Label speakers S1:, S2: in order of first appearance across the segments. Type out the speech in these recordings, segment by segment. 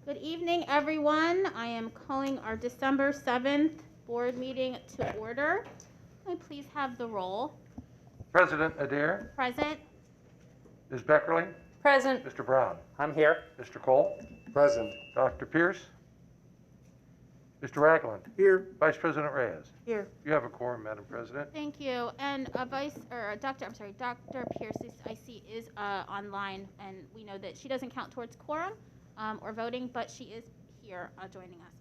S1: Good evening, everyone. I am calling our December 7th board meeting to order. May I please have the roll?
S2: President Adair,
S1: Present.
S2: Ms. Beckerly,
S3: Present.
S2: Mr. Brown,
S4: I'm here.
S2: Mr. Cole,
S5: Present.
S2: Dr. Pierce, Mr. Ragland,
S5: Here.
S2: Vice President Reyes.
S3: Here.
S2: You have a quorum, Madam President.
S1: Thank you. And Dr. Pierce, I see is online, and we know that she doesn't count towards quorum or voting, but she is here joining us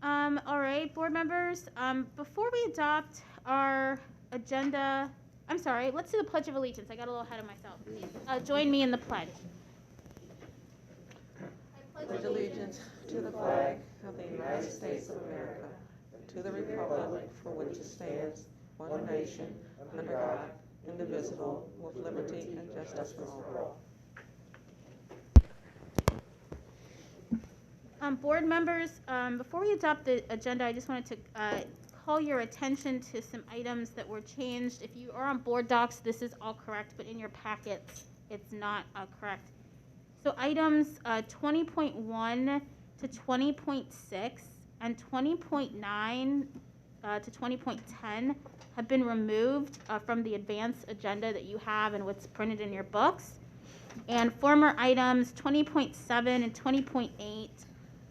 S1: online. All right, board members, before we adopt our agenda, let's do the Pledge of Allegiance. I got a little ahead of myself. Please join me in the pledge. I
S3: Pledge allegiance to the flag of the United States of America, to the republic for which it stands, one nation, under God, indivisible, with liberty and justice for all.
S1: Board members, before we adopt the agenda, I just wanted to call your attention to some items that were changed. If you are on board docs, this is all correct, but in your packets, it's not correct. So items 20.1 to 20.6 and 20.9 to 20.10 have been removed from the advanced agenda that you have and what's printed in your books. And former items 20.7 and 20.8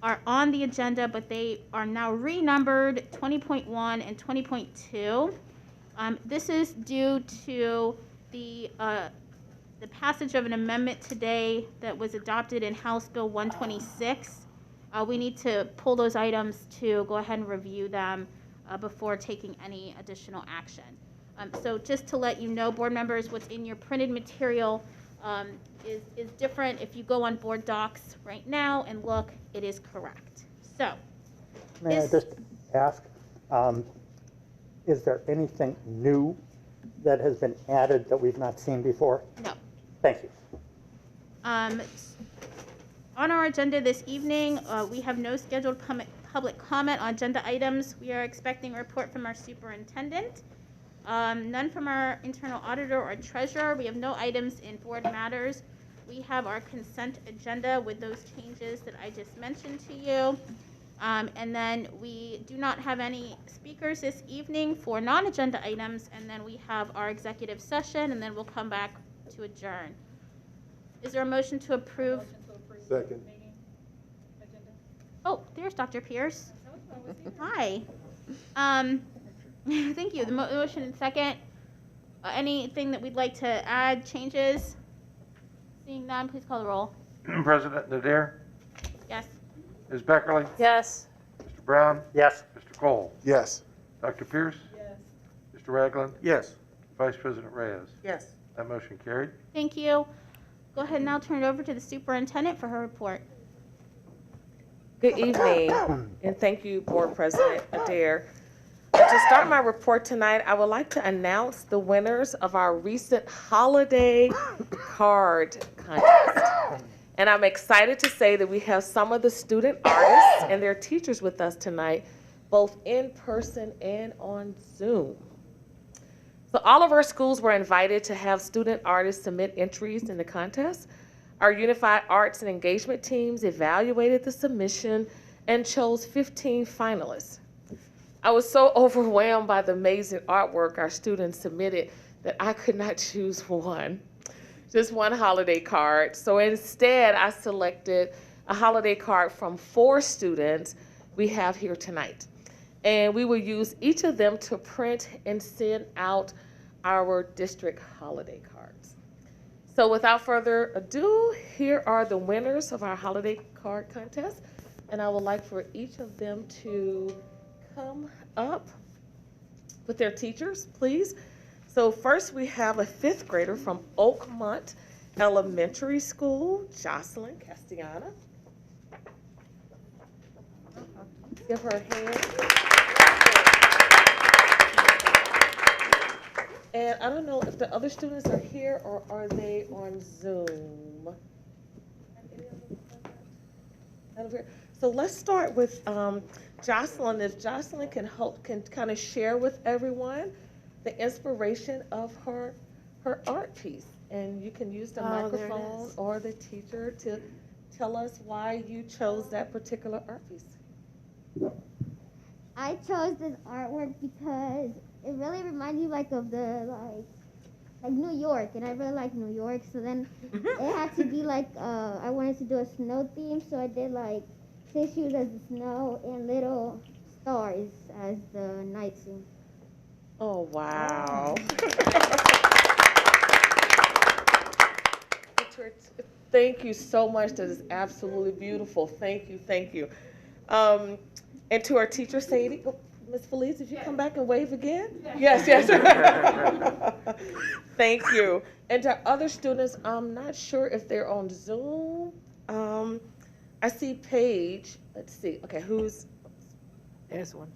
S1: are on the agenda, but they are now renumbered 20.1 and 20.2. This is due to the passage of an amendment today that was adopted in House Bill 126. We need to pull those items to go ahead and review them before taking any additional action. So just to let you know, board members, what's in your printed material is different. If you go on board docs right now and look, it is correct. So,
S4: May I just ask, is there anything new that has been added that we've not seen before?
S1: no.
S4: Thank you.
S1: On our agenda this evening, we have no scheduled public comment on agenda items. We are expecting a report from our superintendent. None from our internal auditor or treasurer. We have no items in board matters. We have our consent agenda with those changes that I just mentioned to you. And then we do not have any speakers this evening for non-agenda items. And then we have our executive session, and then we'll come back to adjourn. Is there a motion to approve?
S5: Second.
S1: Oh, there's Dr. Pierce. Hi. Thank you. The motion and second. Anything that we'd like to add, changes? Seeing none, please call the roll.
S2: President Adair,
S1: Yes.
S2: Ms. Beckerly,
S3: Yes.
S2: Mr. Brown,
S4: Yes.
S2: Mr. Cole,
S5: Yes.
S2: Dr. Pierce,
S3: Yes.
S2: Mr. Ragland,
S5: Yes.
S2: Vice President Reyes.
S3: Yes.
S2: That motion carried.
S1: Thank you. Go ahead and now turn it over to the superintendent for her report.
S3: Good evening, and thank you, Board President Adair. To start my report tonight, I would like to announce the winners of our recent holiday card contest. And I'm excited to say that we have some of the student artists and their teachers with us tonight, both in person and on Zoom. So all of our schools were invited to have student artists submit entries in the contest. Our Unified Arts and Engagement teams evaluated the submission and chose 15 finalists. I was so overwhelmed by the amazing artwork our students submitted that I could not choose one, just one holiday card. So instead, I selected a holiday card from 4 students we have here tonight. And we will use each of them to print and send out our district holiday cards. So without further ado, here are the winners of our holiday card contest. And I would like for each of them to come up with their teachers, please. So first we have a 5th grader from Oakmont Elementary School, Jocelyn Castellana. Give her a hand. And I don't know if the other students are here or are they on Zoom? So let's start with Jocelyn. If Jocelyn can kind of share with everyone the inspiration of her art piece. And you can use the microphone or the teacher to tell us why you chose that particular art piece?
S5: I chose this artwork because it really reminds me like of the like New York, and I really like New York. So then it had to be like I wanted to do a snow theme, so I did like tissues as the snow and little stars as the night scene.
S3: Oh, wow. Thank you so much. That is absolutely beautiful. Thank you, thank you. And to our teacher, Sadie, oh, Ms. Felice, if you come back and wave again? Yes, yes. Thank you. And to our other students, I'm not sure if they're on Zoom. I see Paige. Let's see. Okay, there's one.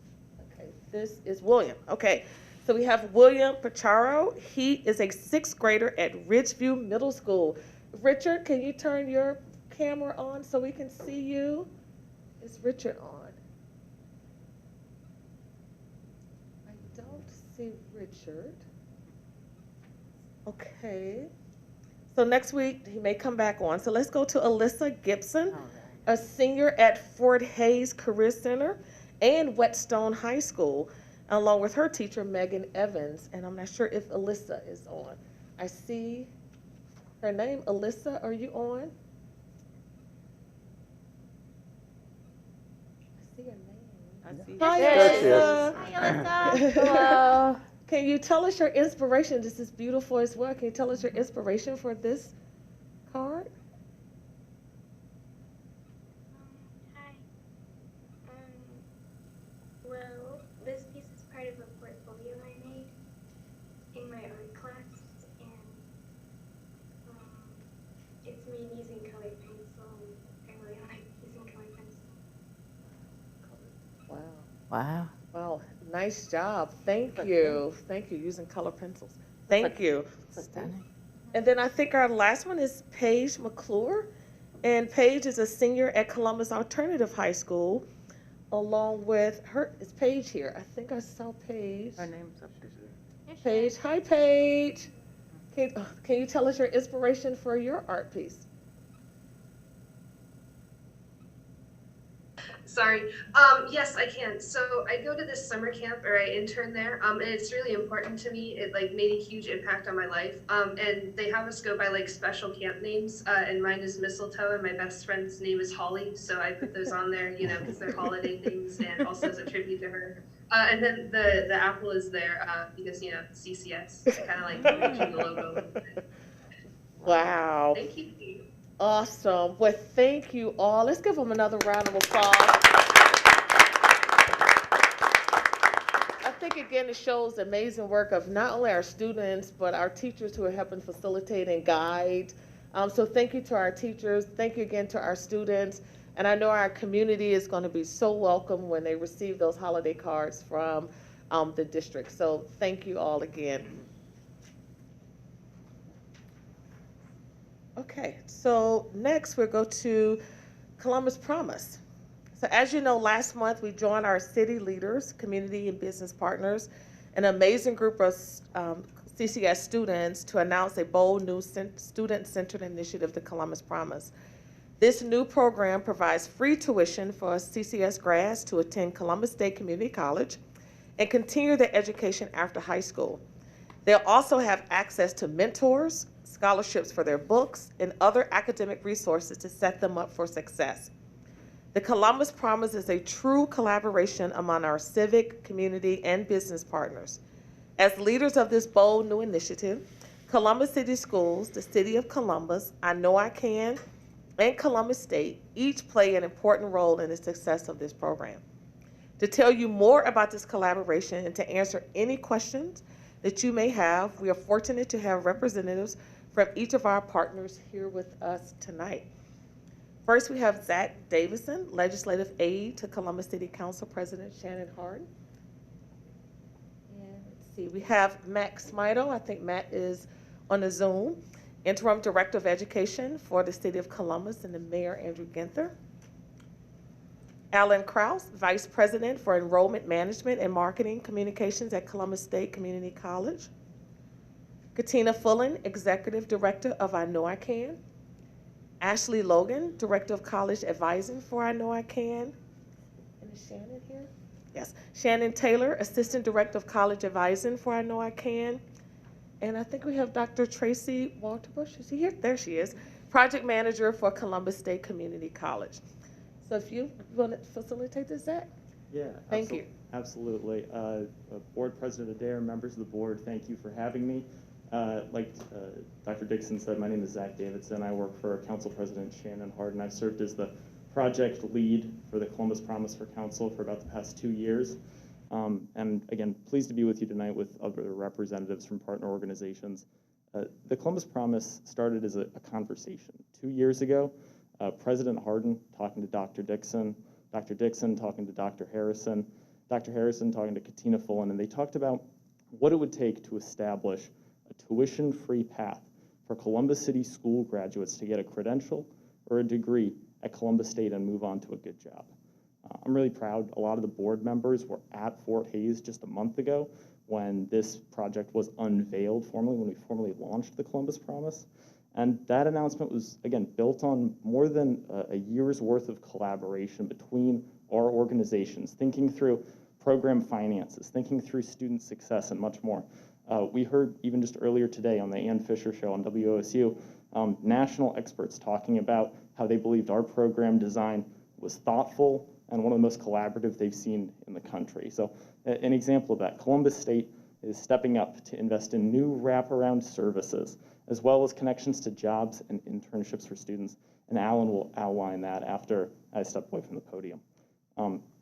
S3: Okay, this is William. Okay, so we have William Pacharo. He is a 6th grader at Ridgeview Middle School. Richard, can you turn your camera on so we can see you? Is Richard on? I don't see Richard. Okay. So next week, he may come back on. So let's go to Alyssa Gibson, a senior at Fort Hays Career Center and Whetstone High School, along with her teacher, Megan Evans. And I'm not sure if Alyssa is on. I see her name. Alyssa, are you on? I see her name. Hi,
S4: There she is.
S3: Alyssa.
S1: Hi, Alyssa. Hello.
S3: Can you tell us your inspiration? This is beautiful as well. Can you tell us your inspiration for this card?
S6: Hi. Well, this piece is part of a portfolio I made in my art class, and it's made using colored pencil. I really like using colored pencil.
S3: Wow.
S7: Wow.
S3: Wow. Nice job. Thank you. Thank you. Using color pencils. Thank you.
S7: Stunning.
S3: And then I think our last one is Paige McClure. And Paige is a senior at Columbus Alternative High School, along with her. Is Paige here? I think I saw Paige.
S7: Her name's up
S3: Paige. Hi, Paige. Can you tell us your inspiration for your art piece?
S8: Sorry. Yes, I can. So I go to this summer camp, or I intern there, and it's really important to me. It like made a huge impact on my life. And they have us go by like special camp names, and mine is Mistletoe, and my best friend's name is Holly. So I put those on there, you know, because they're holiday names, and also as a tribute to her. And then the apple is there because, you know, CCS, kind of like matching the logo.
S3: Wow.
S8: Thank you.
S3: Awesome. Well, thank you all. Let's give them another round of applause. I think, again, it shows the amazing work of not only our students, but our teachers who are helping facilitate and guide. So thank you to our teachers. Thank you again to our students. And I know our community is going to be so welcome when they receive those holiday cards from the district. So thank you all again. Okay, so next we'll go to Columbus Promise. So as you know, last month we joined our city leaders, community and business partners, an amazing group of CCS students to announce a bold new student-centered initiative, the Columbus Promise. This new program provides free tuition for CCS grads to attend Columbus State Community College and continue their education after high school. They'll also have access to mentors, scholarships for their books, and other academic resources to set them up for success. The Columbus Promise is a true collaboration among our civic, community, and business partners. As leaders of this bold new initiative, Columbus City Schools, the City of Columbus, I Know I Can, and Columbus State each play an important role in the success of this program. To tell you more about this collaboration and to answer any questions that you may have, we are fortunate to have representatives from each of our partners here with us tonight. First, we have Zach Davison, Legislative Aide to Columbus City Council President Shannon Hardin. And let's see, we have Matt Smito. I think Matt is on the Zoom. Interim Director of Education for the City of Columbus and the Mayor Andrew Ginther. Alan Kraus, Vice President for Enrollment Management and Marketing Communications at Columbus State Community College. Katina Fullen, Executive Director of I Know I Can. Ashley Logan, Director of College Advising for I Know I Can. And is Shannon here? Yes. Shannon Taylor, Assistant Director of College Advising for I Know I Can. And I think we have Dr. Tracy Walterbush. Is she here? There she is. Project Manager for Columbus State Community College. So if you want to facilitate this, Zach?
S7: Yeah.
S3: Thank you.
S7: Absolutely. Board President Adair, members of the board, thank you for having me. Like Dr. Dixon said, my name is Zach Davidson. I work for Council President Shannon Hardin. I've served as the project lead for the Columbus Promise for Council for about the past 2 years. And again, pleased to be with you tonight with other representatives from partner organizations. The Columbus Promise started as a conversation. 2 years ago, President Hardin talking to Dr. Dixon talking to Dr. Harrison talking to Katina Fullen, and they talked about what it would take to establish a tuition-free path for Columbus City school graduates to get a credential or a degree at Columbus State and move on to a good job. I'm really proud. A lot of the board members were at Fort Hays just a month ago when this project was unveiled formally, when we formally launched the Columbus Promise. And that announcement was, again, built on more than a year's worth of collaboration between our organizations, thinking through program finances, thinking through student success, and much more. We heard even just earlier today on the Ann Fisher show on WOSU, national experts talking about how they believed our program design was thoughtful and one of the most collaborative they've seen in the country. So an example of that, Columbus State is stepping up to invest in new wraparound services, as well as connections to jobs and internships for students. And Alan will outline that after I step away from the podium.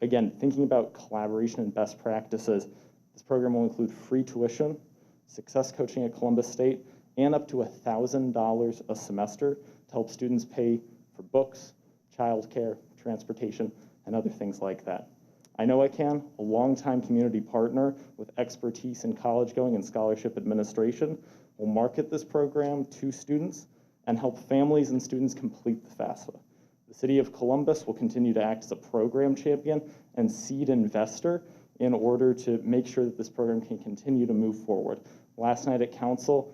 S7: Again, thinking about collaboration and best practices, this program will include free tuition, success coaching at Columbus State, and up to $1,000 a semester to help students pay for books, childcare, transportation, and other things like that. I Know I Can, a longtime community partner with expertise in college going and scholarship administration, will market this program to students and help families and students complete the FAFSA. The City of Columbus will continue to act as a program champion and seed investor in order to make sure that this program can continue to move forward. Last night at Council,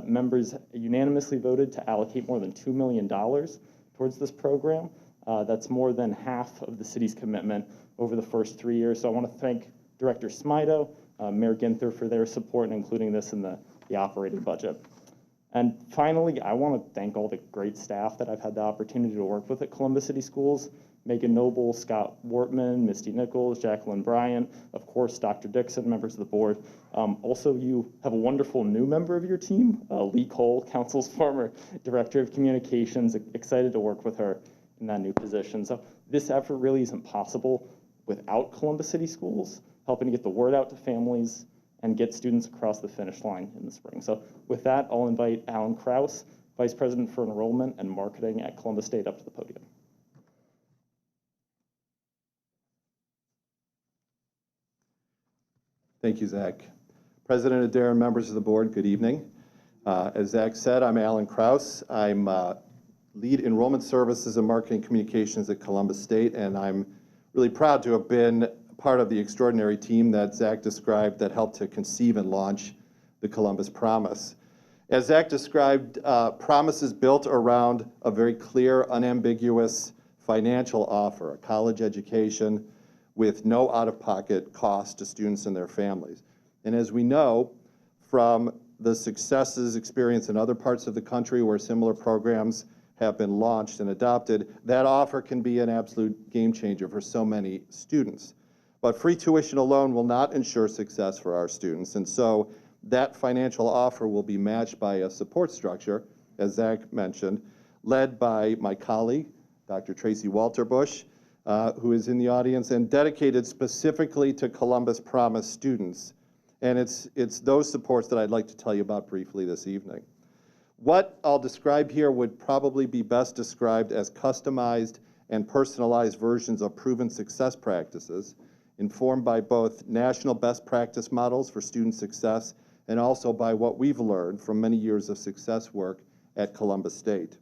S7: members unanimously voted to allocate more than $2 million towards this program. That's more than half of the city's commitment over the first 3 years. So I want to thank Director Smido, Mayor Ginther for their support in including this in the operating budget. And finally, I want to thank all the great staff that I've had the opportunity to work with at Columbus City Schools. Megan Noble, Scott Wortman, Misty Nichols, Jacqueline Bryan, of course, Dr. Dixon, members of the board. Also, you have a wonderful new member of your team, Lee Cole, Council's former Director of Communications. Excited to work with her in that new position. So this effort really isn't possible without Columbus City Schools, helping to get the word out to families and get students across the finish line in the spring. So with that, I'll invite Alan Kraus, Vice President for Enrollment and Marketing at Columbus State, up to the podium.
S9: Thank you, Zach. President Adair and members of the board, good evening. As Zach said, I'm Alan Kraus. I'm lead enrollment services and marketing communications at Columbus State, and I'm really proud to have been part of the extraordinary team that Zach described that helped to conceive and launch the Columbus Promise. As Zach described, Promise is built around a very clear, unambiguous financial offer, a college education with no out-of-pocket cost to students and their families. And as we know from the successes experienced in other parts of the country where similar programs have been launched and adopted, that offer can be an absolute game changer for so many students. But free tuition alone will not ensure success for our students, and so that financial offer will be matched by a support structure, as Zach mentioned, led by my colleague, Dr. Tracy Walterbush, who is in the audience, and dedicated specifically to Columbus Promise students. And it's those supports that I'd like to tell you about briefly this evening. What I'll describe here would probably be best described as customized and personalized versions of proven success practices, informed by both national best practice models for student success and also by what we've learned from many years of success work at Columbus State.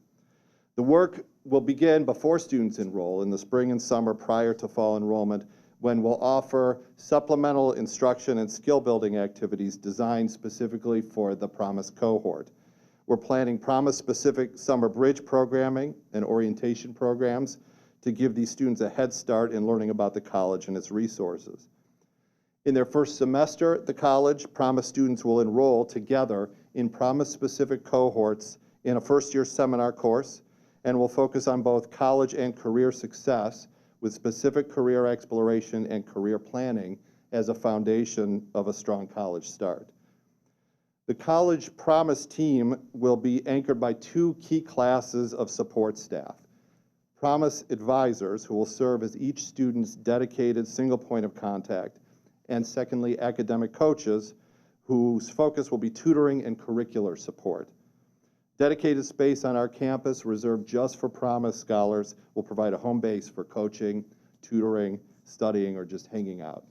S9: The work will begin before students enroll in the spring and summer prior to fall enrollment, when we'll offer supplemental instruction and skill building activities designed specifically for the Promise cohort. We're planning Promise-specific summer bridge programming and orientation programs to give these students a head start in learning about the college and its resources. In their first semester at the college, Promise students will enroll together in Promise-specific cohorts in a first-year seminar course and will focus on both college and career success with specific career exploration and career planning as a foundation of a strong college start. The College Promise team will be anchored by 2 key classes of support staff. Promise advisors, who will serve as each student's dedicated single point of contact, and secondly, academic coaches, whose focus will be tutoring and curricular support. Dedicated space on our campus reserved just for Promise scholars will provide a home base for coaching, tutoring, studying, or just hanging out.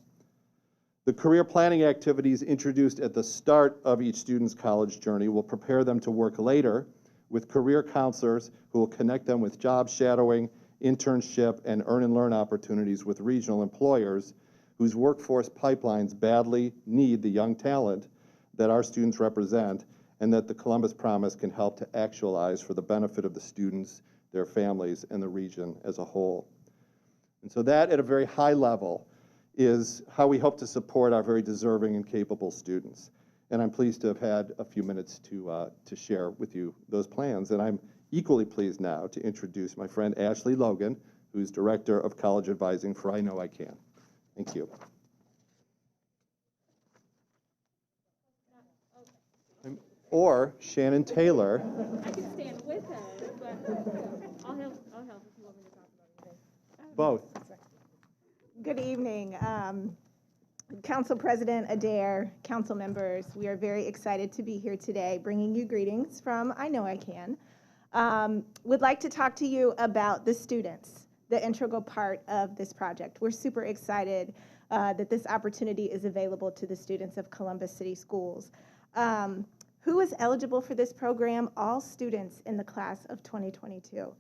S9: The career planning activities introduced at the start of each student's college journey will prepare them to work later with career counselors who will connect them with job shadowing, internship, and earn and learn opportunities with regional employers whose workforce pipelines badly need the young talent that our students represent and that the Columbus Promise can help to actualize for the benefit of the students, their families, and the region as a whole. And so that, at a very high level, is how we hope to support our very deserving and capable students. And I'm pleased to have had a few minutes to share with you those plans. And I'm equally pleased now to introduce my friend Ashley Logan, who's Director of College Advising for I Know I Can. Thank you. Or Shannon Taylor.
S1: I can stand with her, but I'll help if you want me to talk about anything.
S9: Both.
S10: Good evening. Council President Adair, council members, we are very excited to be here today bringing you greetings from I Know I Can. Would like to talk to you about the students, the integral part of this project. We're super excited that this opportunity is available to the students of Columbus City Schools. Who is eligible for this program? All students in the class of 2022.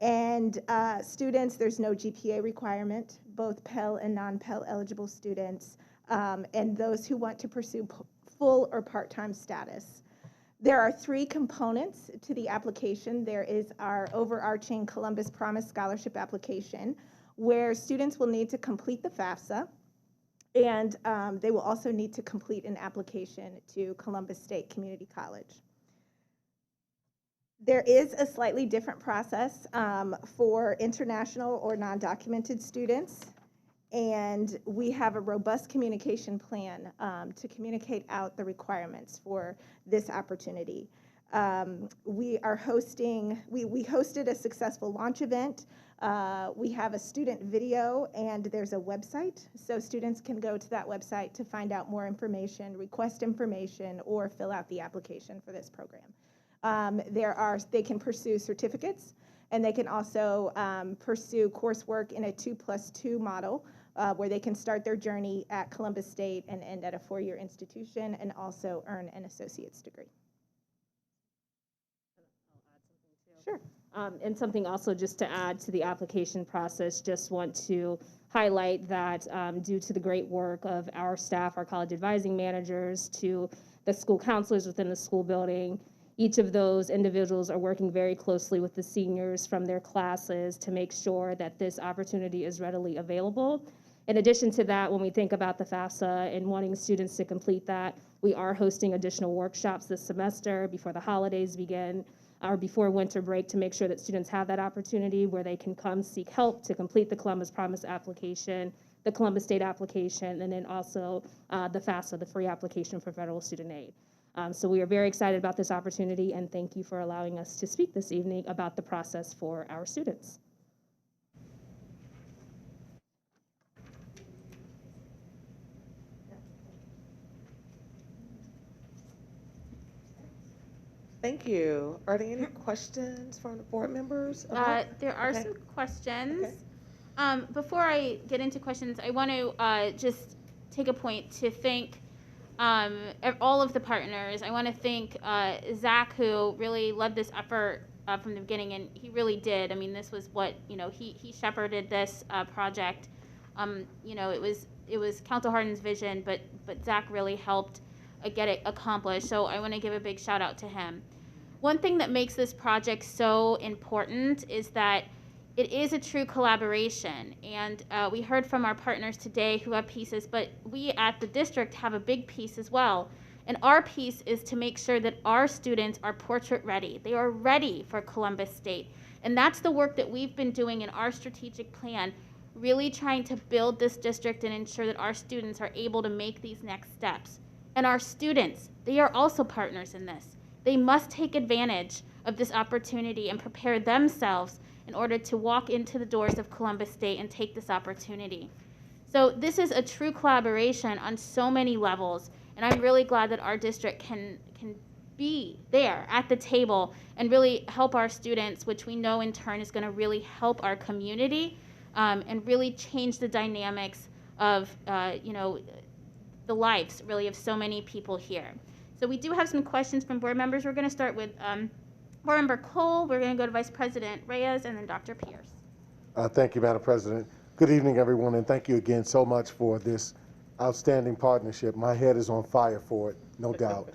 S10: And students, there's no GPA requirement, both Pell and non-Pell eligible students, and those who want to pursue full or part-time status. There are 3 components to the application. There is our overarching Columbus Promise Scholarship application, where students will need to complete the FAFSA, and they will also need to complete an application to Columbus State Community College. There is a slightly different process for international or non-documented students, and we have a robust communication plan to communicate out the requirements for this opportunity. We are hosting, we hosted a successful launch event. We have a student video, and there's a website, so students can go to that website to find out more information, request information, or fill out the application for this program. They can pursue certificates, and they can also pursue coursework in a 2+2 model, where they can start their journey at Columbus State and end at a 4-year institution, and also earn an associate's degree. Sure.
S11: And something also just to add to the application process, just want to highlight that due to the great work of our staff, our college advising managers, to the school counselors within the school building, each of those individuals are working very closely with the seniors from their classes to make sure that this opportunity is readily available. In addition to that, when we think about the FAFSA and wanting students to complete that, we are hosting additional workshops this semester before the holidays begin, or before winter break, to make sure that students have that opportunity where they can come seek help to complete the Columbus Promise application, the Columbus State application, and then also the FAFSA, the free application for federal student aid. So we are very excited about this opportunity, and thank you for allowing us to speak this evening about the process for our students.
S3: Thank you. Are there any questions from the board members?
S1: There are some questions. Okay. Before I get into questions, I want to just take a point to thank all of the partners. I want to thank Zach, who really led this effort from the beginning, and he really did. I mean, this was what, he shepherded this project. It was Council Hardin's vision, but Zach really helped get it accomplished. So I want to give a big shout out to him. One thing that makes this project so important is that it is a true collaboration. And we heard from our partners today who have pieces, but we at the district have a big piece as well. And our piece is to make sure that our students are portrait ready. They are ready for Columbus State. And that's the work that we've been doing in our strategic plan, really trying to build this district and ensure that our students are able to make these next steps. And our students, they are also partners in this. They must take advantage of this opportunity and prepare themselves in order to walk into the doors of Columbus State and take this opportunity. So this is a true collaboration on so many levels, and I'm really glad that our district can be there at the table and really help our students, which we know in turn is going to really help our community and really change the dynamics of the lives really of so many people here. So we do have some questions from board members. We're going to start with Board Member Cole. We're going to go to Vice President Reyes and then Dr. Pierce.
S12: Thank you, Madam President. Good evening, everyone, and thank you again so much for this outstanding partnership. My head is on fire for it, no doubt.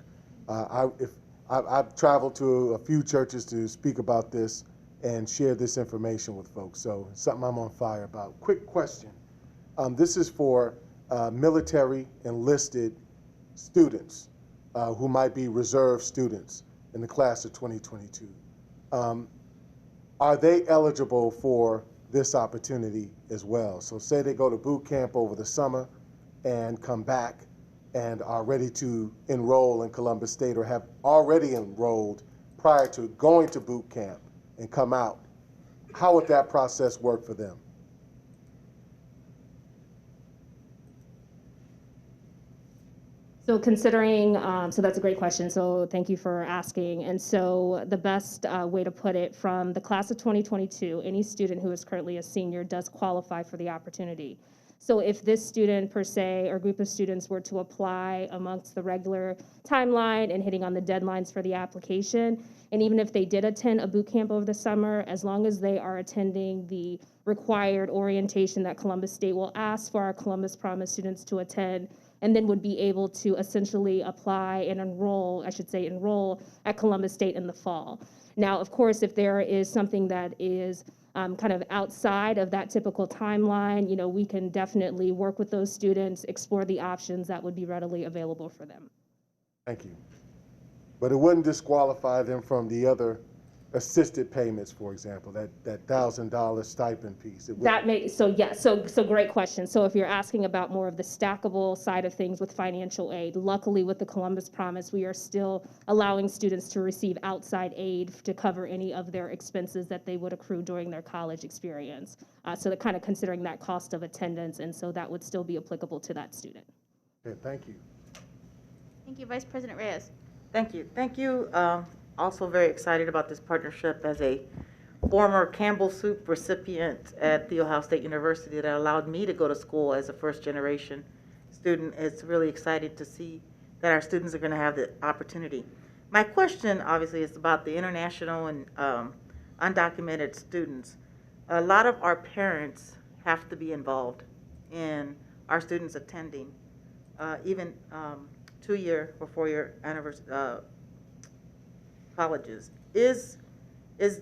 S12: I've traveled to a few churches to speak about this and share this information with folks, so it's something I'm on fire about. Quick question. This is for military enlisted students who might be reserve students in the class of 2022. Are they eligible for this opportunity as well? So say they go to boot camp over the summer and come back and are ready to enroll in Columbus State or have already enrolled prior to going to boot camp and come out. How would that process work for them?
S11: So considering, so that's a great question. So thank you for asking. And so the best way to put it, from the class of 2022, any student who is currently a senior does qualify for the opportunity. So if this student per se or group of students were to apply amongst the regular timeline and hitting on the deadlines for the application, and even if they did attend a boot camp over the summer, as long as they are attending the required orientation that Columbus State will ask for our Columbus Promise students to attend, and then would be able to essentially apply and enroll at Columbus State in the fall. Now, of course, if there is something that is kind of outside of that typical timeline, we can definitely work with those students, explore the options that would be readily available for them.
S12: Thank you. But it wouldn't disqualify them from the other assisted payments, for example, that $1,000 stipend piece.
S11: So great question. So if you're asking about more of the stackable side of things with financial aid, luckily with the Columbus Promise, we are still allowing students to receive outside aid to cover any of their expenses that they would accrue during their college experience. So they're kind of considering that cost of attendance, and so that would still be applicable to that student.
S12: Okay, thank you.
S1: Thank you, Vice President Reyes.
S13: Thank you. Thank you. Also very excited about this partnership as a former Campbell Soup recipient at The Ohio State University that allowed me to go to school as a first-generation student. It's really exciting to see that our students are going to have the opportunity. My question, obviously, is about the international and undocumented students. A lot of our parents have to be involved in our students attending, even 2-year or 4-year anniversary colleges. Is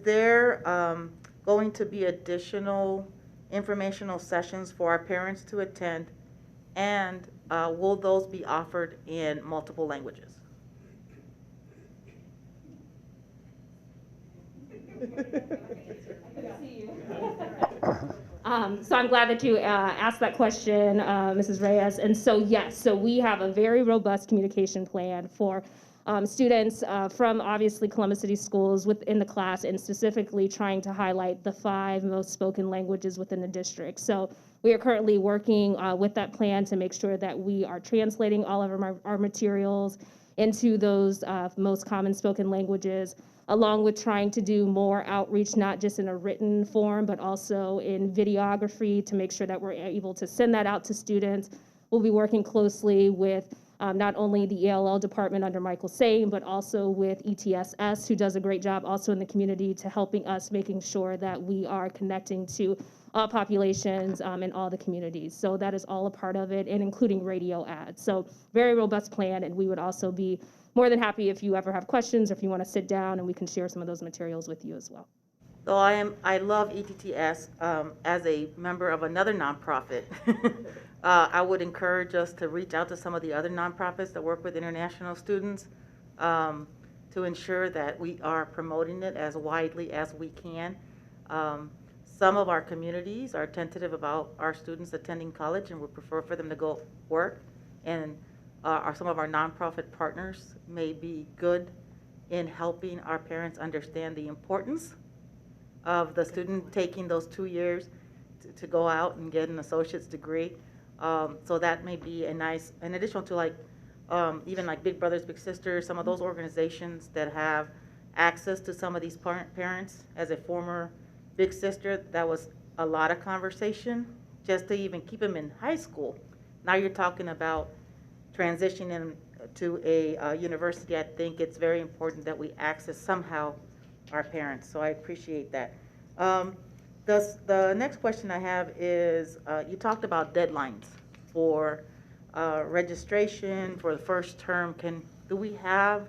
S13: there going to be additional informational sessions for our parents to attend, and will those be offered in multiple languages?
S11: So I'm glad that you asked that question, Mrs. Reyes. And so yes, so we have a very robust communication plan for students from obviously Columbus City Schools within the class, and specifically trying to highlight the 5 most spoken languages within the district. So we are currently working with that plan to make sure that we are translating all of our materials into those most common spoken languages, along with trying to do more outreach, not just in a written form, but also in videography to make sure that we're able to send that out to students. We'll be working closely with not only the ELL department under Michael Sane, but also with ETSS, who does a great job also in the community to helping us making sure that we are connecting to all populations in all the communities. So that is all a part of it, and including radio ads. So very robust plan, and we would also be more than happy if you ever have questions or if you want to sit down and we can share some of those materials with you as well.
S13: So I love ETTS. As a member of another nonprofit, I would encourage us to reach out to some of the other nonprofits that work with international students to ensure that we are promoting it as widely as we can. Some of our communities are tentative about our students attending college and would prefer for them to go work. And some of our nonprofit partners may be good in helping our parents understand the importance of the student taking those 2 years to go out and get an associate's degree. So that may be a nice, in addition to like, even like Big Brothers Big Sisters, some of those organizations that have access to some of these parents. As a former big sister, that was a lot of conversation just to even keep them in high school. Now you're talking about transitioning to a university. I think it's very important that we access somehow our parents, so I appreciate that. The next question I have is, you talked about deadlines for registration for the first term. Do we have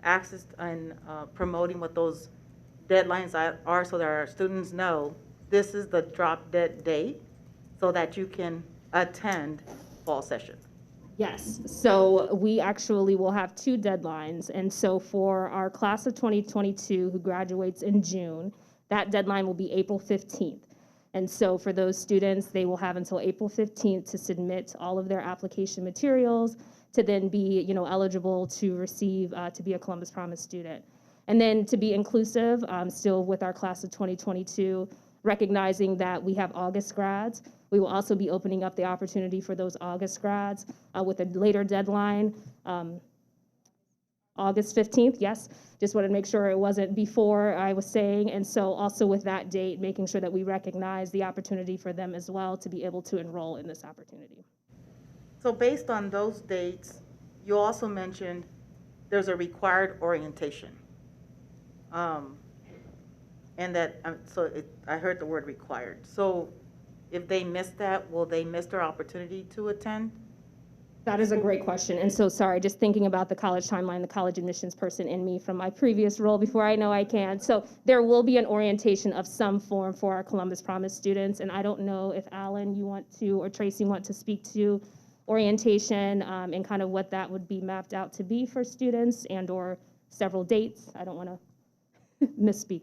S13: access in promoting what those deadlines are so that our students know this is the drop dead date so that you can attend fall session?
S11: Yes, so we actually will have 2 deadlines. And so for our class of 2022 who graduates in June, that deadline will be April 15th. And so for those students, they will have until April 15th to submit all of their application materials to then be, eligible to receive, to be a Columbus Promise student. And then to be inclusive, still with our class of 2022, recognizing that we have August grads, we will also be opening up the opportunity for those August grads with a later deadline, August 15th, yes. Just wanted to make sure it wasn't before I was saying. And so also with that date, making sure that we recognize the opportunity for them as well to be able to enroll in this opportunity.
S13: So based on those dates, you also mentioned there's a required orientation. And that, I heard the word required. So if they miss that, will they miss their opportunity to attend?
S11: That is a great question. And so sorry, just thinking about the college timeline, the college admissions person in me from my previous role before I know I can. So there will be an orientation of some form for our Columbus Promise students. And I don't know if Alan, you want to, or Tracy want to speak to orientation and kind of what that would be mapped out to be for students and or several dates. I don't want to misspeak.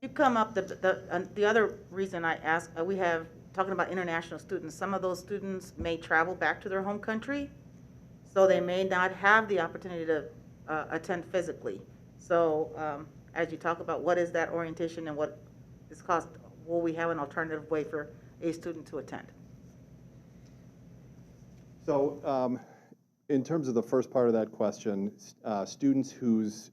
S13: You come up, the other reason I ask, we have, talking about international students, some of those students may travel back to their home country, so they may not have the opportunity to attend physically. So as you talk about what is that orientation and what is cost, will we have an alternative way for a student to attend?
S9: So in terms of the first part of that question, students whose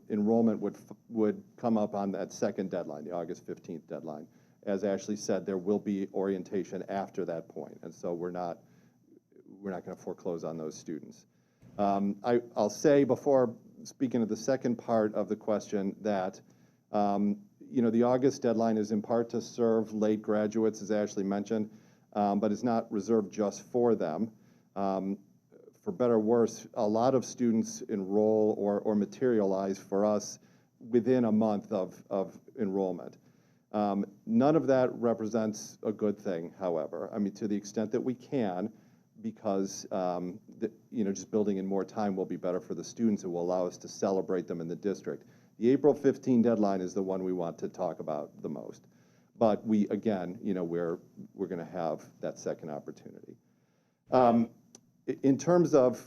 S9: enrollment would come up on that second deadline, the August 15th deadline. As Ashley said, there will be orientation after that point, and so we're not going to foreclose on those students. I'll say before speaking of the second part of the question that the August deadline is in part to serve late graduates, as Ashley mentioned, but it's not reserved just for them. For better or worse, a lot of students enroll or materialize for us within a month of enrollment. None of that represents a good thing, however. I mean, to the extent that we can, because just building in more time will be better for the students. It will allow us to celebrate them in the district. The April 15 deadline is the one we want to talk about the most. But we're going to have that second opportunity. In terms of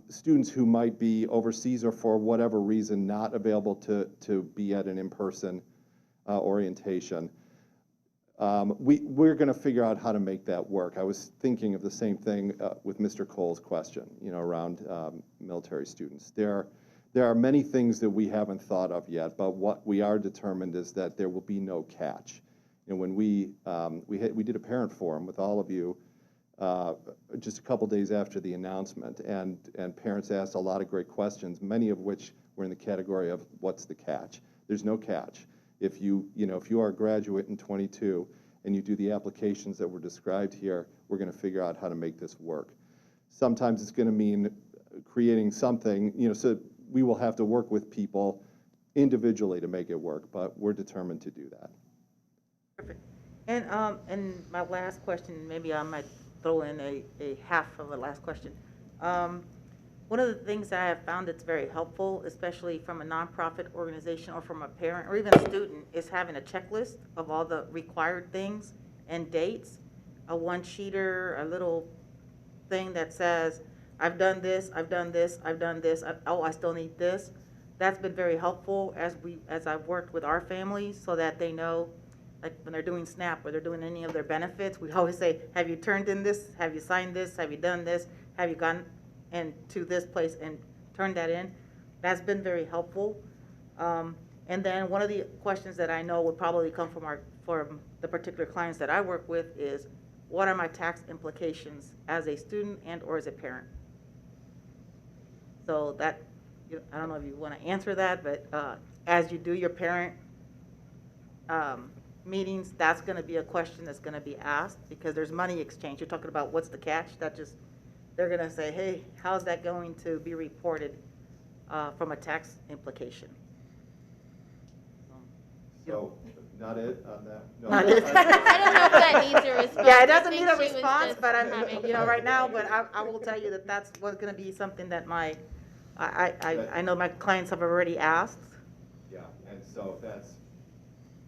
S9: students who might be overseas or for whatever reason not available to be at an in-person orientation, we're going to figure out how to make that work. I was thinking of the same thing with Mr. Cole's question, around military students. There are many things that we haven't thought of yet, but what we are determined is that there will be no catch. When we did a parent forum with all of you just a couple days after the announcement, and parents asked a lot of great questions, many of which were in the category of what's the catch? There's no catch. If you are a graduate in 22 and you do the applications that were described here, we're going to figure out how to make this work. Sometimes it's going to mean creating something, so we will have to work with people individually to make it work, but we're determined to do that.
S13: Perfect. And my last question, maybe I might throw in a half of the last question. One of the things that I have found that's very helpful, especially from a nonprofit organization or from a parent or even a student, is having a checklist of all the required things and dates. A one-sheeter, a little thing that says, I've done this, I've done this, I've done this, I still need this. That's been very helpful as I've worked with our families so that they know, like when they're doing SNAP or they're doing any of their benefits, we always say, have you turned in this? Have you signed this? Have you done this? Have you gone to this place and turned that in? That's been very helpful. And then one of the questions that I know would probably come from the particular clients that I work with is, what are my tax implications as a student and or as a parent? So that, I don't know if you want to answer that, but as you do your parent meetings, that's going to be a question that's going to be asked because there's money exchange. You're talking about what's the catch? They're going to say, hey, how's that going to be reported from a tax implication?
S9: So, not it on that? No.
S13: Not it.
S1: I don't know if that needs a response.
S13: Yeah, it
S1: I
S13: doesn't
S1: think
S13: need a
S1: she was
S13: response,
S1: just
S13: but I'm,
S1: having-
S13: right now, but I will tell you that that's what's going to be something that I know my clients have already asked.
S9: Yeah, and so that's,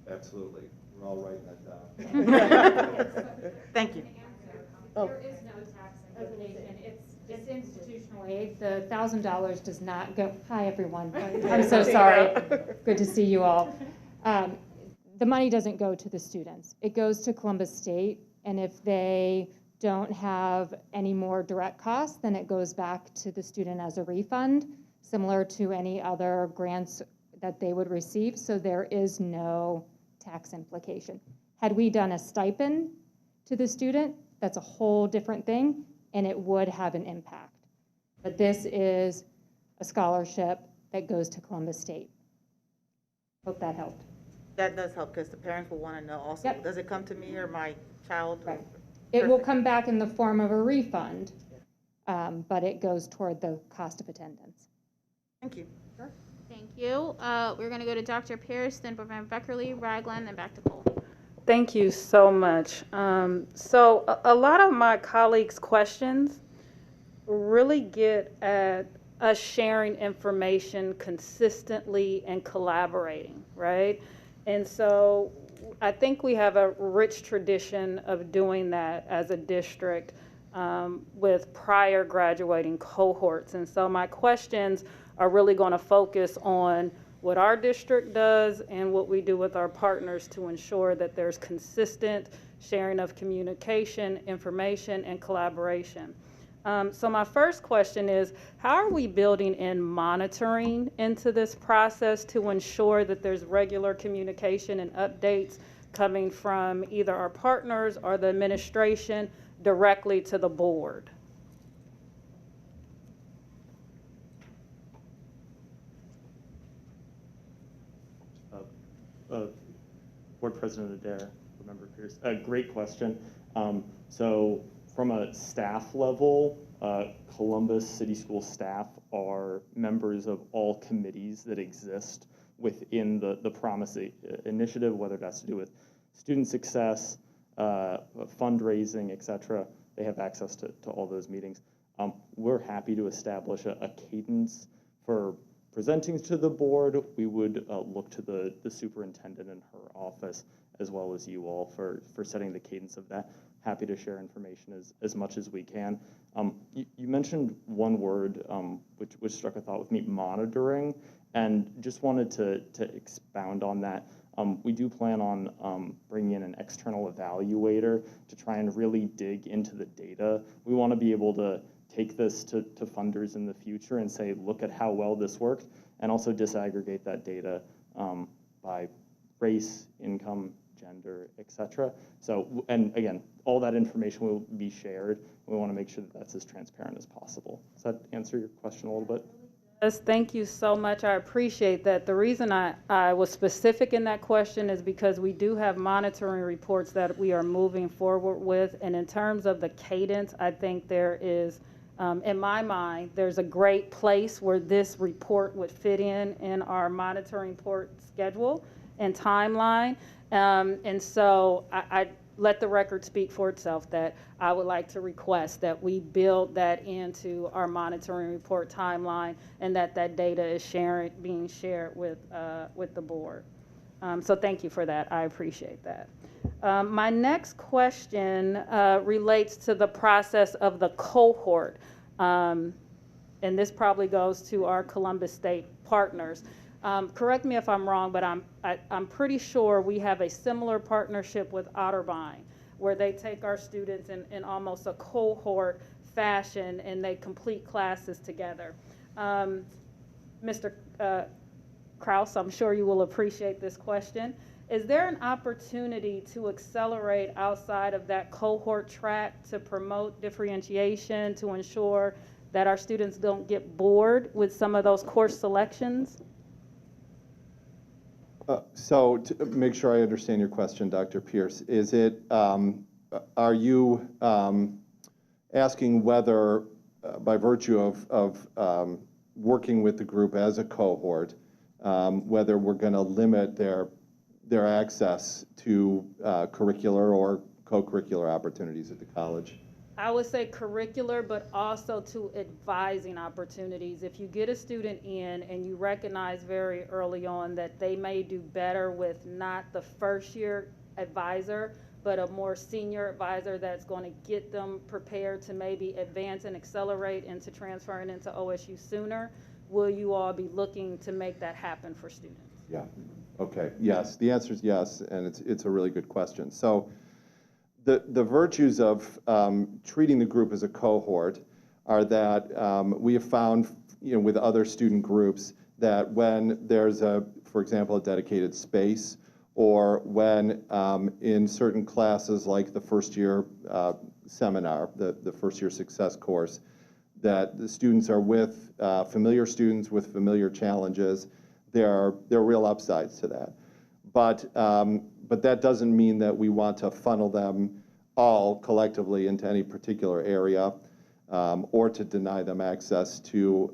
S9: absolutely, we're all writing that down.
S13: Thank you.
S11: There is no tax implication. It's institutional aid. The $1,000 does not go, hi, everyone. I'm so sorry. Good to see you all. The money doesn't go to the students. It goes to Columbus State, and if they don't have any more direct costs, then it goes back to the student as a refund, similar to any other grants that they would receive. So there is no tax implication. Had we done a stipend to the student, that's a whole different thing, and it would have an impact. But this is a scholarship that goes to Columbus State. Hope that helped.
S13: That does help because the parents will want to know also,
S11: Yep.
S13: does it come to me or my child?
S11: Right. It will
S13: Perfect.
S11: come back in the form of a refund, but it goes toward the cost of attendance.
S13: Thank you.
S1: Thank you. We're going to go to Dr. Pierce, then Professor Beckerly, Ragland, and back to Cole.
S14: Thank you so much. So a lot of my colleagues' questions really get at us sharing information consistently and collaborating, right? And so I think we have a rich tradition of doing that as a district with prior graduating cohorts. And so my questions are really going to focus on what our district does and what we do with our partners to ensure that there's consistent sharing of communication, information, and collaboration. So my first question is, how are we building in monitoring into this process to ensure that there's regular communication and updates coming from either our partners or the administration directly to the board?
S7: Board President Adair, Member Pierce, great question. So from a staff level, Columbus City School staff are members of all committees that exist within the Promise initiative, whether that's to do with student success, fundraising, et cetera. They have access to all those meetings. We're happy to establish a cadence for presenting to the board. We would look to the superintendent and her office, as well as you all, for setting the cadence of that. Happy to share information as much as we can. You mentioned one word which struck a thought with me, monitoring, and just wanted to expound on that. We do plan on bringing in an external evaluator to try and really dig into the data. We want to be able to take this to funders in the future and say, look at how well this worked, and also disaggregate that data by race, income, gender, et cetera. So, and again, all that information will be shared. We want to make sure that that's as transparent as possible. Does that answer your question a little bit?
S14: Yes, thank you so much. I appreciate that. The reason I was specific in that question is because we do have monitoring reports that we are moving forward with. And in terms of the cadence, I think there is In my mind, there's a great place where this report would fit in our monitoring report schedule and timeline. And so I let the record speak for itself that I would like to request that we build that into our monitoring report timeline and that data is being shared with the board. So thank you for that. I appreciate that. My next question relates to the process of the cohort. And this probably goes to our Columbus State partners. Correct me if I'm wrong, but I'm pretty sure we have a similar partnership with Otterbein, where they take our students in almost a cohort fashion and they complete classes together. Mr. Kraus, I'm sure you will appreciate this question. Is there an opportunity to accelerate outside of that cohort track to promote differentiation, to ensure that our students don't get bored with some of those course selections?
S9: So to make sure I understand your question, Dr. Pierce, is it, are you asking whether by virtue of working with the group as a cohort, whether we're going to limit their access to curricular or co-curricular opportunities at the college?
S14: I would say curricular, but also to advising opportunities. If you get a student in and you recognize very early on that they may do better with not the first year advisor, but a more senior advisor that's going to get them prepared to maybe advance and accelerate into transferring into OSU sooner, will you all be looking to make that happen for students?
S9: Yeah. Okay. Yes. The answer is yes, and it's a really good question. So the virtues of treating the group as a cohort are that we have found, with other student groups, that when there's for example, a dedicated space, or when in certain classes like the first year seminar, the first year success course, that the students are with familiar students with familiar challenges, there are real upsides to that. But that doesn't mean that we want to funnel them all collectively into any particular area, or to deny them access to,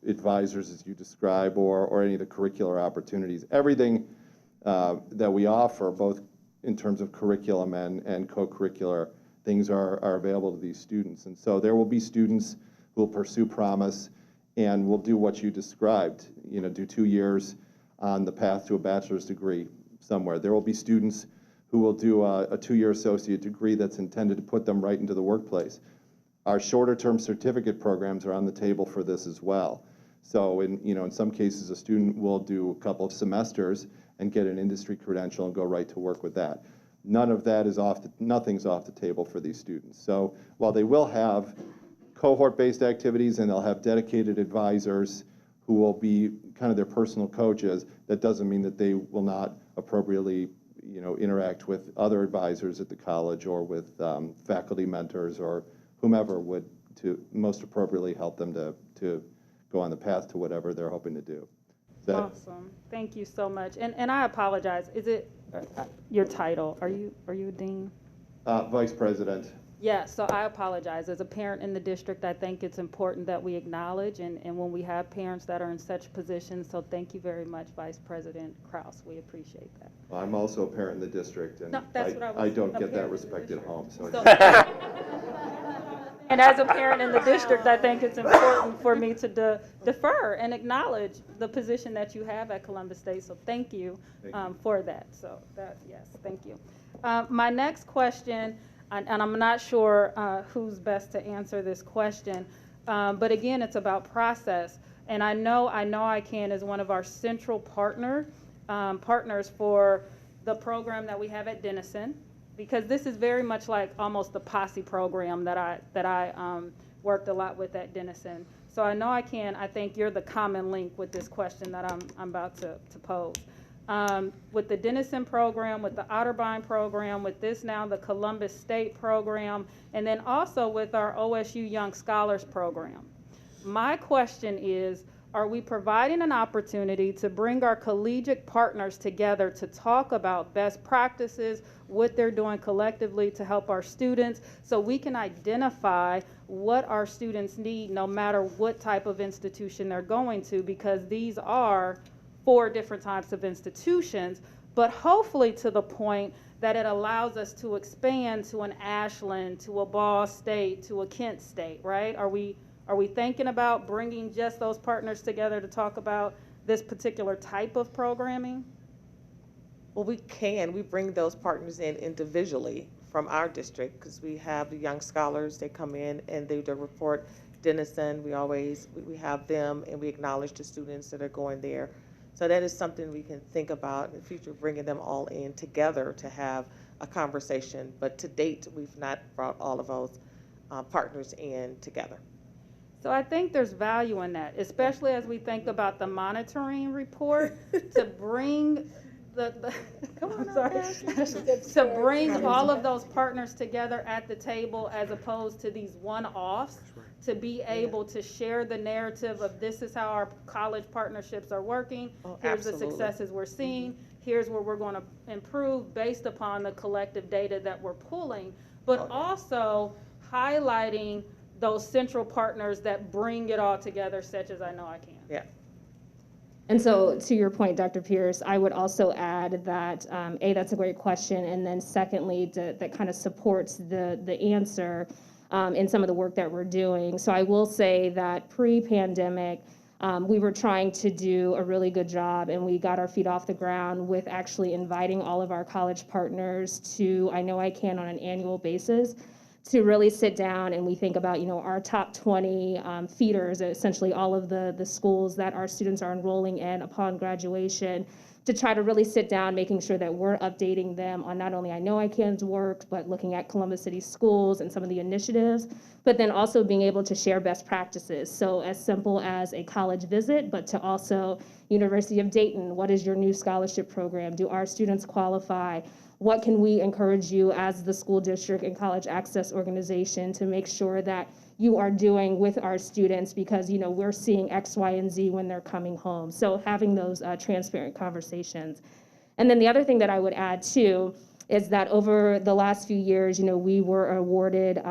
S9: advisors as you describe, or any of the curricular opportunities. Everything that we offer, both in terms of curriculum and co-curricular things, are available to these students. And so there will be students who will pursue Promise and will do what you described, do 2 years on the path to a bachelor's degree somewhere. There will be students who will do a 2-year associate degree that's intended to put them right into the workplace. Our shorter term certificate programs are on the table for this as well. So in some cases, a student will do a couple of semesters and get an industry credential and go right to work with that. None of that is nothing's off the table for these students. So while they will have cohort-based activities and they'll have dedicated advisors who will be kind of their personal coaches, that doesn't mean that they will not appropriately interact with other advisors at the college, or with faculty mentors, or whomever would to most appropriately help them to go on the path to whatever they're hoping to do.
S14: Awesome. Thank you so much. And I apologize. Is it your title? Are you a dean?
S9: Vice President.
S14: Yeah, so I apologize. As a parent in the district, I think it's important that we acknowledge, and when we have parents that are in such positions, so thank you very much, Vice President Kraus. We appreciate that.
S9: Well, I'm also a parent in the district, and
S14: No, that's what
S9: I don't get that respect at home.
S14: And as a parent in the district, I think it's important for me to defer and acknowledge the position that you have at Columbus State. So thank you for that. So yes, thank you. My next question, and I'm not sure who's best to answer this question, but again, it's about process. And I know I Can is one of our central partners for the program that we have at Denison, because this is very much like almost the Posse program that I worked a lot with at Denison. So I know I think you're the common link with this question that I'm about to pose. With the Denison program, with the Otterbein program, with this now the Columbus State program, and then also with our OSU Young Scholars program. My question is, are we providing an opportunity to bring our collegiate partners together to talk about best practices, what they're doing collectively to help our students, so we can identify what our students need no matter what type of institution they're going to, because these are 4 different types of institutions, but hopefully to the point that it allows us to expand to an Ashland, to a Ball State, to a Kent State, right? Are we thinking about bringing just those partners together to talk about this particular type of programming?
S3: Well, we bring those partners in individually from our district, because we have the young scholars, they come in and they do report Denison. We have them, and we acknowledge the students that are going there. So that is something we can think about in the future, bringing them all in together to have a conversation. But to date, we've not brought all of those partners in together.
S14: So I think there's value in that, especially as we think about the monitoring report, to bring to bring all of those partners together at the table, as opposed to these one-offs, to be able to share the narrative of this is how our college partnerships are working, here's the successes we're seeing, here's where we're going to improve based upon the collective data that we're pulling, but also highlighting those central partners that bring it all together, such as I Know I Can.
S3: Yeah.
S11: And so, to your point, Dr. Pierce, I would also add that, that's a great question, and then secondly, that kind of supports the answer in some of the work that we're doing. So I will say that pre-pandemic, we were trying to do a really good job, and we got our feet off the ground with actually inviting all of our college partners to I Know I Can on an annual basis, to really sit down and we think about, our top 20 feeders, essentially all of the schools that our students are enrolling in upon graduation, to try to really sit down, making sure that we're updating them on not only I Know I Can's work, but looking at Columbus City Schools and some of the initiatives, but then also being able to share best practices. So as simple as a college visit, but to also University of Dayton, what is your new scholarship program? Do our students qualify? What can we encourage you as the school district and college access organization to make sure that you are doing with our students, because we're seeing X, Y, and Z when they're coming home. So having those transparent conversations. And then the other thing that I would add too is that over the last few years, we were awarded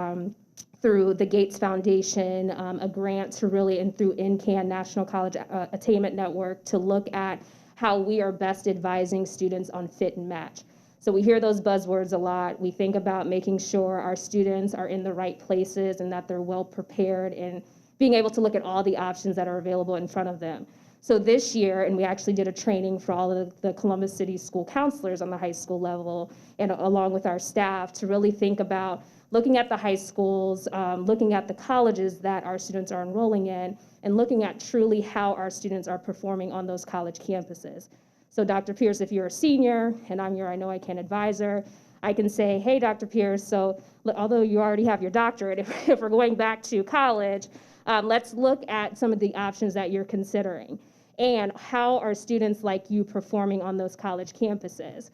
S11: through the Gates Foundation a grant to really, and through NCAN, National College Attainment Network, to look at how we are best advising students on fit and match. So we hear those buzzwords a lot. We think about making sure our students are in the right places and that they're well prepared, and being able to look at all the options that are available in front of them. So this year, and we actually did a training for all of the Columbus City school counselors on the high school level, and along with our staff, to really think about looking at the high schools, looking at the colleges that our students are enrolling in, and looking at truly how our students are performing on those college campuses. So Dr. Pierce, if you're a senior and I'm your I Know I Can advisor, I can say, hey, Dr. Pierce, so although you already have your doctorate, if we're going back to college, let's look at some of the options that you're considering. And how are students like you performing on those college campuses?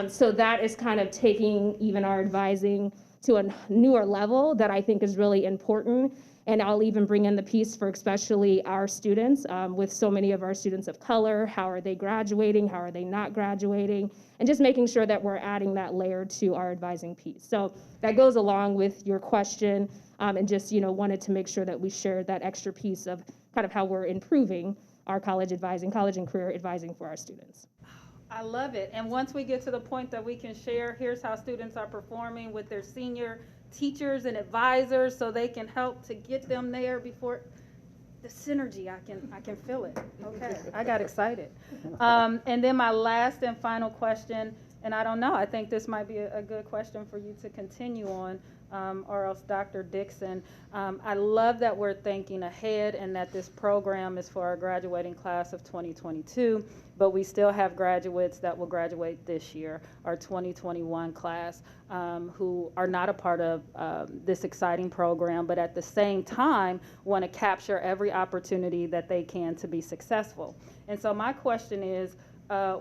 S11: So that is kind of taking even our advising to a newer level that I think is really important. And I'll even bring in the piece for especially our students, with so many of our students of color. How are they graduating? How are they not graduating? And just making sure that we're adding that layer to our advising piece. So that goes along with your question, and just wanted to make sure that we shared that extra piece of kind of how we're improving our college and career advising for our students.
S14: I love it. And once we get to the point that we can share, here's how students are performing with their senior teachers and advisors, so they can help to get them there before the synergy. I can feel it. Okay, I got excited. And then my last and final question, and I don't know, I think this might be a good question for you to continue on, or else Dr. Dixon. I love that we're thinking ahead and that this program is for our graduating class of 2022, but we still have graduates that will graduate this year, our 2021 class, who are not a part of this exciting program, but at the same time want to capture every opportunity that they can to be successful. And so my question is,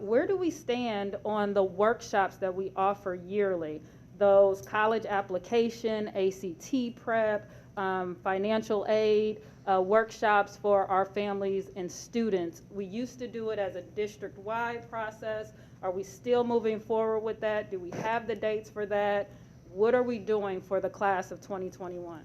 S14: where do we stand on the workshops that we offer yearly? Those college application, ACT prep, financial aid, workshops for our families and students. We used to do it as a district-wide process. Are we still moving forward with that? Do we have the dates for that? What are we doing for the class of 2021?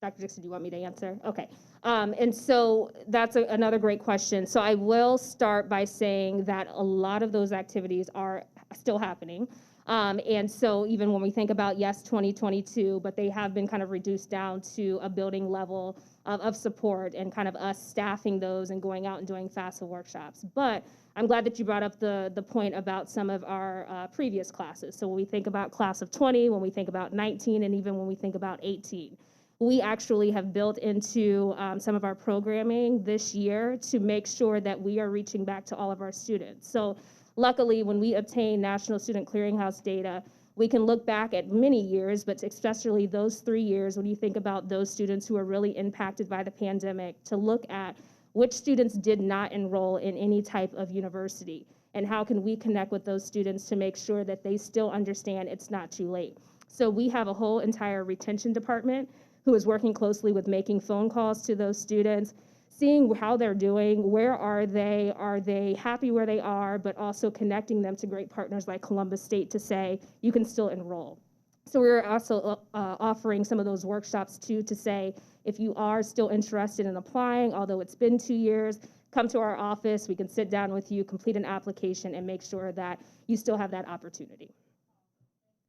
S11: Dr. Dixon, do you want me to answer? Okay. And so that's another great question. So I will start by saying that a lot of those activities are still happening. And so even when we think about, yes, 2022, but they have been kind of reduced down to a building level of support and kind of us staffing those and going out and doing FAFSA workshops. But I'm glad that you brought up the point about some of our previous classes. So when we think about class of 20, when we think about 19, and even when we think about 18, we actually have built into some of our programming this year to make sure that we are reaching back to all of our students. So luckily, when we obtain National Student Clearinghouse data, we can look back at many years, but especially those 3 years when you think about those students who are really impacted by the pandemic, to look at which students did not enroll in any type of university, and how can we connect with those students to make sure that they still understand it's not too late. So we have a whole entire retention department who is working closely with making phone calls to those students, seeing how they're doing, where are they happy where they are, but also connecting them to great partners like Columbus State to say, you can still enroll. So we're also offering some of those workshops too, to say, if you are still interested in applying, although it's been 2 years, come to our office, we can sit down with you, complete an application, and make sure that you still have that opportunity.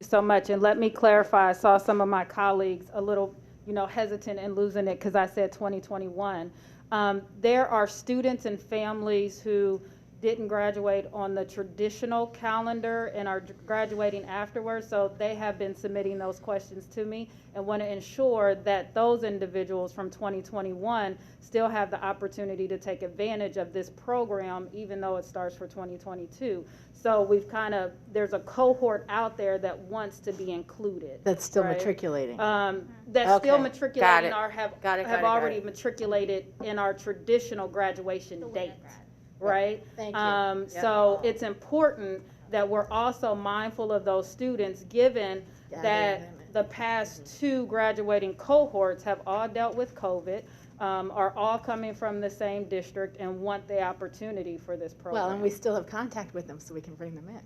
S14: So much, and let me clarify, I saw some of my colleagues a little hesitant and losing it because I said 2021. There are students and families who didn't graduate on the traditional calendar and are graduating afterwards, so they have been submitting those questions to me and want to ensure that those individuals from 2021 still have the opportunity to take advantage of this program, even though it starts for 2022. So there's a cohort out there that wants to be included.
S15: That's still
S14: right?
S15: matriculating.
S14: That's still matriculating or have already matriculated in our traditional graduation date. Right?
S15: Thank you.
S14: So it's important that we're also mindful of those students, given that the past 2 graduating cohorts have all dealt with COVID, are all coming from the same district and want the opportunity for this program.
S15: Well, and we still have contact with them, so we can bring them in.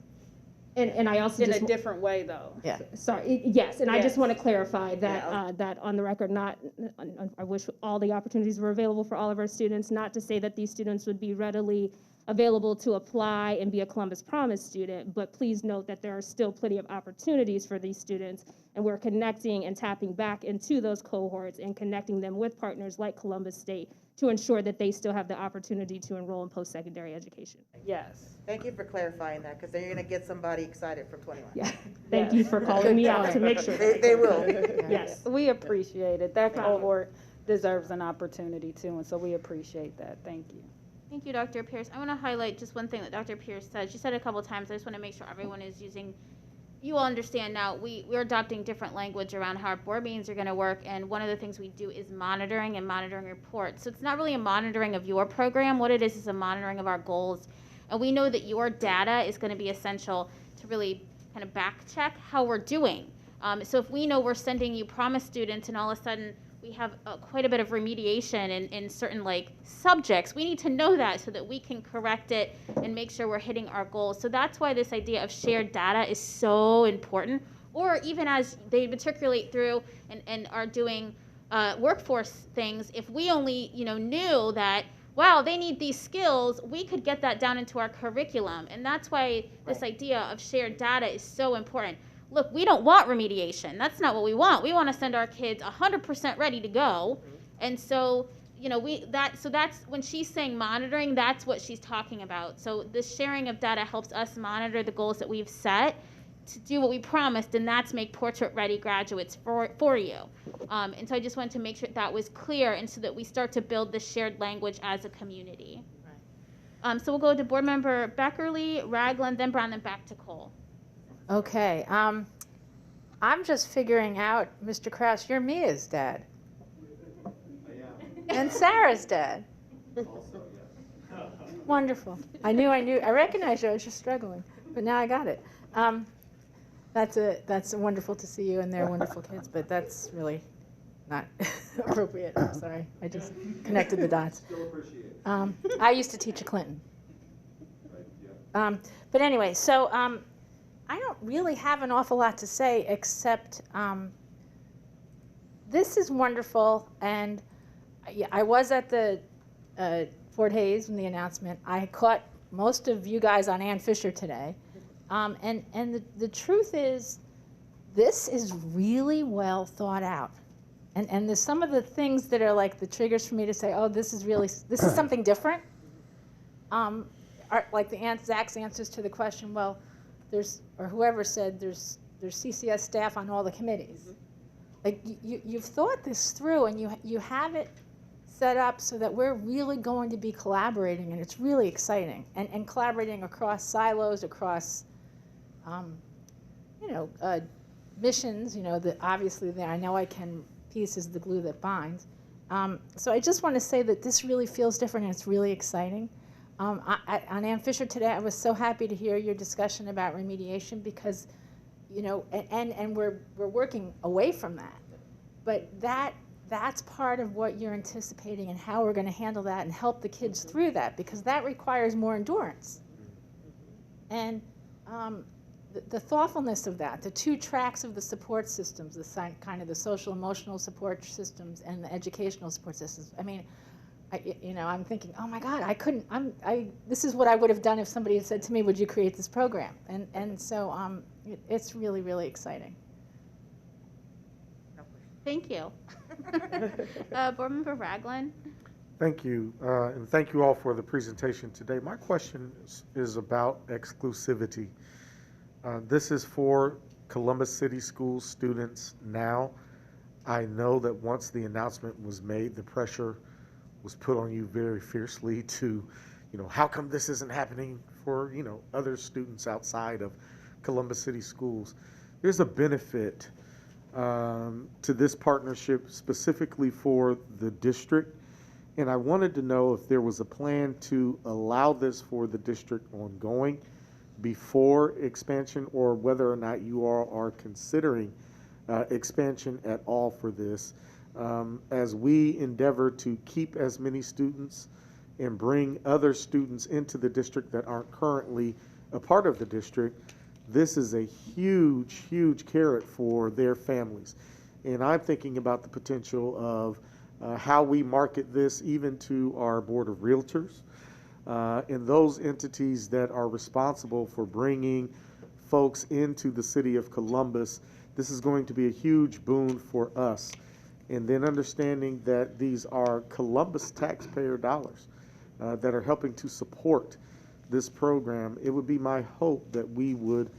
S11: And I also
S14: in a different way, though.
S15: Yeah.
S11: Sorry. Yes, and I just
S14: Yes.
S11: want to clarify that that on the record, I wish all the opportunities were available for all of our students. Not to say that these students would be readily available to apply and be a Columbus Promise student, but please note that there are still plenty of opportunities for these students, and we're connecting and tapping back into those cohorts and connecting them with partners like Columbus State to ensure that they still have the opportunity to enroll in post-secondary education.
S14: Yes.
S13: Thank you for clarifying that, because then you're going to get somebody excited for 21.
S11: Yeah. Thank you for calling me out to make sure.
S13: They will.
S14: Yes, we appreciate it. That cohort deserves an opportunity too, and so we appreciate that. Thank you.
S1: Thank you, Dr. Pierce. I want to highlight just one thing that Dr. Pierce said. She said it a couple times. I just want to make sure everyone is using, you all understand now, we're adopting different language around how our board meetings are going to work, and one of the things we do is monitoring and monitoring reports. So it's not really a monitoring of your program. What it is a monitoring of our goals. And we know that your data is going to be essential to really kind of back check how we're doing. So if we know we're sending you Promise students and all of a sudden we have quite a bit of remediation in certain subjects, we need to know that so that we can correct it and make sure we're hitting our goals. So that's why this idea of shared data is so important. Or even as they matriculate through and are doing workforce things, if we only knew that, wow, they need these skills, we could get that down into our curriculum. And that's why this idea of shared data is so important. Look, we don't want remediation. That's not what we want. We want to send our kids 100% ready to go. And so, that's when she's saying monitoring, that's what she's talking about. So the sharing of data helps us monitor the goals that we've set to do what we promised, and that's make portrait-ready graduates for you. And so I just wanted to make sure that was clear, and so that we start to build this shared language as a community. Right. So we'll go to Board Member Beckerly, Ragland, then Brown, then back to Cole.
S15: Okay. I'm just figuring out, Mr. Krause, you're Mia's dad. And Sarah's dad.
S9: Also, yes.
S15: Wonderful. I recognized you. I was just struggling, but now I got it. That's wonderful to see you, and they're wonderful kids. But that's really not appropriate. I'm sorry. I just connected the dots.
S9: Still appreciate it.
S15: I used to teach at Clinton. But anyway, so I don't really have an awful lot to say except this is wonderful. And I was at the Fort Hayes in the announcement. I caught most of you guys on Ann Fisher today. And the truth is, this is really well thought out. And there's some of the things that are like the triggers for me to say, oh, this is something different. Are like Zach's answers to the question, well, or whoever said there's CCS staff on all the committees. Like you've thought this through, and you have it set up so that we're really going to be collaborating, and it's really exciting. And collaborating across silos, across, missions. Obviously the I Know I Can piece is the glue that binds. So I just want to say that this really feels different, and it's really exciting. On Ann Fisher today, I was so happy to hear your discussion about remediation because, and we're working away from that. But that's part of what you're anticipating and how we're going to handle that and help the kids through that, because that requires more endurance. And the thoughtfulness of that, the two tracks of the support systems, kind of the social emotional support systems and the educational support systems. I mean, I'm thinking, oh my God, this is what I would have done if somebody had said to me, would you create this program? And so it's really, really exciting.
S1: Thank you. Board Member Ragland.
S2: Thank you, and thank you all for the presentation today. My question is about exclusivity. This is for Columbus City Schools students now. I know that once the announcement was made, the pressure was put on you very fiercely to, how come this isn't happening for, other students outside of Columbus City Schools? There's a benefit to this partnership specifically for the district, and I wanted to know if there was a plan to allow this for the district ongoing before expansion, or whether or not you all are considering expansion at all for this. As we endeavor to keep as many students and bring other students into the district that aren't currently a part of the district, this is a huge, huge carrot for their families. And I'm thinking about the potential of how we market this even to our Board of Realtors and those entities that are responsible for bringing folks into the city of Columbus. This is going to be a huge boon for us. And then understanding that these are Columbus taxpayer dollars that are helping to support this program, it would be my hope that we would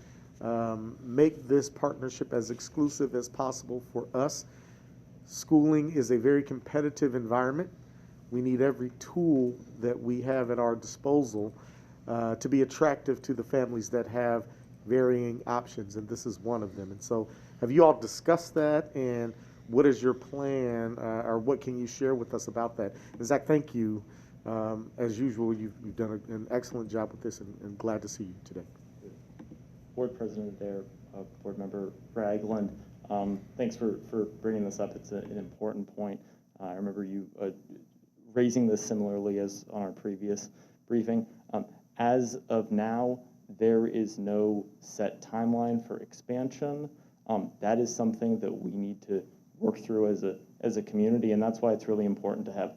S2: make this partnership as exclusive as possible for us. Schooling is a very competitive environment. We need every tool that we have at our disposal to be attractive to the families that have varying options, and this is one of them. And so have you all discussed that, and what is your plan, or what can you share with us about that? And Zach, thank you. As usual, you've done an excellent job with this, and glad to see you today.
S7: Board President Adair, Board Member Ragland, thanks for bringing this up. It's an important point. I remember you raising this similarly as on our previous briefing. As of now, there is no set timeline for expansion. That is something that we need to work through as a community, and that's why it's really important to have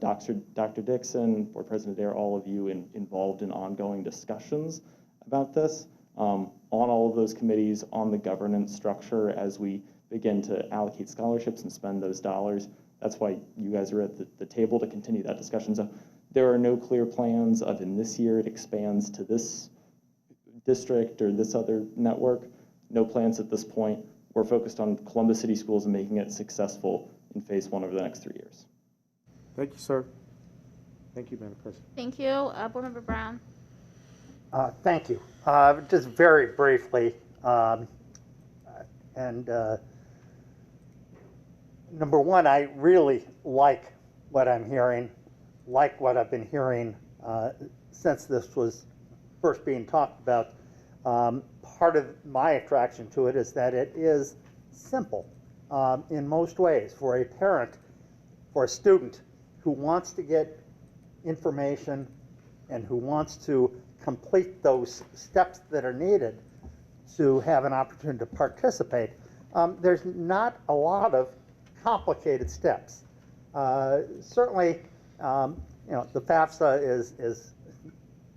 S7: Dr. Dixon, Board President Adair, all of you involved in ongoing discussions about this on all of those committees, on the governance structure as we begin to allocate scholarships and spend those dollars. That's why you guys are at the table to continue that discussion. So there are no clear plans of in this year it expands to this district or this other network. No plans at this point. We're focused on Columbus City Schools and making it successful in phase 1 over the next 3 years.
S2: Thank you, sir. Thank you, Madam President.
S1: Thank you. Board Member Brown.
S4: Thank you. Just very briefly, number one, I really like what I'm hearing, like what I've been hearing since this was first being talked about. Part of my attraction to it is that it is simple. in most ways for a parent, for a student who wants to get information and who wants to complete those steps that are needed to have an opportunity to participate. There's not a lot of complicated steps. Certainly, the FAFSA is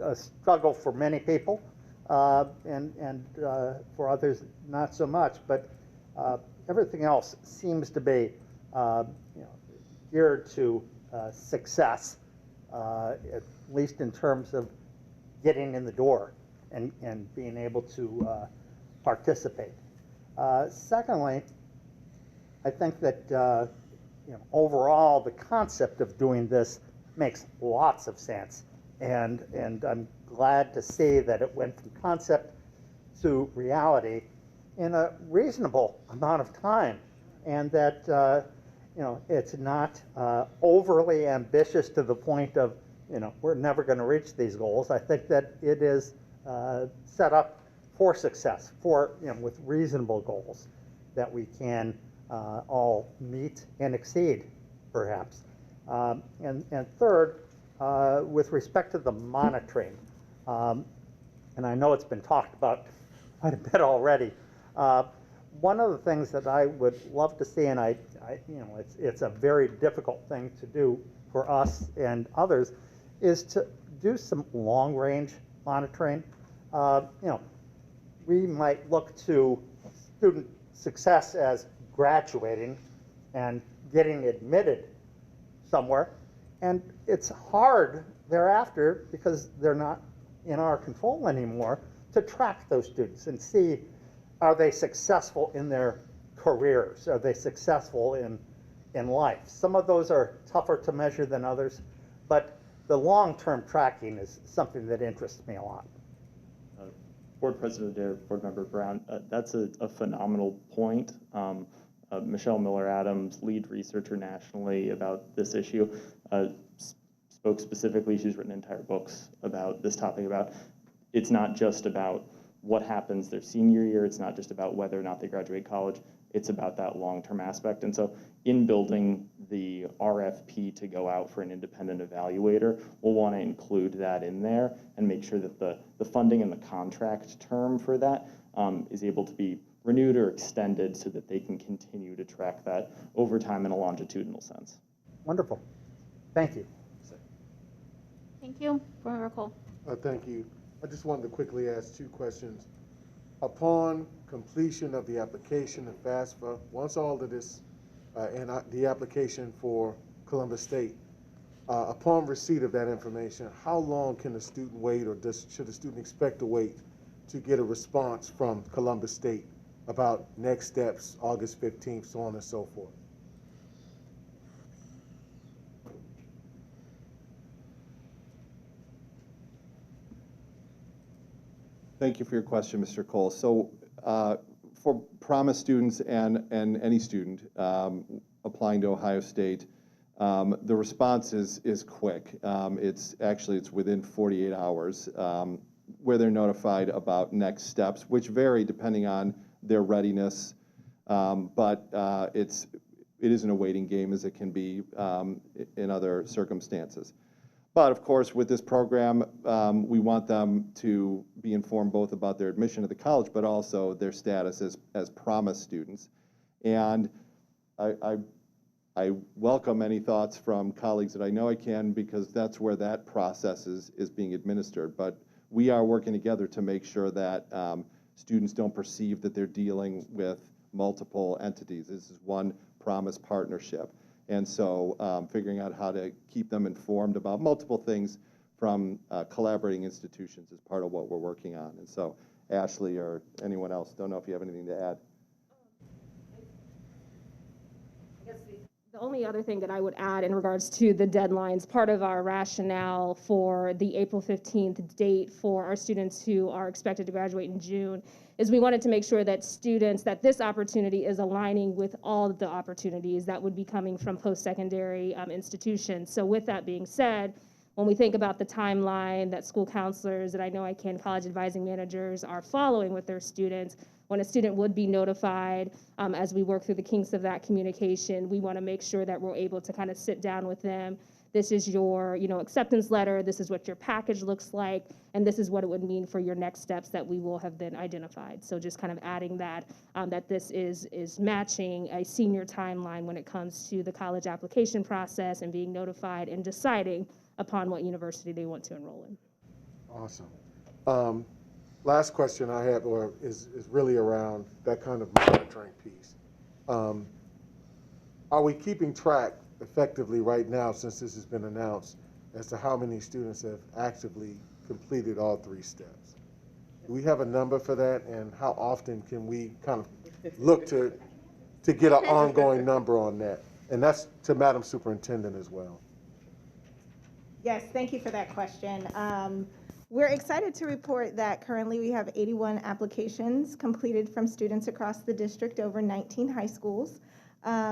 S4: a struggle for many people, and for others not so much. But everything else seems to be geared to success, at least in terms of getting in the door and being able to participate. Secondly, I think that overall the concept of doing this makes lots of sense, and I'm glad to see that it went from concept to reality in a reasonable amount of time, and that it's not overly ambitious to the point of we're never going to reach these goals. I think that it is set up for success, with reasonable goals that we can all meet and exceed, perhaps. And third, with respect to the monitoring, and I know it's been talked about quite a bit already. One of the things that I would love to see, and it's a very difficult thing to do for us and others, is to do some long-range monitoring. We might look to student success as graduating and getting admitted somewhere, and it's hard thereafter, because they're not in our control anymore, to track those students and see, are they successful in their careers? Are they successful in life? Some of those are tougher to measure than others, but the long-term tracking is something that interests me a lot.
S7: Board President Adair, Board Member Brown, that's a phenomenal point. Michelle Miller-Adams, lead researcher nationally about this issue, spoke specifically. She's written entire books about this topic. About it's not just about what happens their senior year. It's not just about whether or not they graduate college. It's about that long-term aspect. And so in building the RFP to go out for an independent evaluator, we'll want to include that in there and make sure that the funding and the contract term for that is able to be renewed or extended so that they can continue to track that over time in a longitudinal sense.
S4: Wonderful. Thank you.
S1: Thank you. Board Member Cole.
S12: Thank you. I just wanted to quickly ask two questions. Upon completion of the application of FAFSA, once all of this, and the application for Columbus State, upon receipt of that information, how long can a student wait, or should a student expect to wait to get a response from Columbus State about next steps, August 15th, so on and so forth?
S9: Thank you for your question, Mr. Cole. So for Promise students and any student applying to Ohio State, the response is quick. It's within 48 hours where they're notified about next steps, which vary depending on their readiness. But it isn't a waiting game as it can be in other circumstances. But of course, with this program, we want them to be informed both about their admission to the college, but also their status as Promise students. And I welcome any thoughts from colleagues that I know I can, because that's where that process is being administered. But we are working together to make sure that students don't perceive that they're dealing with multiple entities. This is one Promise partnership. And so figuring out how to keep them informed about multiple things from collaborating institutions is part of what we're working on. And so Ashley or anyone else, don't know if you have anything to add.
S11: The only other thing that I would add in regards to the deadlines, part of our rationale for the April 15th date for our students who are expected to graduate in June is we wanted to make sure that that this opportunity is aligning with all of the opportunities that would be coming from post-secondary institutions. So with that being said, when we think about the timeline that school counselors, that I know I can, college advising managers are following with their students, when a student would be notified, as we work through the kinks of that communication, we want to make sure that we're able to kind of sit down with them. This is your, acceptance letter. This is what your package looks like, and this is what it would mean for your next steps that we will have then identified. So just kind of adding that, that this is matching a senior timeline when it comes to the college application process and being notified and deciding upon what university they want to enroll in.
S12: Awesome. Last question I have is really around that kind of monitoring piece. Are we keeping track effectively right now, since this has been announced, as to how many students have actively completed all 3 steps? Do we have a number for that, and how often can we kind of look to get an ongoing number on that? And that's to Madam Superintendent as well.
S10: Yes, thank you for that question. We're excited to report that currently we have 81 applications completed from students across the district over 19 high schools.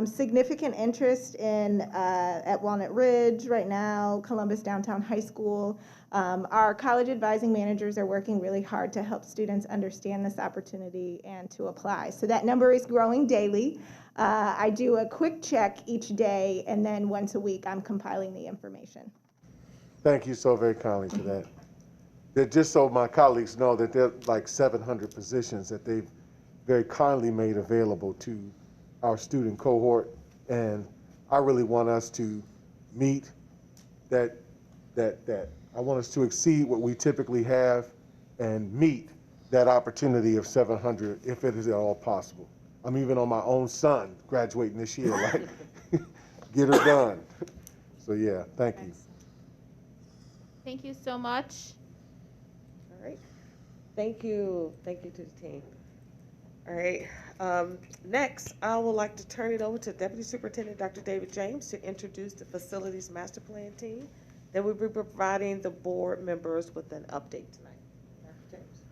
S10: Significant interest at Walnut Ridge right now, Columbus Downtown High School. Our college advising managers are working really hard to help students understand this opportunity and to apply. So that number is growing daily. I do a quick check each day, and then once a week I'm compiling the information.
S12: Thank you so very kindly for that. Just so my colleagues know that there are like 700 positions that they've very kindly made available to our student cohort, and I really want us to meet that. I want us to exceed what we typically have and meet that opportunity of 700 if it is at all possible. I'm even on my own son graduating this year, like, get her done. So yeah, thank you.
S1: Thank you so much.
S3: All right. Thank you. Thank you to the team. All right. Next, I would like to turn it over to Deputy Superintendent Dr. David James to introduce the Facilities Master Plan team. Then we'll be providing the board members with an update tonight. Dr. James.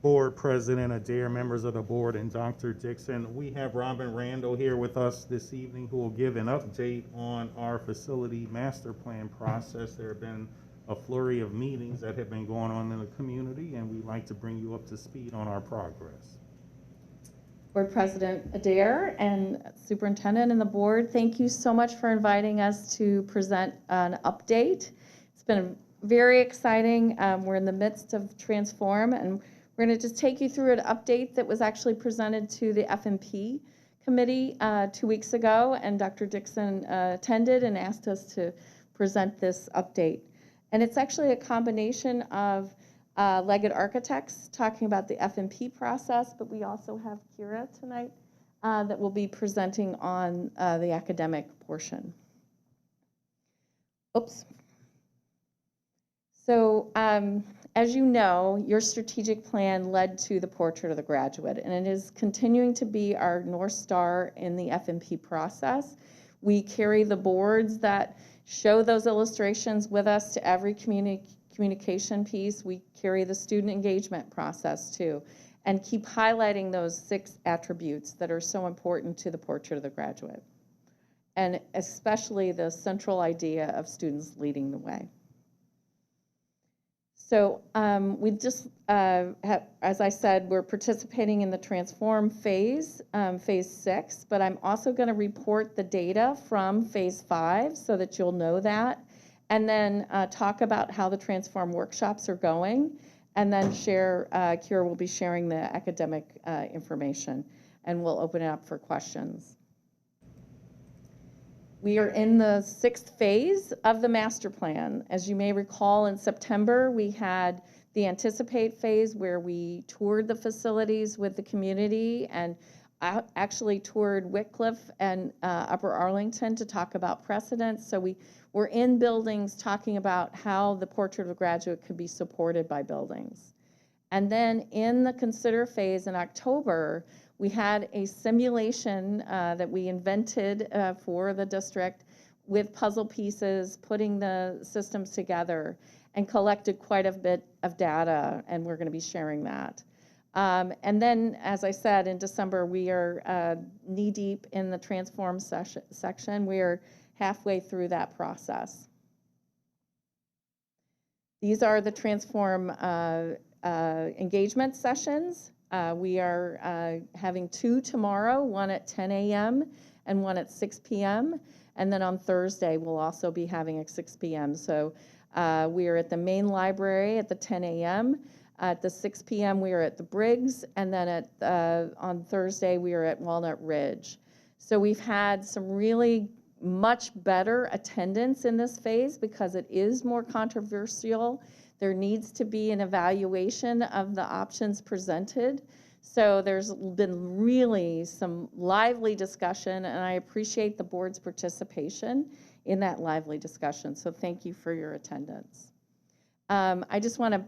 S16: Board President Adair, members of the board, and Dr. Dixon, we have Robin Randall here with us this evening who will give an update on our facility master plan process. There have been a flurry of meetings that have been going on in the community, and we'd like to bring you up to speed on our progress.
S17: Board President Adair and Superintendent and the board, thank you so much for inviting us to present an update. It's been very exciting. We're in the midst of Transform, and we're going to just take you through an update that was actually presented to the F&P committee 2 weeks ago, and Dr. Dixon attended and asked us to present this update. And it's actually a combination of Leggett Architects talking about the F&P process, but we also have Kira tonight that will be presenting on the academic portion. Oops. So as you know, your strategic plan led to the Portrait of the Graduate, and it is continuing to be our North Star in the F&P process. We carry the boards that show those illustrations with us to every communication piece. We carry the student engagement process too, and keep highlighting those 6 attributes that are so important to the Portrait of the Graduate, and especially the central idea of students leading the way. So we just, as I said, we're participating in the Transform phase, phase 6, but I'm also going to report the data from phase 5 so that you'll know that, and then talk about how the Transform workshops are going, and then share, Kira will be sharing the academic information, and we'll open it up for questions. We are in the 6th phase of the master plan. As you may recall, in September, we had the Anticipate phase where we toured the facilities with the community, and I actually toured Wickliffe and Upper Arlington to talk about precedents. So we were in buildings talking about how the Portrait of a Graduate could be supported by buildings. And then in the Consider phase in October, we had a simulation that we invented for the district with puzzle pieces, putting the systems together, and collected quite a bit of data, and we're going to be sharing that. And then, as I said, in December, we are knee-deep in the Transform section. We are halfway through that process. These are the Transform engagement sessions. We are having 2 tomorrow, one at 10 a.m. and one at 6 p.m. And then on Thursday, we'll also be having at 6 p.m. So we are at the main library at the 10 a.m. At the 6 p.m., we are at the Briggs, and then on Thursday, we are at Walnut Ridge. So we've had some really much better attendance in this phase because it is more controversial. There needs to be an evaluation of the options presented. So there's been really some lively discussion, and I appreciate the board's participation in that lively discussion. So thank you for your attendance. I just want to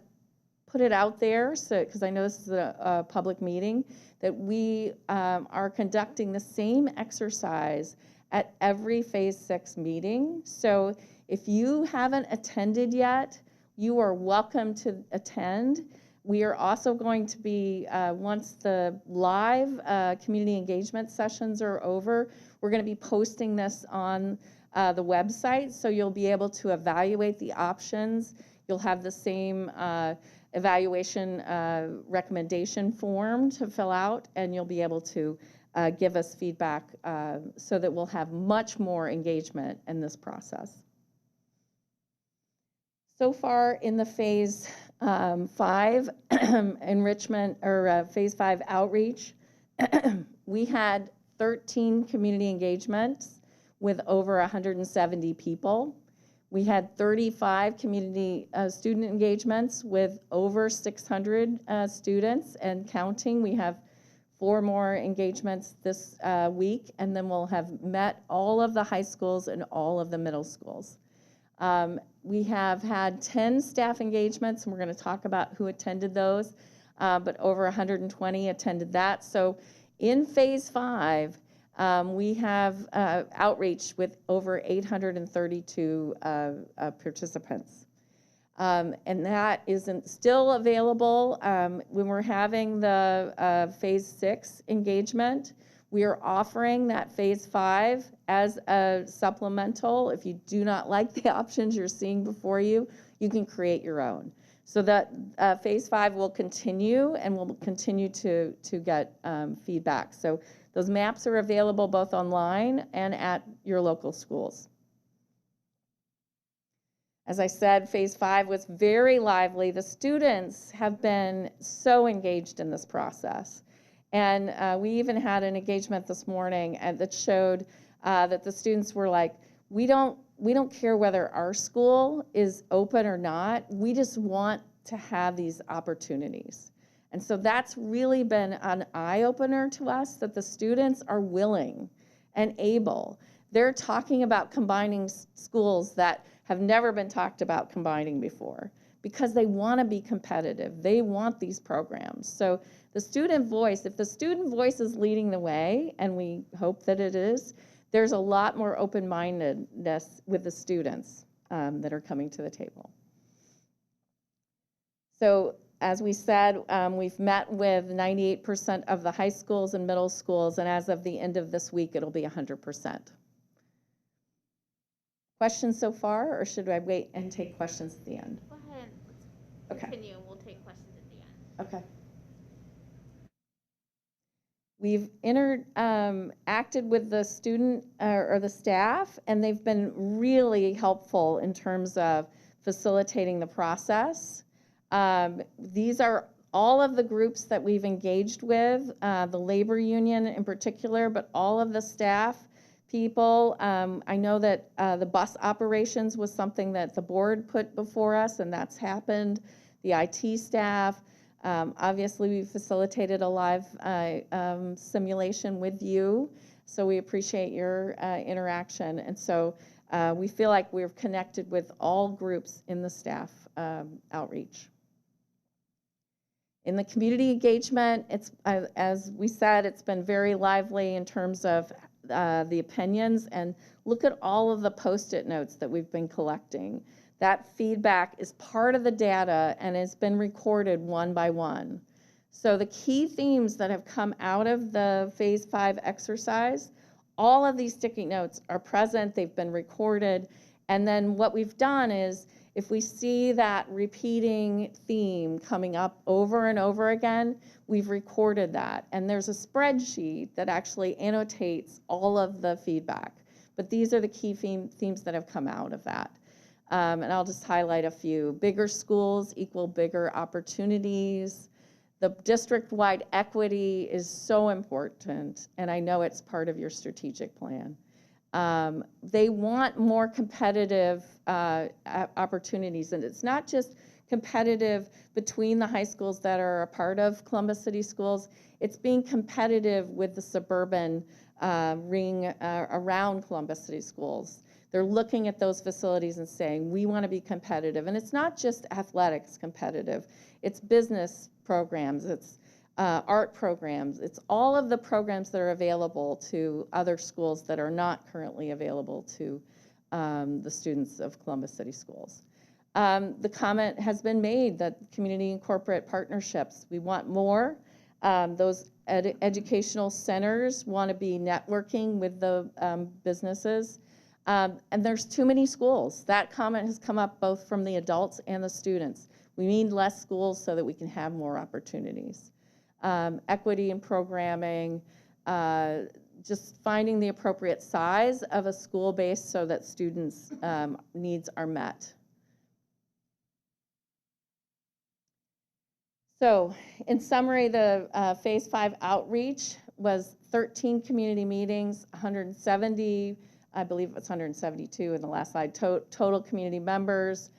S17: put it out there, so because I know this is a public meeting, that we are conducting the same exercise at every Phase 6 meeting. So if you haven't attended yet, you are welcome to attend. We are also going to be, once the live community engagement sessions are over, we're going to be posting this on the website, so you'll be able to evaluate the options. You'll have the same evaluation recommendation form to fill out, and you'll be able to give us feedback so that we'll have much more engagement in this process. So far in the Phase 5 enrichment, or Phase 5 outreach, we had 13 community engagements with over 170 people. We had 35 community student engagements with over 600 students and counting. We have 4 more engagements this week, and then we'll have met all of the high schools and all of the middle schools. We have had 10 staff engagements, and we're going to talk about who attended those, but over 120 attended that. So in Phase 5, we have outreach with over 832 participants. And that isn't still available when we're having the Phase 6 engagement. We are offering that Phase 5 as a supplemental. If you do not like the options you're seeing before you, you can create your own. So that Phase 5 will continue, and we'll continue to get feedback. So those maps are available both online and at your local schools. As I said, Phase 5 was very lively. The students have been so engaged in this process. And we even had an engagement this morning that showed that the students were like, we don't care whether our school is open or not. We just want to have these opportunities. And so that's really been an eye-opener to us, that the students are willing and able. They're talking about combining schools that have never been talked about combining before because they want to be competitive. They want these programs. So the student voice, if the student voice is leading the way, and we hope that it is, there's a lot more open-mindedness with the students that are coming to the table. So as we said, we've met with 98% of the high schools and middle schools, and as of the end of this week, it'll be 100%. Questions so far, or should I wait and take questions at the end?
S1: Go ahead, let's continue, and we'll take questions at the end.
S17: Okay. We've interacted with the student or the staff, and they've been really helpful in terms of facilitating the process. These are all of the groups that we've engaged with, the labor union in particular, but all of the staff people. I know that the bus operations was something that the board put before us, and that's happened. The IT staff. Obviously, we facilitated a live simulation with you, so we appreciate your interaction. And so we feel like we're connected with all groups in the staff outreach. In the community engagement, it's as we said, it's been very lively in terms of the opinions, and look at all of the Post-it notes that we've been collecting. That feedback is part of the data and has been recorded one by one. So the key themes that have come out of the Phase 5 exercise, all of these sticky notes are present, they've been recorded, and then what we've done is if we see that repeating theme coming up over and over again, we've recorded that. And there's a spreadsheet that actually annotates all of the feedback. But these are the key themes that have come out of that. And I'll just highlight a few. Bigger schools equal bigger opportunities. The district-wide equity is so important, and I know it's part of your strategic plan. They want more competitive opportunities, and it's not just competitive between the high schools that are a part of Columbus City Schools, it's being competitive with the suburban ring around Columbus City Schools. They're looking at those facilities and saying, we want to be competitive. And it's not just athletics competitive, it's business programs, it's art programs, it's all of the programs that are available to other schools that are not currently available to the students of Columbus City Schools. The comment has been made that community and corporate partnerships, we want more. Those educational centers want to be networking with the businesses. And there's too many schools. That comment has come up both from the adults and the students. We need less schools so that we can have more opportunities. Equity in programming, just finding the appropriate size of a school base so that students' needs are met. So in summary, the Phase 5 outreach was 13 community meetings, 170, I believe it's 172 in the last slide, total community members.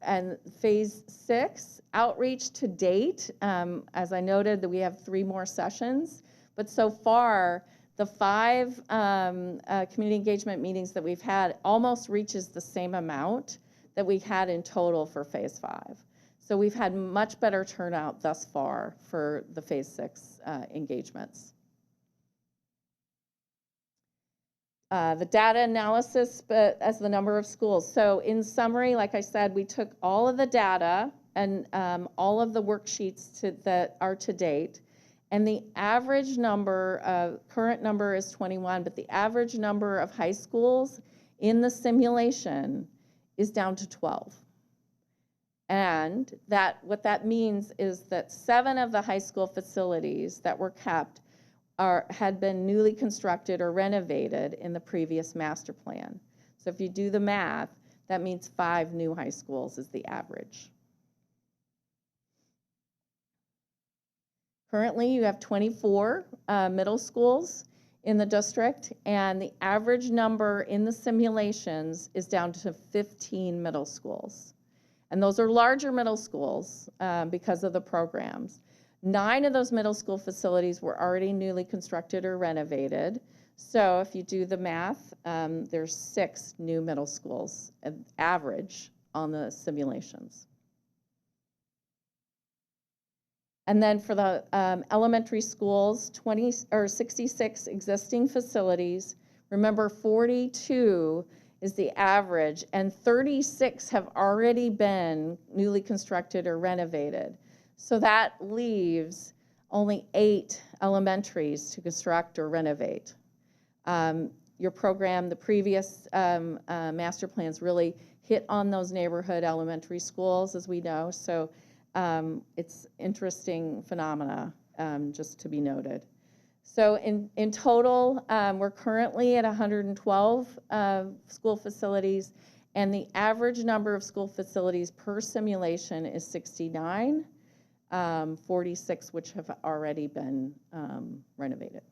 S17: And Phase 6 outreach to date, as I noted, that we have 3 more sessions, but so far the 5 community engagement meetings that we've had almost reaches the same amount that we had in total for Phase 5. So we've had much better turnout thus far for the Phase 6 engagements. The data analysis as the number of schools. So in summary, like I said, we took all of the data and all of the worksheets that are to date, and the average number, current number is 21, but the average number of high schools in the simulation is down to 12. And what that means is that 7 of the high school facilities that were kept had been newly constructed or renovated in the previous master plan. So if you do the math, that means 5 new high schools is the average. Currently, you have 24 middle schools in the district, and the average number in the simulations is down to 15 middle schools. And those are larger middle schools because of the programs. 9 of those middle school facilities were already newly constructed or renovated. So if you do the math, there's 6 new middle schools average on the simulations. And then for the elementary schools, 66 existing facilities. Remember, 42 is the average, and 36 have already been newly constructed or renovated. So that leaves only 8 elementaries to construct or renovate. Your program, the previous master plans really hit on those neighborhood elementary schools, as we know. So it's interesting phenomena, just to be noted. So in total, we're currently at 112 school facilities, and the average number of school facilities per simulation is 69. 46 which have already been renovated.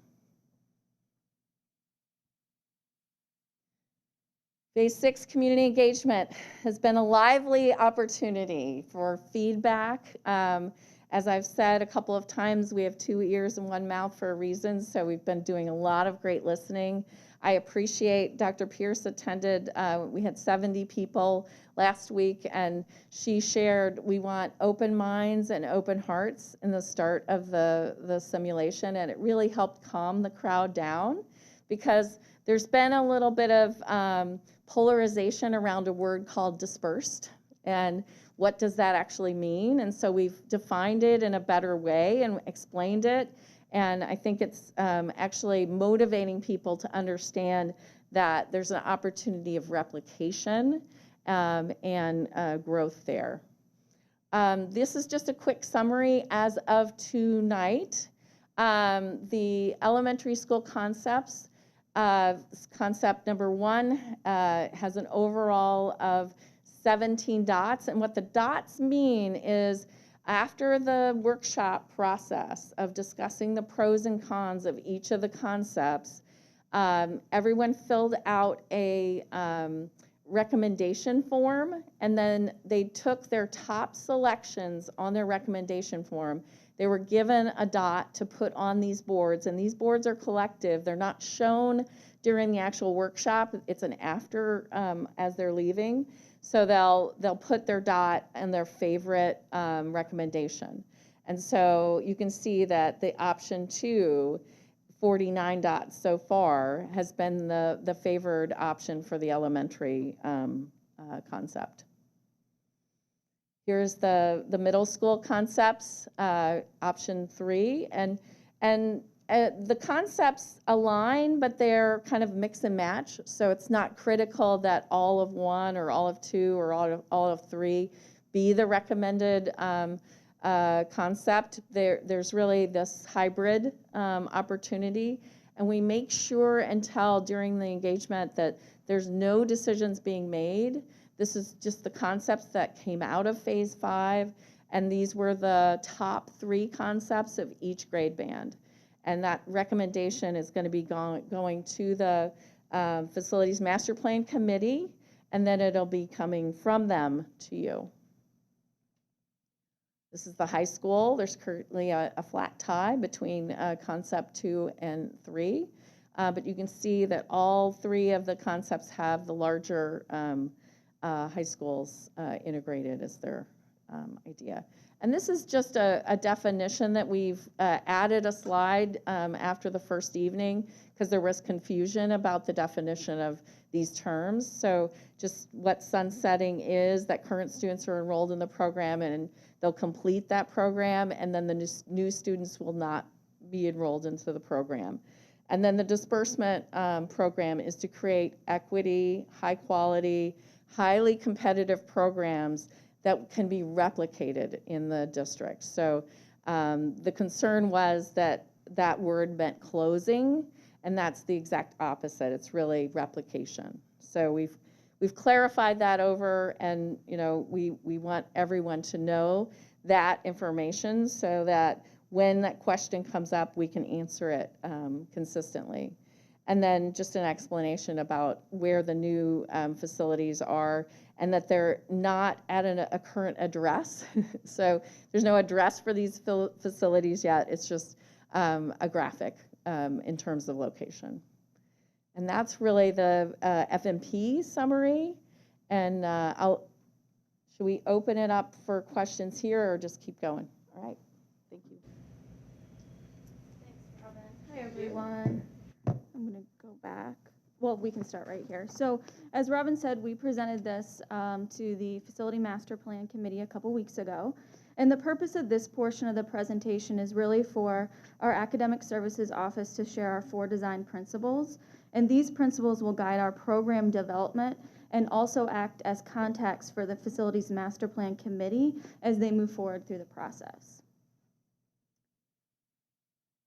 S17: Phase 6 community engagement has been a lively opportunity for feedback. As I've said a couple of times, we have 2 ears and 1 mouth for a reason, so we've been doing a lot of great listening. I appreciate Dr. Pierce attended, we had 70 people last week, and she shared we want open minds and open hearts in the start of the simulation, and it really helped calm the crowd down because there's been a little bit of polarization around a word called dispersed, and what does that actually mean? And so we've defined it in a better way and explained it. And I think it's actually motivating people to understand that there's an opportunity of replication and growth there. This is just a quick summary as of tonight. The elementary school concepts, concept number 1 has an overall of 17 dots. And what the dots mean is after the workshop process of discussing the pros and cons of each of the concepts, everyone filled out a recommendation form, and then they took their top selections on their recommendation form. They were given a dot to put on these boards, and these boards are collective. They're not shown during the actual workshop. It's an after as they're leaving. So they'll put their dot and their favorite recommendation. And so you can see that the option 2, 49 dots so far, has been the favored option for the elementary concept. Here's the middle school concepts, option 3, and the concepts align, but they're kind of mix and match. So it's not critical that all of 1 or all of 2 or all of 3 be the recommended concept. There's really this hybrid opportunity, and we make sure and tell during the engagement that there's no decisions being made. This is just the concepts that came out of Phase 5, and these were the top 3 concepts of each grade band. And that recommendation is going to be going to the Facilities Master Plan Committee, and then it'll be coming from them to you. This is the high school. There's currently a flat tie between concept 2 and 3, but you can see that all 3 of the concepts have the larger high schools integrated as their idea. And this is just a definition that we've added a slide after the first evening because there was confusion about the definition of these terms. So just what sunsetting is, that current students are enrolled in the program and they'll complete that program, and then the new students will not be enrolled into the program. And then the disbursement program is to create equity, high quality, highly competitive programs that can be replicated in the district. So the concern was that that word meant closing, and that's the exact opposite. It's really replication. So we've clarified that over, and we want everyone to know that information so that when that question comes up, we can answer it consistently. And then just an explanation about where the new facilities are, and that they're not at a current address. So there's no address for these facilities yet. It's just a graphic in terms of location. And that's really the FMP summary. And should we open it up for questions here or just keep going? All right, thank you.
S18: Thanks, Robin. Hi, everyone. I'm going to go back. Well, we can start right here. So as Robin said, we presented this to the Facility Master Plan Committee a couple weeks ago. And the purpose of this portion of the presentation is really for our Academic Services Office to share our 4 design principles. And these principles will guide our program development and also act as contacts for the Facilities Master Plan Committee as they move forward through the process.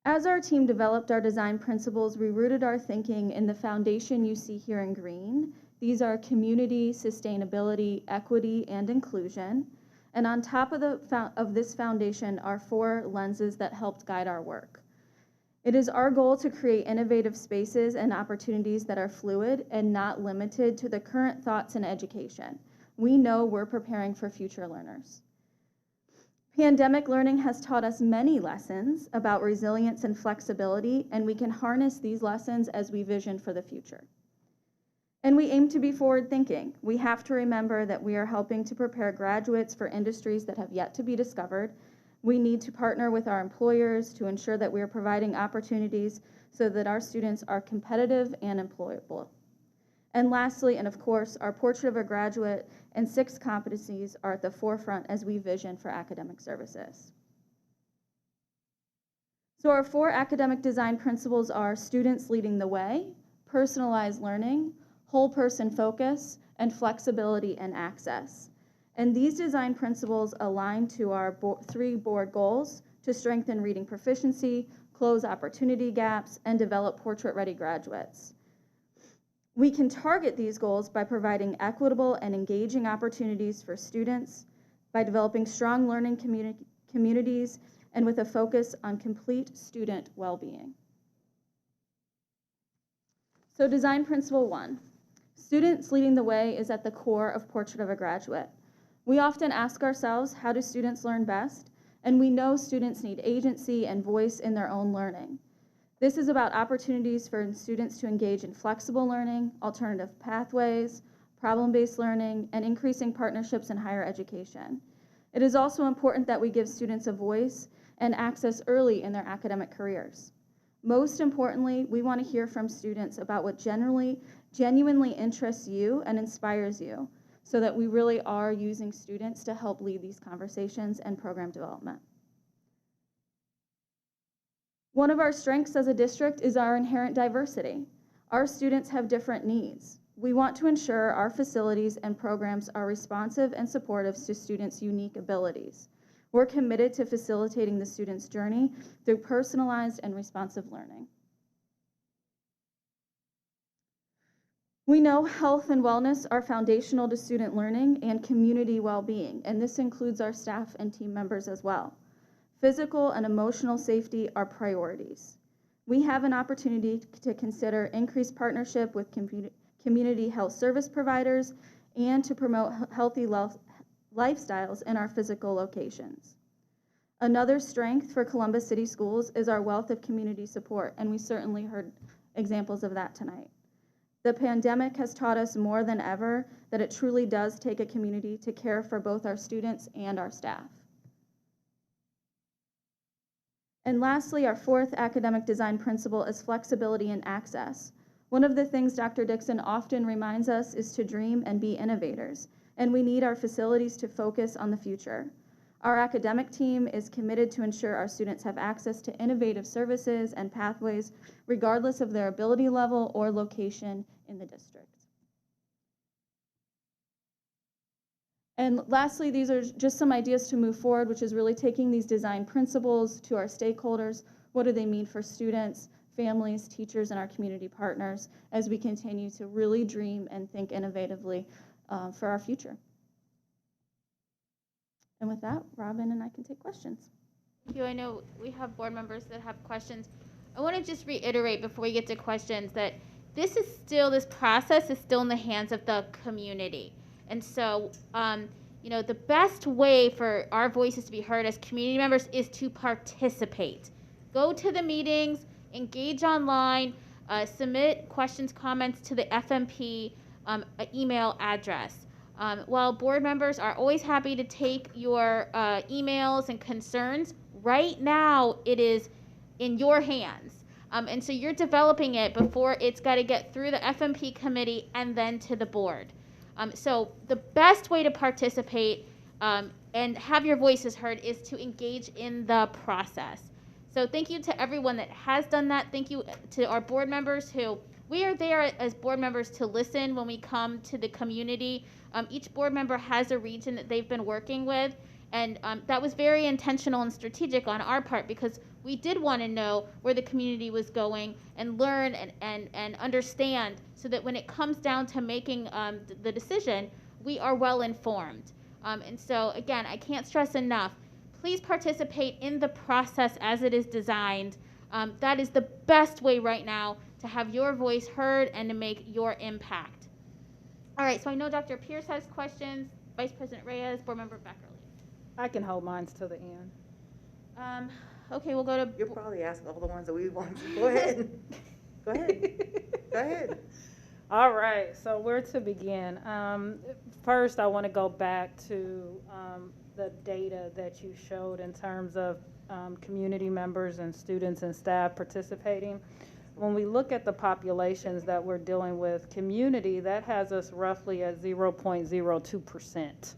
S18: As our team developed our design principles, we rooted our thinking in the foundation you see here in green. These are community, sustainability, equity, and inclusion. And on top of this foundation are 4 lenses that helped guide our work. It is our goal to create innovative spaces and opportunities that are fluid and not limited to the current thoughts in education. We know we're preparing for future learners. Pandemic learning has taught us many lessons about resilience and flexibility, and we can harness these lessons as we vision for the future. And we aim to be forward-thinking. We have to remember that we are helping to prepare graduates for industries that have yet to be discovered. We need to partner with our employers to ensure that we are providing opportunities so that our students are competitive and employable. And lastly, and of course, our portrait of a graduate and 6 competencies are at the forefront as we vision for academic services. So our 4 academic design principles are students leading the way, personalized learning, whole person focus, and flexibility and access. And these design principles align to our 3 board goals to strengthen reading proficiency, close opportunity gaps, and develop portrait-ready graduates. We can target these goals by providing equitable and engaging opportunities for students, by developing strong learning communities, and with a focus on complete student well-being. So design principle 1, students leading the way is at the core of Portrait of a Graduate. We often ask ourselves, how do students learn best? And we know students need agency and voice in their own learning. This is about opportunities for students to engage in flexible learning, alternative pathways, problem-based learning, and increasing partnerships in higher education. It is also important that we give students a voice and access early in their academic careers. Most importantly, we want to hear from students about what genuinely interests you and inspires you, so that we really are using students to help lead these conversations and program development. One of our strengths as a district is our inherent diversity. Our students have different needs. We want to ensure our facilities and programs are responsive and supportive to students' unique abilities. We're committed to facilitating the student's journey through personalized and responsive learning. We know health and wellness are foundational to student learning and community well-being, and this includes our staff and team members as well. Physical and emotional safety are priorities. We have an opportunity to consider increased partnership with community health service providers and to promote healthy lifestyles in our physical locations. Another strength for Columbus City Schools is our wealth of community support, and we certainly heard examples of that tonight. The pandemic has taught us more than ever that it truly does take a community to care for both our students and our staff. And lastly, our 4th academic design principle is flexibility and access. One of the things Dr. Dixon often reminds us is to dream and be innovators, and we need our facilities to focus on the future. Our academic team is committed to ensure our students have access to innovative services and pathways, regardless of their ability level or location in the district. And lastly, these are just some ideas to move forward, which is really taking these design principles to our stakeholders. What do they mean for students, families, teachers, and our community partners as we continue to really dream and think innovatively for our future? And with that, Robin and I can take questions.
S1: Thank you. I know we have board members that have questions. I want to just reiterate before we get to questions that this process is still in the hands of the community. And so, the best way for our voices to be heard as community members is to participate. Go to the meetings, engage online, submit questions, comments to the FMP email address. While board members are always happy to take your emails and concerns, right now it is in your hands. And so you're developing it before it's got to get through the FMP committee and then to the board. So the best way to participate and have your voices heard is to engage in the process. So thank you to everyone that has done that. Thank you to our board members we are there as board members to listen when we come to the community. Each board member has a region that they've been working with, and that was very intentional and strategic on our part because we did want to know where the community was going and learn and understand so that when it comes down to making the decision, we are well informed. And so again, I can't stress enough, please participate in the process as it is designed. That is the best way right now to have your voice heard and to make your impact. All right, so I know Dr. Pierce has questions, Vice President Reyes, Board Member Beckerly.
S14: I can hold mine to the end.
S1: Okay, we'll go to...
S13: You're probably asking all the ones that we want. Go ahead. Go ahead. Go ahead.
S14: All right, so where to begin? First, I want to go back to the data that you showed in terms of community members and students and staff participating. When we look at the populations that we're dealing with, community, that has us roughly at 0.02%.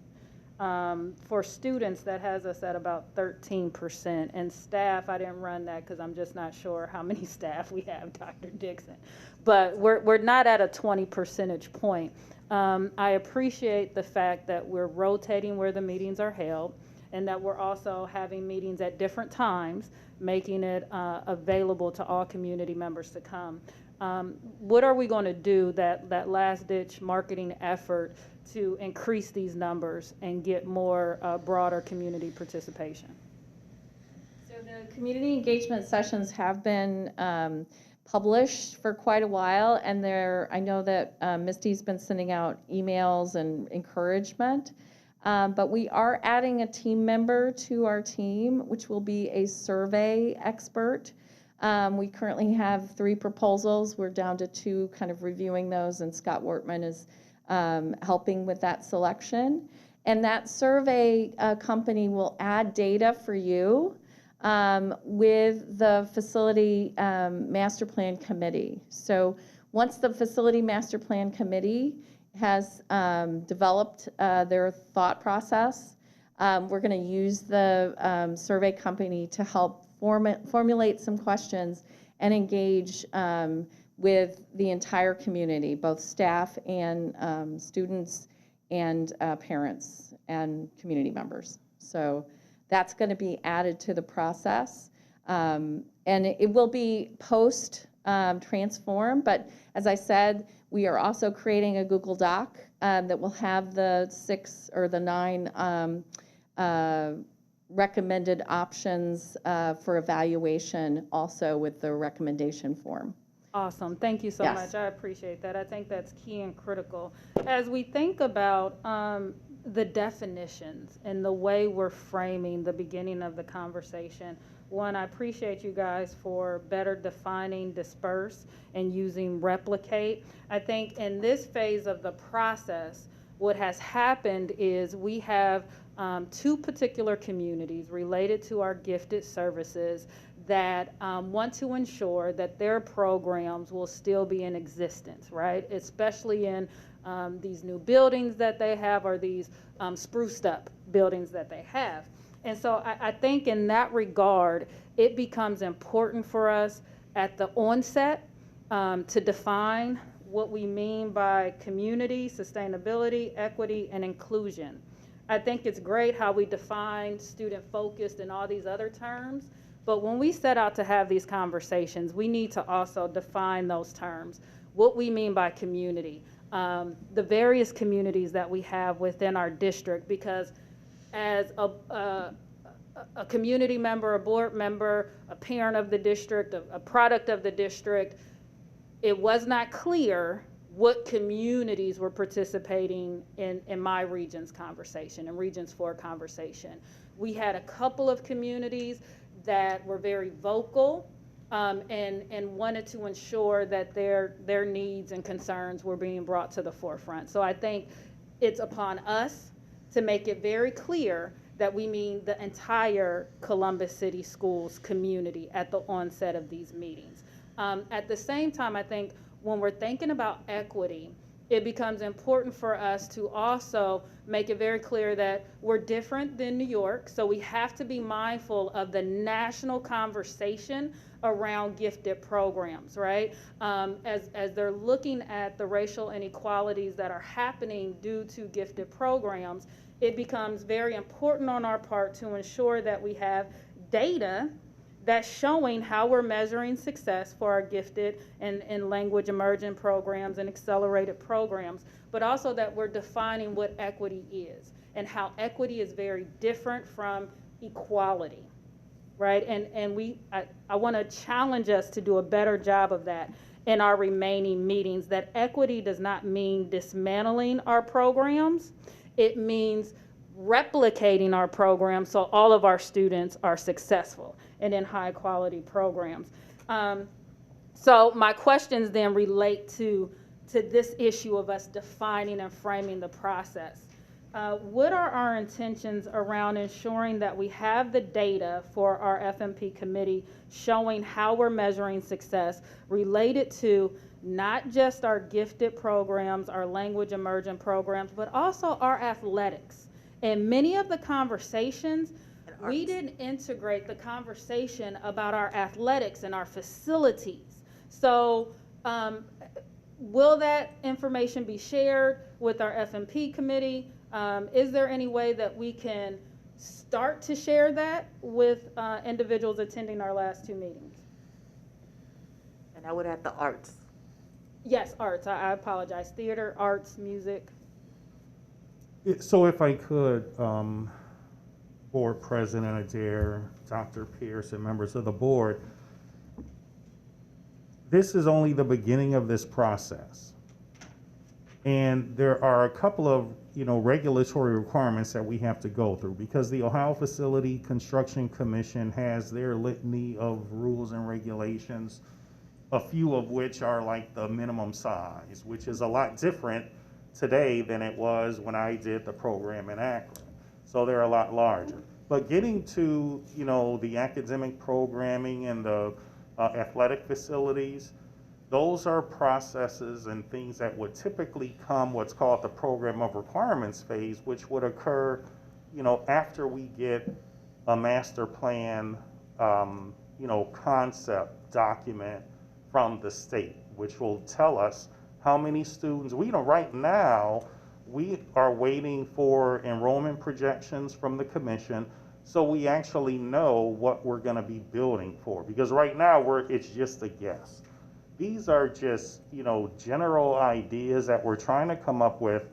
S14: For students, that has us at about 13%. And staff, I didn't run that because I'm just not sure how many staff we have, Dr. Dixon. But we're not at a 20 percentage point. I appreciate the fact that we're rotating where the meetings are held and that we're also having meetings at different times, making it available to all community members to come. What are we going to do, that last-ditch marketing effort, to increase these numbers and get more broader community participation?
S17: So the community engagement sessions have been published for quite a while, and I know that Misty's been sending out emails and encouragement, but we are adding a team member to our team, which will be a survey expert. We currently have 3 proposals. We're down to 2, kind of reviewing those, and Scott Wortman is helping with that selection. And that survey company will add data for you with the facility master plan committee. So once the facility master plan committee has developed their thought process, we're going to use the survey company to help formulate some questions and engage with the entire community, both staff and students and parents and community members. So that's going to be added to the process. And it will be post transform, but as I said, we are also creating a Google Doc that will have the 6 or the 9 recommended options for evaluation, also with the recommendation form.
S14: Awesome. Thank you so
S17: Yes.
S14: much. I appreciate that. I think that's key and critical. As we think about the definitions and the way we're framing the beginning of the conversation, one, I appreciate you guys for better defining disperse and using replicate. I think in this phase of the process, what has happened is we have 2 particular communities related to our gifted services that want to ensure that their programs will still be in existence, right? Especially in these new buildings that they have, or these spruced up buildings that they have. And so I think in that regard, it becomes important for us at the onset to define what we mean by community, sustainability, equity, and inclusion. I think it's great how we define student-focused and all these other terms, but when we set out to have these conversations, we need to also define those terms, what we mean by community, the various communities that we have within our district, because as a community member, a board member, a parent of the district, a product of the district, it was not clear what communities were participating in my region's conversation and Regions 4 conversation. We had a couple of communities that were very vocal and wanted to ensure that their needs and concerns were being brought to the forefront. So I think it's upon us to make it very clear that we mean the entire Columbus City Schools community at the onset of these meetings. At the same time, I think when we're thinking about equity, it becomes important for us to also make it very clear that we're different than New York, so we have to be mindful of the national conversation around gifted programs, right? As they're looking at the racial inequalities that are happening due to gifted programs, it becomes very important on our part to ensure that we have data that's showing how we're measuring success for our gifted and language immersion programs and accelerated programs, but also that we're defining what equity is and how equity is very different from equality, right? And I want to challenge us to do a better job of that in our remaining meetings, that equity does not mean dismantling our programs. It means replicating our programs so all of our students are successful and in high quality programs. So my questions then relate to this issue of us defining and framing the process. What are our intentions around ensuring that we have the data for our FMP committee showing how we're measuring success related to not just our gifted programs, our language immersion programs, but also our athletics In many of the conversations, we didn't integrate the conversation about our athletics and our facilities. So will that information be shared with our FMP committee? Is there any way that we can start to share that with individuals attending our last 2 meetings?
S13: And I would add the arts.
S14: Yes, arts. I apologize. Theater, arts, music.
S16: So if I could, Board President Adair, Dr. Pierce, and members of the board, this is only the beginning of this process. And there are a couple of, regulatory requirements that we have to go through because the Ohio Facility Construction Commission has their litany of rules and regulations, a few of which are like the minimum size, which is a lot different today than it was when I did the program in Akron. So they're a lot larger. But getting to, the academic programming and the athletic facilities, those are processes and things that would typically come what's called the program of requirements phase, which would occur, after we get a master plan, concept document from the state, which will tell us how many students, right now, we are waiting for enrollment projections from the commission so we actually know what we're gonna be building for. Because right now, it's just a guess. These are just, general ideas that we're trying to come up with.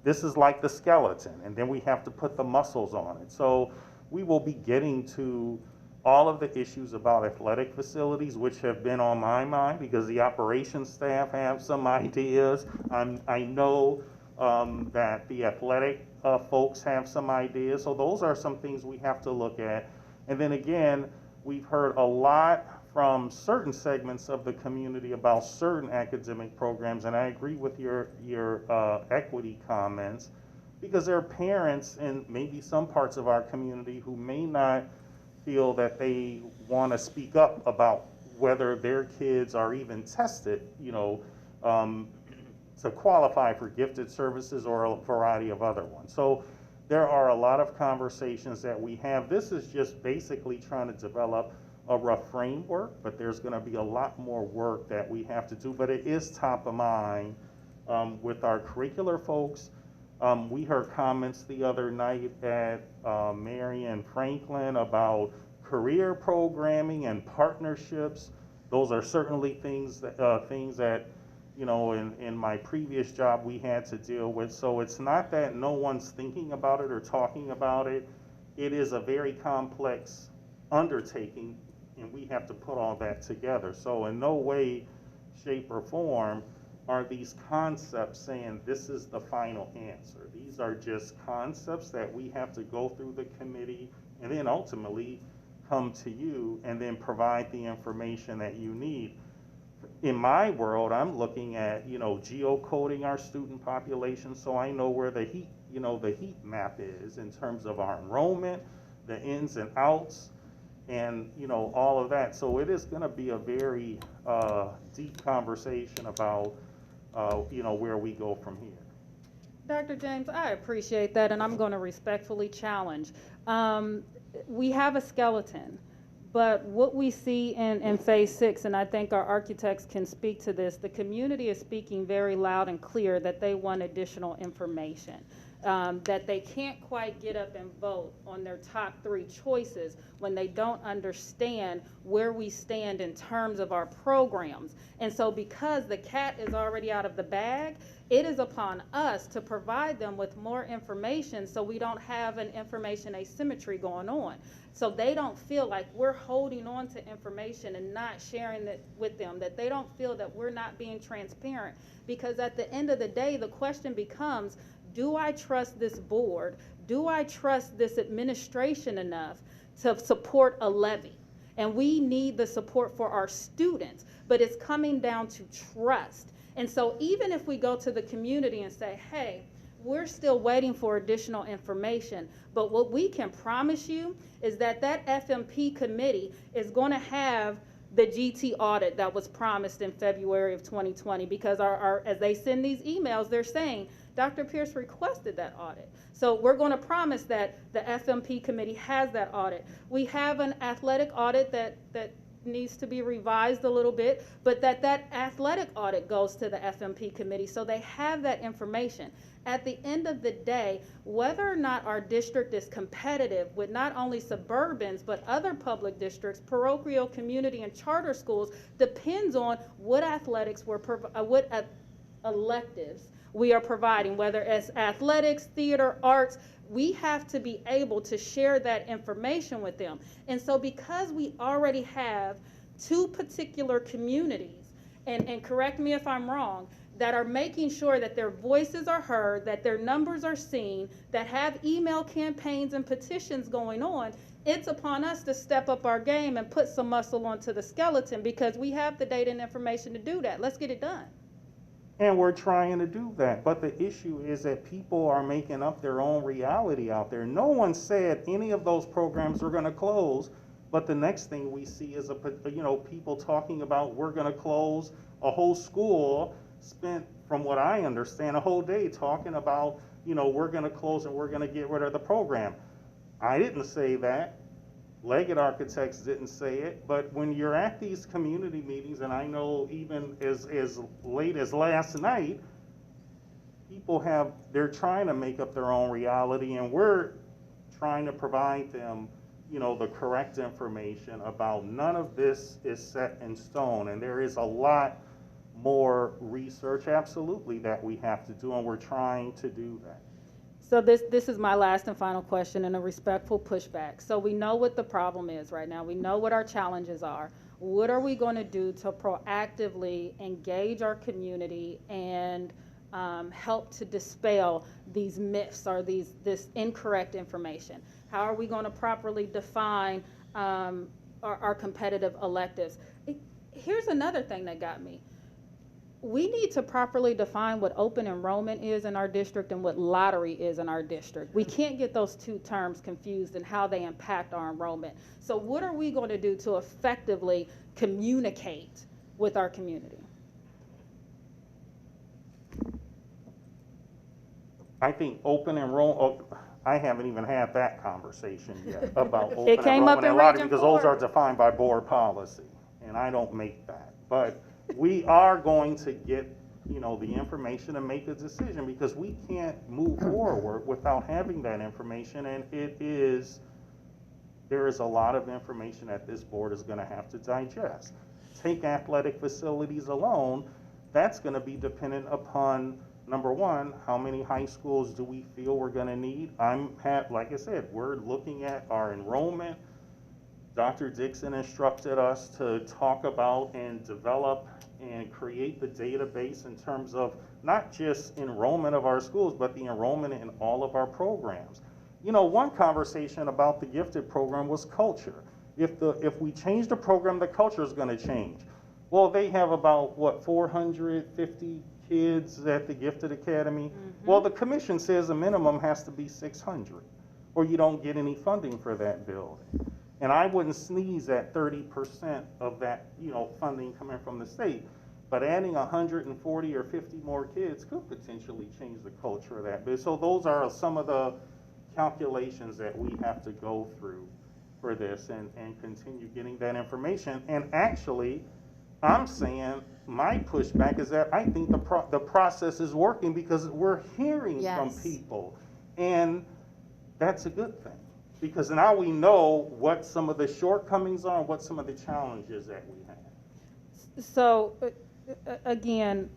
S16: This is like the skeleton, and then we have to put the muscles on it. So we will be getting to all of the issues about athletic facilities, which have been on my mind because the operations staff have some ideas. I know that the athletic folks have some ideas. So those are some things we have to look at. And then again, we've heard a lot from certain segments of the community about certain academic programs, and I agree with your equity comments, because there are parents in maybe some parts of our community who may not feel that they want to speak up about whether their kids are even tested, to qualify for gifted services or a variety of other ones. So there are a lot of conversations that we have. This is just basically trying to develop a rough framework, but there's going to be a lot more work that we have to do. But it is top of mind with our curricular folks. We heard comments the other night at Marion Franklin about career programming and partnerships. Those are certainly things that in my previous job we had to deal with. So it's not that no one's thinking about it or talking about it. It is a very complex undertaking, and we have to put all that together. So in no way, shape, or form are these concepts saying this is the final answer. These are just concepts that we have to go through the committee and then ultimately come to you and then provide the information that you need. In my world, I'm looking at, geocoding our student population so I know where the heat map is in terms of our enrollment, the ins and outs, and all of that. So it is going to be a very deep conversation about where we go from here.
S14: Dr. James, I appreciate that, and I'm going to respectfully challenge. We have a skeleton, but what we see in phase 6, and I think our architects can speak to this, the community is speaking very loud and clear that they want additional information. That they can't quite get up and vote on their top 3 choices when they don't understand where we stand in terms of our programs. And so because the cat is already out of the bag, it is upon us to provide them with more information so we don't have an information asymmetry going on. So they don't feel like we're holding on to information and not sharing it with them, that they don't feel that we're not being transparent. Because at the end of the day, the question becomes, do I trust this board? Do I trust this administration enough to support a levy? And we need the support for our students, but it's coming down to trust. And so even if we go to the community and say, hey, we're still waiting for additional information, but what we can promise you is that that FMP committee is going to have the GT audit that was promised in February of 2020, because as they send these emails, they're saying, Dr. Pierce requested that audit. So we're going to promise that the FMP committee has that audit. We have an athletic audit that needs to be revised a little bit, but that athletic audit goes to the FMP committee so they have that information. At the end of the day, whether or not our district is competitive with not only suburbans but other public districts, parochial, community, and charter schools depends on what athletics electives we are providing, whether it's athletics, theater, arts. We have to be able to share that information with them. And so because we already have two particular communities, and correct me if I'm wrong, that are making sure that their voices are heard, that their numbers are seen, that have email campaigns and petitions going on, it's upon us to step up our game and put some muscle onto the skeleton, because we have the data and information to do that. Let's get it done.
S16: And we're trying to do that. But the issue is that people are making up their own reality out there. No one said any of those programs are going to close. But the next thing we see is people talking about we're going to close a whole school, spent, from what I understand, a whole day talking about, we're going to close and we're going to get rid of the program. I didn't say that. Leggett Architects didn't say it, but when you're at these community meetings, and I know even as late as last night, they're trying to make up their own reality, and we're trying to provide them, the correct information about none of this is set in stone, and there is a lot more research, absolutely, that we have to do, and we're trying to do that.
S14: So this is my last and final question, and a respectful pushback. So we know what the problem is right now. We know what our challenges are. What are we going to do to proactively engage our community and help to dispel these myths or this incorrect information? How are we going to properly define our competitive electives? Here's another thing that got me. We need to properly define what open enrollment is in our district and what lottery is in our district. We can't get those two terms confused and how they impact our enrollment. So what are we going to do to effectively communicate with our community?
S16: I think open enrollment, I haven't even had that conversation yet about open
S14: It came up
S16: enrollment
S14: in
S16: and lottery,
S14: Region
S16: because
S14: 4.
S16: those are defined by board policy, and I don't make that. But we are going to get, the information and make a decision, because we can't move forward without having that information. And there is a lot of information that this board is going to have to digest. Take athletic facilities alone, that's going to be dependent upon, number one, how many high schools do we feel we're going to need? Like I said, we're looking at our enrollment. Dr. Dixon instructed us to talk about and develop and create the database in terms of not just enrollment of our schools, but the enrollment in all of our programs. One conversation about the gifted program was culture. If we change the program, the culture is going to change. Well, they have about, 450 kids at the Gifted Academy? Mm-hmm. Well, the commission says a minimum has to be 600, or you don't get any funding for that building. And I wouldn't sneeze at 30% of that, funding coming from the state. But adding 140 or 50 more kids could potentially change the culture of that bit. So those are some of the calculations that we have to go through for this and continue getting that information. And actually, I'm saying my pushback is that I think the process is working, because we're hearing from people. And that's a good thing, because now we know what some of the shortcomings are and what some of the challenges that we have.
S14: So again,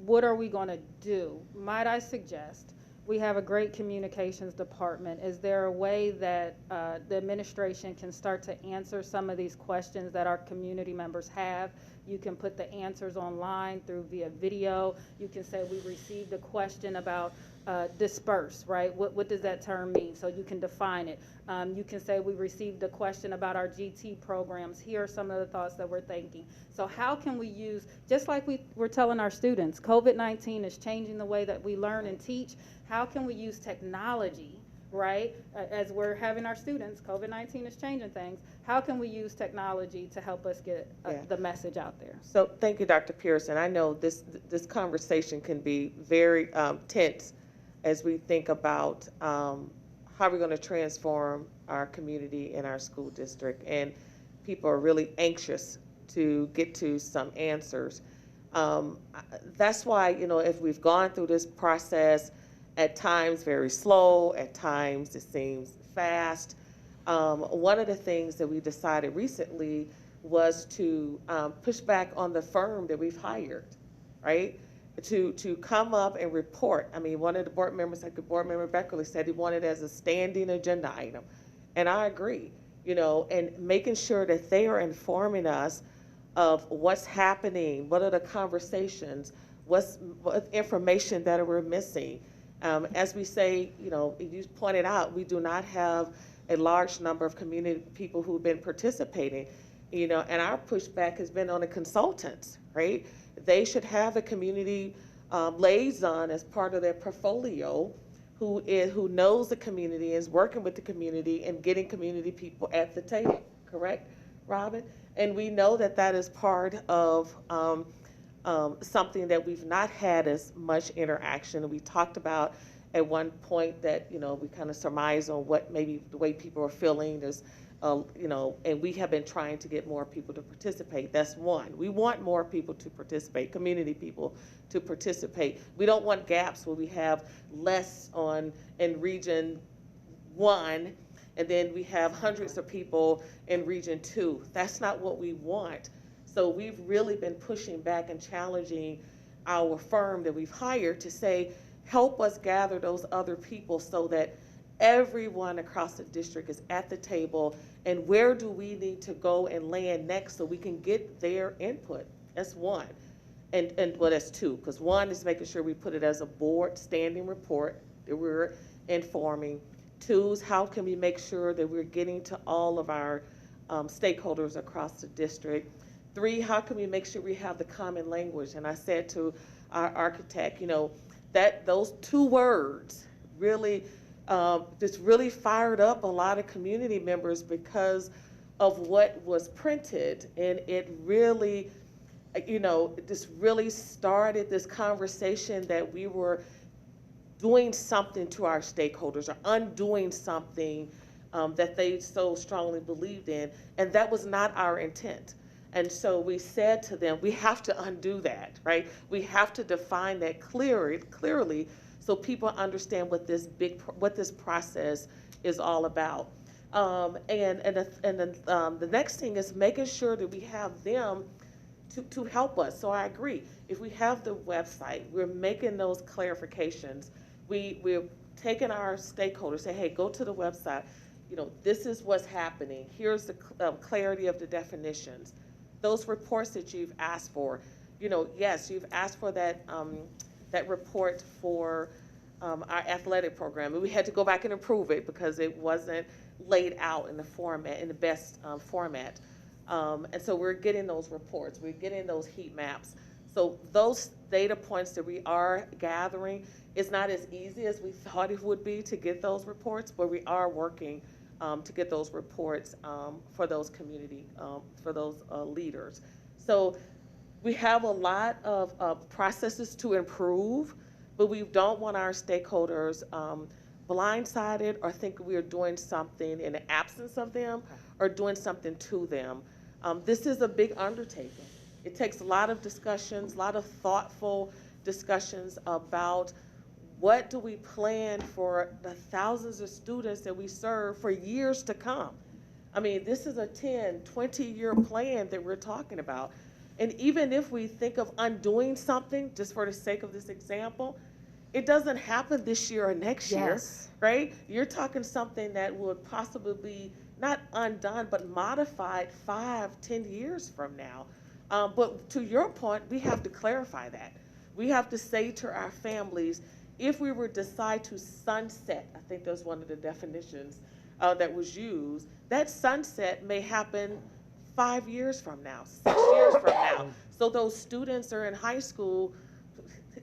S14: what are we going to do? Might I suggest, we have a great communications department. Is there a way that the administration can start to answer some of these questions that our community members have? You can put the answers online via video. You can say, we received a question about disperse, right? What does that term mean? So you can define it. You can say, we received a question about our GT programs. Here are some of the thoughts that we're thinking. So how can we use, just like we're telling our students, COVID-19 is changing the way that we learn and teach. How can we use technology, right? As we're having our students, COVID-19 is changing things. How can we use technology to help us get the message out there?
S3: So thank you, Dr. Pearson. I know this conversation can be very tense as we think about how we're going to transform our community and our school district. And people are really anxious to get to some answers. That's why, you know, if we've gone through this process, at times very slow, at times it seems fast. One of the things that we decided recently was to push back on the firm that we've hired, right? To come up and report. I mean, one of the board members, like Board Member Beckerly said, he wanted it as a standing agenda item. And I agree, you know, and making sure that they are informing us of what's happening, what are the conversations, what information that we're missing. As we say, you know, you pointed out, we do not have a large number of community people who've been participating, you know, and our pushback has been on the consultants, right? They should have a community liaison as part of their portfolio who knows the community, is working with the community and getting community people at the table, correct, Robin? And we know that that is part of something that we've not had as much interaction. We talked about at one point that, you know, we kind of surmise on what maybe the way people are feeling is, you know, and we have been trying to get more people to participate. That's one. We want more people to participate, community people to participate. We don't want gaps where we have less in Region 1, and then we have hundreds of people in Region 2. That's not what we want. So we've really been pushing back and challenging our firm that we've hired to say, help us gather those other people so that everyone across the district is at the table, and where do we need to go and land next so we can get their input. That's one. And well, that's two, because one is making sure we put it as a board standing report that we're informing. Two is how can we make sure that we're getting to all of our stakeholders across the district. Three, how can we make sure we have the common language? And I said to our architect, you know, that those two words really just really fired up a lot of community members because of what was printed, and it really, you know, just really started this conversation that we were doing something to our stakeholders or undoing something that they so strongly believed in, and that was not our intent. And so we said to them, we have to undo that, right? We have to define that clearly so people understand what this process is all about. The next thing is making sure that we have them to help us. So I agree. If we have the website, we're making those clarifications. We're taking our stakeholders, say, hey, go to the website. You know, this is what's happening. Here's the clarity of the definitions. Those reports that you've asked for, you know, yes, you've asked for that that report for our athletic program, and we had to go back and improve it because it wasn't laid out in the format, in the best format. And so we're getting those reports, we're getting those heat maps. So those data points that we are gathering, it's not as easy as we thought it would be to get those reports, but we are working to get those reports for those community, for those leaders. So we have a lot of processes to improve, but we don't want our stakeholders blindsided or think we are doing something in the absence of them or doing something to them. This is a big undertaking. It takes a lot of discussions, a lot of thoughtful discussions about what do we plan for the thousands of students that we serve for years to come. I mean, this is a 10, 20-year plan that we're talking about. And even if we think of undoing something, just for the sake of this example, it doesn't happen this year or next year, right? You're talking something that would possibly be not undone, but modified 5, 10 years from now. But to your point, we have to clarify that. We have to say to our families, if we were to decide to sunset, I think that's one of the definitions that was used, that sunset may happen 5 years from now, 6 years from now. So those students are in high school,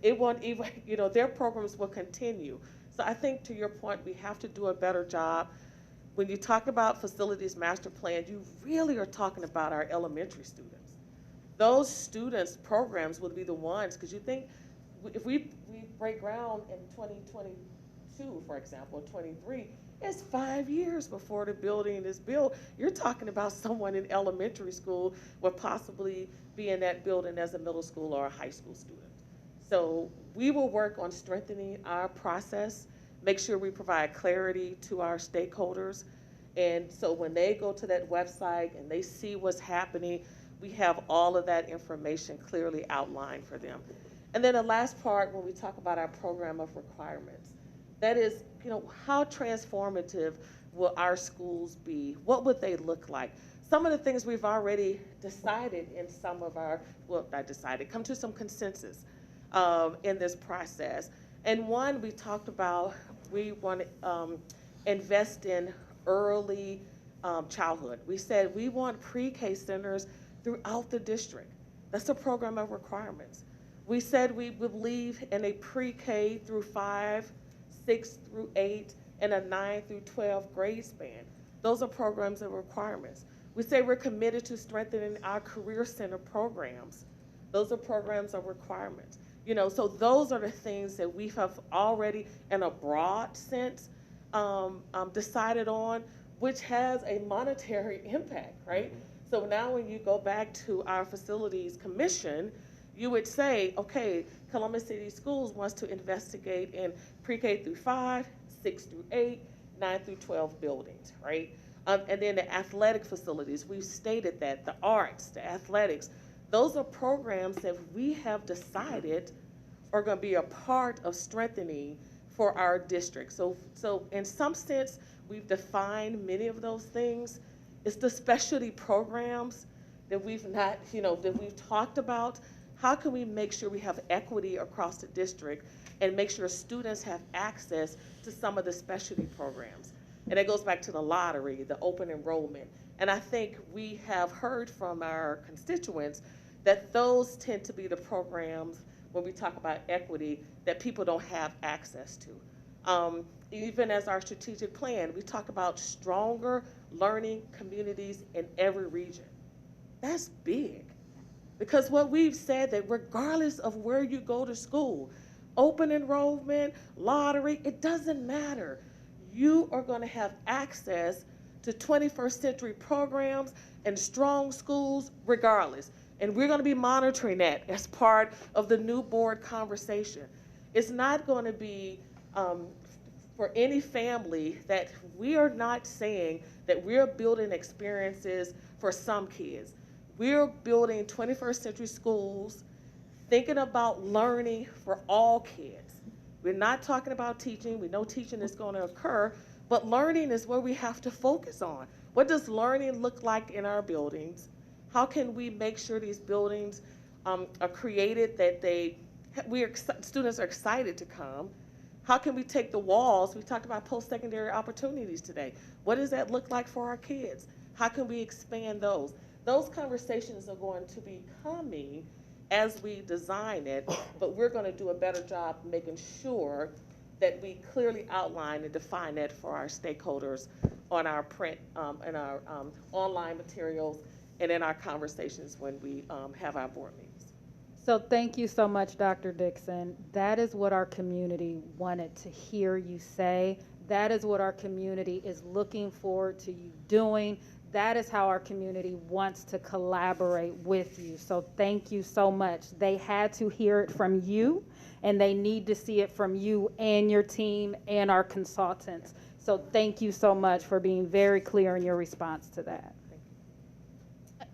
S3: it won't even, their programs will continue. So I think to your point, we have to do a better job. When you talk about facilities master plan, you really are talking about our elementary students. Those students' programs would be the ones, because you think if we break ground in 2022, for example, 23, it's 5 years before the building is built. You're talking about someone in elementary school would possibly be in that building as a middle school or a high school student. So we will work on strengthening our process, make sure we provide clarity to our stakeholders. And so when they go to that website and they see what's happening, we have all of that information clearly outlined for them. And then the last part, when we talk about our program of requirements, that is, how transformative will our schools be? What would they look like? Some of the things we've already decided in some of our, well, not decided, come to some consensus in this process. And one, we talked about, we want to invest in early childhood. We said we want pre-K centers throughout the district. That's a program of requirements. We said we believe in a pre-K through 5, 6 through 8, and a 9 through 12 grade span. Those are programs of requirements. We say we're committed to strengthening our career center programs. Those are programs of requirements. So those are the things that we have already, in a broad sense, decided on, which has a monetary impact, right? So now when you go back to our facilities commission, you would say, okay, Columbus City Schools wants to investigate in pre-K through 5, 6 through 8, 9 through 12 buildings, right? And then the athletic facilities, we've stated that, the arts, the athletics, those are programs that we have decided are going to be a part of strengthening for our district. So in some sense, we've defined many of those things. It's the specialty programs that we've not, that we've talked about. How can we make sure we have equity across the district and make sure students have access to some of the specialty programs? And it goes back to the lottery, the open enrollment. And I think we have heard from our constituents that those tend to be the programs, when we talk about equity, that people don't have access to. Even as our strategic plan, we talk about stronger learning communities in every region. That's big. Because what we've said, that regardless of where you go to school, open enrollment, lottery, it doesn't matter. You are going to have access to 21st century programs and strong schools regardless. And we're going to be monitoring that as part of the new board conversation. It's not going to be for any family that we are not saying that we're building experiences for some kids. We're building 21st century schools, thinking about learning for all kids. We're not talking about teaching. We know teaching is going to occur, but learning is where we have to focus on. What does learning look like in our buildings? How can we make sure these buildings are created that students are excited to come? How can we take the walls? We talked about post-secondary opportunities today. What does that look like for our kids? How can we expand those? Those conversations are going to be coming as we design it, but we're going to do a better job making sure that we clearly outline and define that for our stakeholders on our print and our online materials and in our conversations when we have our board meetings.
S14: So thank you so much, Dr. Dixon. That is what our community wanted to hear you say. That is what our community is looking forward to you doing. That is how our community wants to collaborate with you. So thank you so much. They had to hear it from you, and they need to see it from you and your team and our consultants. So thank you so much for being very clear in your response to that.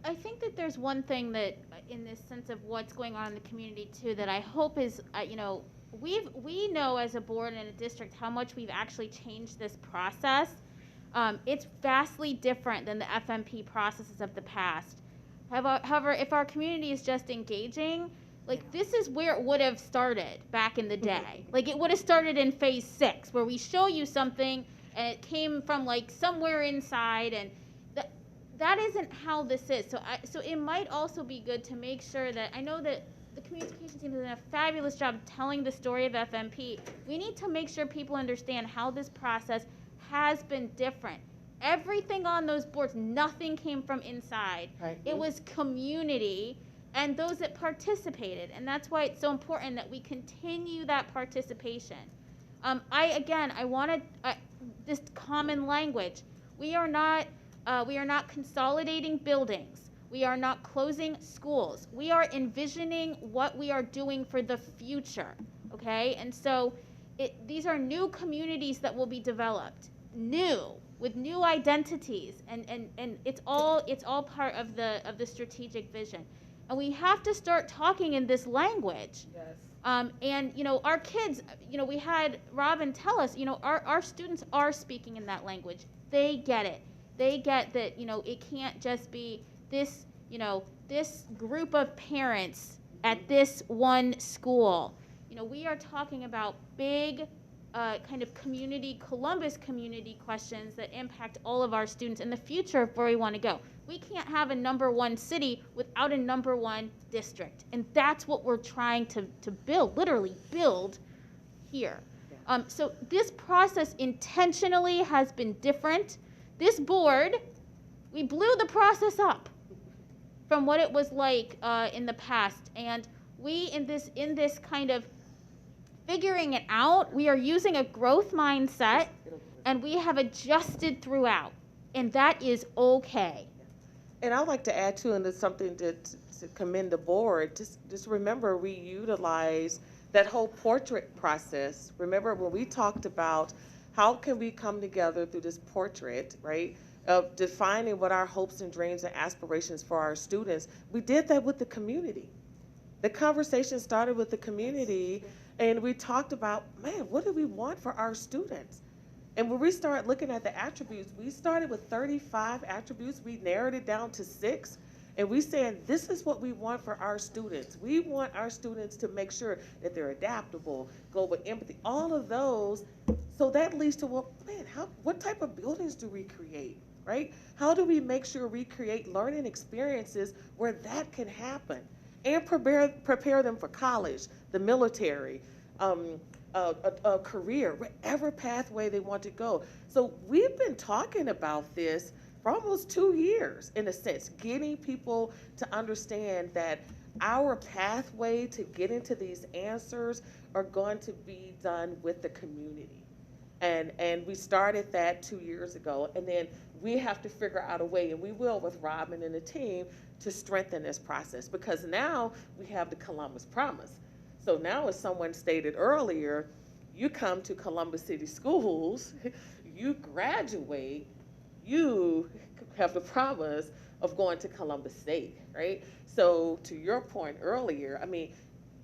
S1: I think that there's one thing that, in this sense of what's going on in the community too, that I hope is, we know as a board and a district how much we've actually changed this process. It's vastly different than the FMP processes of the past. However, if our community is just engaging, like this is where it would have started back in the day. Like it would have started in phase 6, where we show you something and it came from like somewhere inside, and that isn't how this is. So it might also be good to make sure that, I know that the communication team has done a fabulous job telling the story of FMP. We need to make sure people understand how this process has been different. Everything on those boards, nothing came from inside.
S15: Right.
S1: It was community and those that participated. And that's why it's so important that we continue that participation. I wanted this common language. We are not consolidating buildings. We are not closing schools. We are envisioning what we are doing for the future, okay? And so these are new communities that will be developed, new, with new identities, and it's all part of the strategic vision. And we have to start talking in this language.
S3: Yes.
S1: And our kids, we had Robin tell us, our students are speaking in that language. They get it. They get that, it can't just be this, this group of parents at this one school. We are talking about big kind of Columbus community questions that impact all of our students in the future of where we want to go. We can't have a #1 city without a #1 district. And that's what we're trying to build, literally build here. So this process intentionally has been different. This board, we blew the process up from what it was like in the past. And we, in this kind of figuring it out, we are using a growth mindset, and we have adjusted throughout, and that is okay.
S3: And I'd like to add too, and it's something to commend the board, just remember we utilize that whole portrait process. Remember when we talked about how can we come together through this portrait, right, of defining what our hopes and dreams and aspirations for our students. We did that with the community. The conversation started with the community, and we talked about, man, what do we want for our students? And when we started looking at the attributes, we started with 35 attributes. We narrowed it down to 6. And we said, this is what we want for our students. We want our students to make sure that they're adaptable, global empathy, all of those. So that leads to, well, man, what type of buildings do we create, right? How do we make sure we create learning experiences where that can happen? And prepare them for college, the military, a career, whatever pathway they want to go. So we've been talking about this for almost 2 years, in a sense, getting people to understand that our pathway to getting to these answers are going to be done with the community. And we started that 2 years ago, and then we have to figure out a way, and we will with Robin and the team, to strengthen this process, because now we have the Columbus Promise. So now, as someone stated earlier, you come to Columbus City Schools, you graduate, you have the promise of going to Columbus State, right? So to your point earlier, I mean,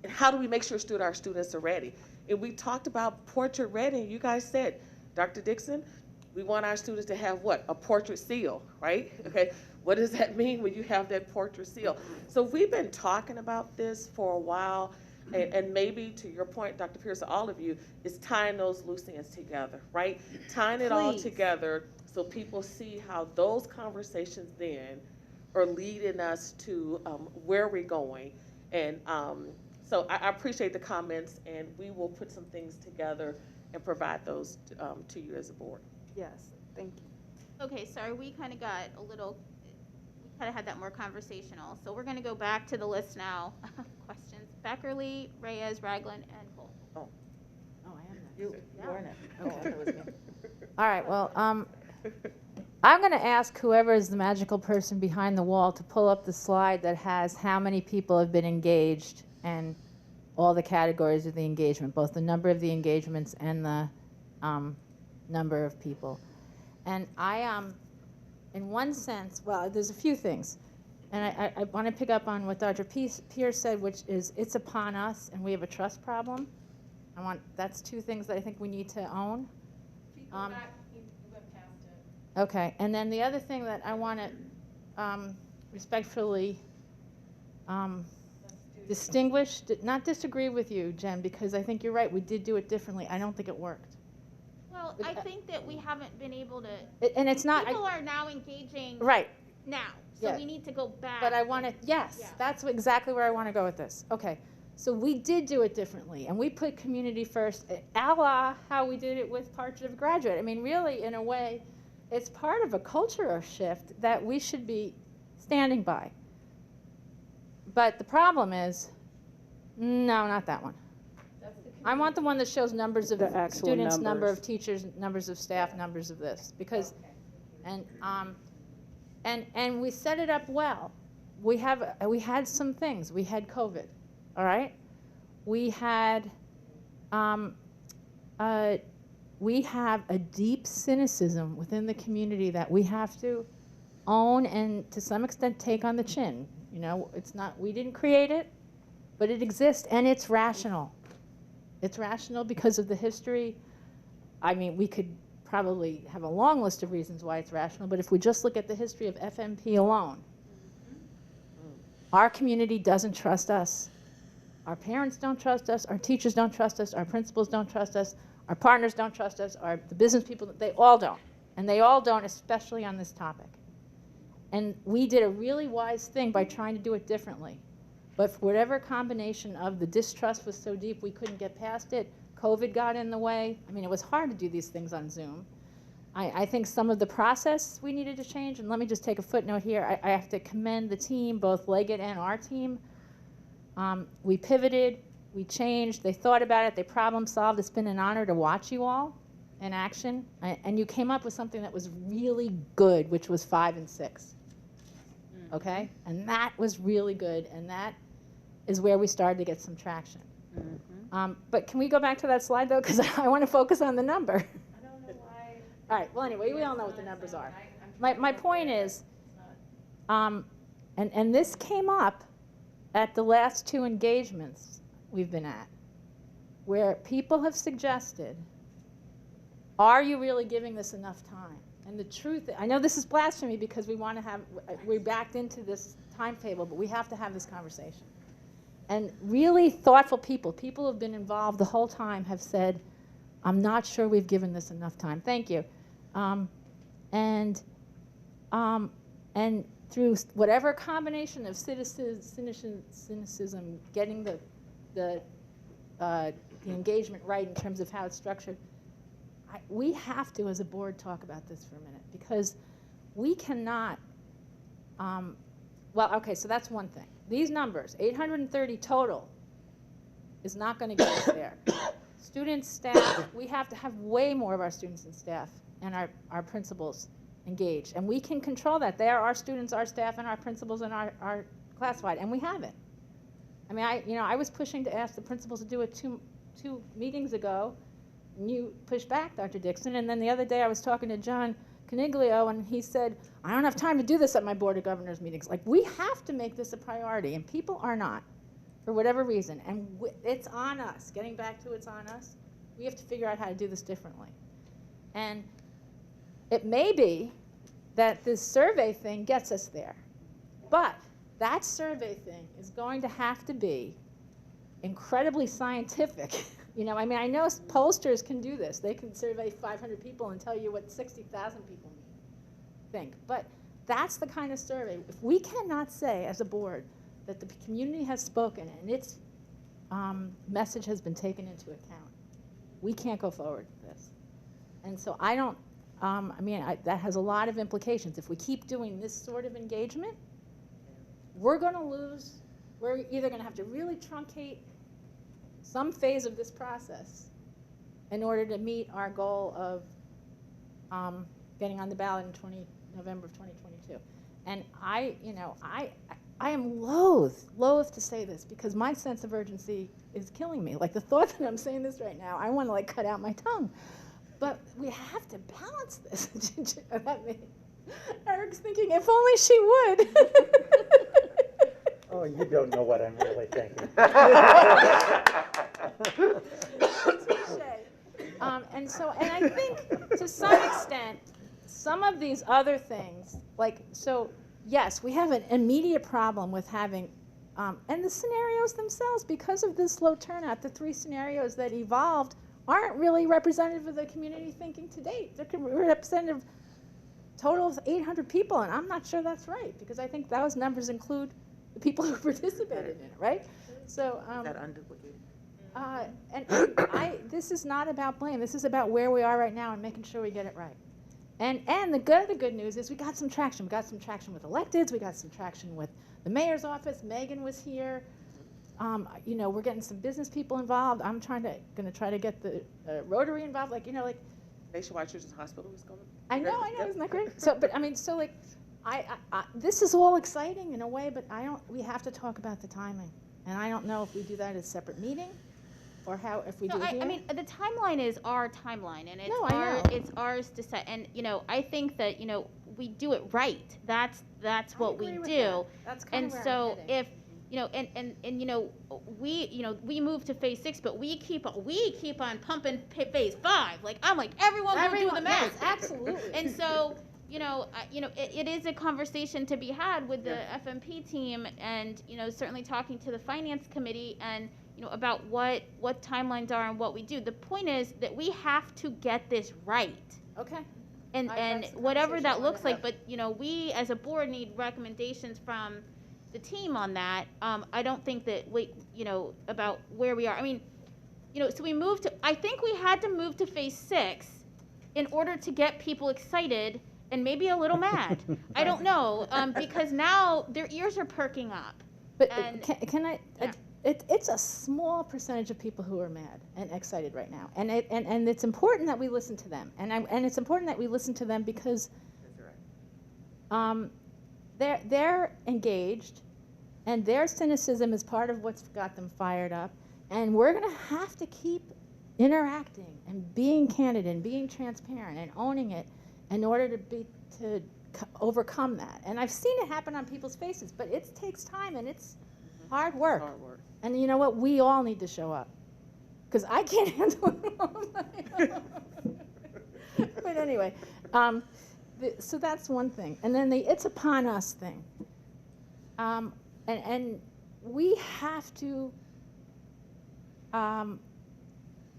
S3: how do we make sure our students are ready? And we talked about portrait ready, and you guys said, Dr. Dixon, we want our students to have what? A portrait seal, right? Okay. What does that mean when you have that portrait seal? So we've been talking about this for a while, and maybe to your point, Dr. Pierce, all of you, is tying those loose ends together, right? Tying it all together so people see how those conversations then are leading us to where we're going. And so I appreciate the comments, and we will put some things together and provide those to you as a board.
S10: Yes, thank you.
S1: Okay, sorry, we kind of got a little, we kind of had that more conversational. So we're going to go back to the list now. Questions. Beckerly, Reyes, Ragland, and Cole.
S10: Oh, I am next.
S13: You are next. Oh, I thought it was me.
S15: All right, well, I'm going to ask whoever is the magical person behind the wall to pull up the slide that has how many people have been engaged and all the categories of the engagement, both the number of the engagements and the number of people. And in one sense, well, there's a few things. And I want to pick up on what Dr. Pierce said, which is it's upon us and we have a trust problem. That's two things that I think we need to own. Okay, and then the other thing that I want to respectfully distinguish, not disagree with you, Jen, because I think you're right, we did do it differently. I don't think it worked.
S1: Well, I think that we haven't been able to,
S15: And it's not.
S1: people are now engaging.
S15: Right.
S1: now. So
S15: Yeah.
S1: we need to go back.
S15: But I want to, yes,
S1: Yeah.
S15: that's exactly where I want to go with this. Okay, so we did do it differently, and we put community first, a la how we did it with Parts of Graduate. I mean, really, in a way, it's part of a cultural shift that we should be standing by. But the problem is, no, not that one. I want the one that shows numbers of
S14: The actual
S15: students, number
S14: numbers.
S15: of teachers, numbers of staff, numbers of this, because, and we set it up well. We had some things. We had COVID, all right? We had, we have a deep cynicism within the community that we have to own and to some extent take on the chin. You know, it's not, we didn't create it, but it exists and it's rational. It's rational because of the history. I mean, we could probably have a long list of reasons why it's rational, but if we just look at the history of FMP alone, our community doesn't trust us. Our parents don't trust us, our teachers don't trust us, our principals don't trust us, our partners don't trust us, the business people, they all don't. And they all don't, especially on this topic. And we did a really wise thing by trying to do it differently. But for whatever combination of the distrust was so deep we couldn't get past it, COVID got in the way. I mean, it was hard to do these things on Zoom. I think some of the process we needed to change, and let me just take a footnote here. I have to commend the team, both Leggett and our team. We pivoted, we changed, they thought about it, they problem solved. It's been an honor to watch you all in action. And you came up with something that was really good, which was 5 and 6. Okay? And that was really good, and that is where we started to get some traction. But can we go back to that slide, though? Because I want to focus on the number. I don't know why. All right, well, anyway, we all know what the numbers are. My point is, and this came up at the last 2 engagements we've been at, where people have suggested, are you really giving this enough time? And the truth, I know this is blasphemy because we want to have, we backed into this timetable, but we have to have this conversation. And really thoughtful people who have been involved the whole time have said, I'm not sure we've given this enough time. Thank you. And through whatever combination of cynicism, getting the engagement right in terms of how it's structured, we have to, as a board, talk about this for a minute, because we cannot, well, okay, so that's one thing. These numbers, 830 total, is not going to get us there. Students, staff, we have to have way more of our students and staff and our principals engaged. And we can control that. They are our students, our staff, and our principals, and our classified, and we have it. I mean, I was pushing to ask the principals to do it two meetings ago, and you pushed back, Dr. Dixon. And then the other day I was talking to John Coniglio, and he said, I don't have time to do this at my Board of Governors meetings. Like, we have to make this a priority, and people are not, for whatever reason. And it's on us. Getting back to it's on us. We have to figure out how to do this differently. And it may be that this survey thing gets us there. But that survey thing is going to have to be incredibly scientific. You know, I mean, I know pollsters can do this. They can survey 500 people and tell you what 60,000 people think. But that's the kind of survey. If we cannot say as a board that the community has spoken and its message has been taken into account, we can't go forward with this. And so I don't, that has a lot of implications. If we keep doing this sort of engagement, we're going to lose. We're either going to have to really truncate some phase of this process in order to meet our goal of getting on the ballot in November of 2022. And I am loath to say this because my sense of urgency is killing me. Like the thought that I'm saying this right now, I want to cut out my tongue. But we have to balance this. Eric's thinking, if only she would.
S4: Oh, you don't know what I'm really thinking.
S15: And I think to some extent, some of these other things, yes, we have an immediate problem with having, and the scenarios themselves, because of this low turnout, the 3 scenarios that evolved aren't really representative of the community thinking to date. They're representative total of 800 people, and I'm not sure that's right, because I think those numbers include the people who participated in it, right? So,
S13: That unduplicated.
S15: this is not about blame. This is about where we are right now and making sure we get it right. And the good news is we got some traction. We got some traction with electeds. We got some traction with the mayor's office. Megan was here. You know, we're getting some business people involved. I'm going to try to get the Rotary involved. Like, you know, like
S3: Nationwide Children's Hospital is coming.
S15: I know, isn't that great? So, but I mean, so like, I this is all exciting in a way, but we have to talk about the timing, and I don't know if we do that as a separate meeting, or how if we do it here.
S1: I mean, the timeline is our timeline, and it's
S15: No, I know.
S1: it's ours to set. And you know, I think that we do it right. That's what we
S15: agree with
S1: do.
S15: that. That's kind
S1: And
S15: of where I'm
S1: so
S15: heading.
S1: if we move to phase 6, but we keep on pumping phase 5. Like I'm like everyone will do the math.
S15: Yes, absolutely.
S1: And so, it is a conversation to be had with the FMP team, and certainly talking to the finance committee, and about what timelines are and what we do. The point is that we have to get this right.
S15: Okay.
S1: And
S15: that's the
S1: whatever
S15: conversation
S1: that
S15: I wanna
S1: looks like,
S15: have.
S1: but we as a board need recommendations from the team on that. I don't think that about where we are. I mean, so we moved to. I think we had to move to phase 6 in order to get people excited and maybe a little mad. I don't know, because now their ears are perking up.
S15: But
S1: And-
S15: can I? It's a small percentage of people who are mad and excited right now, and it's important that we listen to them, and it's important that we listen to them because they're engaged, and their cynicism is part of what's got them fired up, and we're gonna have to keep interacting and being candid and being transparent and owning it in order to overcome that. And I've seen it happen on people's faces, but it takes time and it's hard work.
S3: Hard work.
S15: And you know what? We all need to show up, because I can't handle it all on my own. But anyway, so that's one thing. And then the "it's upon us" thing. And we have to,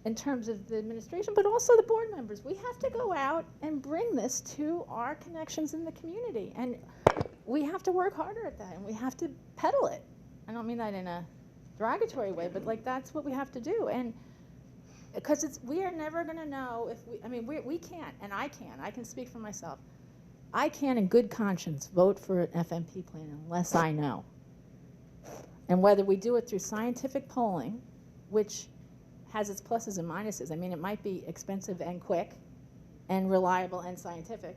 S15: in terms of the administration, but also the board members, we have to go out and bring this to our connections in the community. And we have to work harder at that, and we have to peddle it. I don't mean that in a derogatory way, but like that's what we have to do. And because we are never going to know if we can't, and I can speak for myself. I can't in good conscience vote for an FMP plan unless I know. And whether we do it through scientific polling, which has its pluses and minuses. I mean, it might be expensive and quick and reliable and scientific.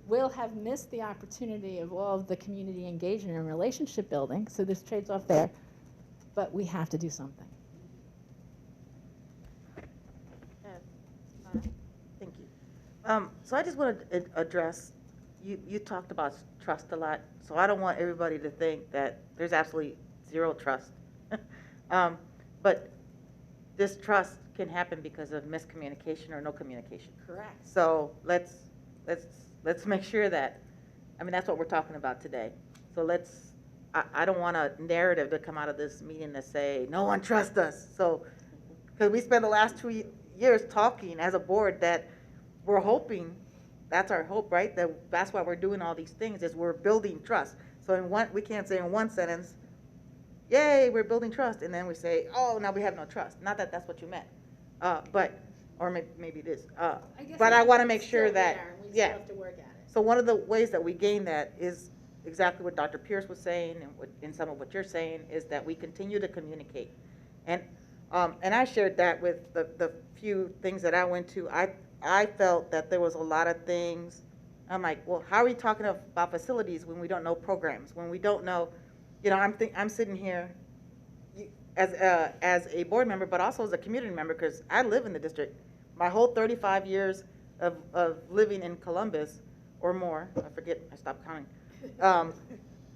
S15: We'll have missed the opportunity of all of the community engagement and relationship building, so this trades off there. But we have to do something.
S13: Thank you. So I just want to address, you talked about trust a lot, so I don't want everybody to think that there's absolutely zero trust. But this trust can happen because of miscommunication or no communication.
S15: Correct.
S13: So let's make sure that, that's what we're talking about today. So I don't want a narrative to come out of this meeting to say, no one trusts us. So, because we spent the last 2 years talking as a board that we're hoping, that's our hope, right? That's why we're doing all these things, is we're building trust. So we can't say in one sentence, yay, we're building trust, and then we say, oh, now we have no trust. Not that that's what you meant, or maybe it is. But I want to make sure that,
S15: still have to work at it.
S13: So one of the ways that we gain that is exactly what Dr. Pierce was saying, and some of what you're saying, is that we continue to communicate. And I shared that with the few things that I went to. I felt that there was a lot of things. I'm like, well, how are we talking about facilities when we don't know programs, when we don't know, I'm sitting here as a board member, but also as a community member, because I live in the district. My whole 35 years of living in Columbus or more, I forget, I stopped counting.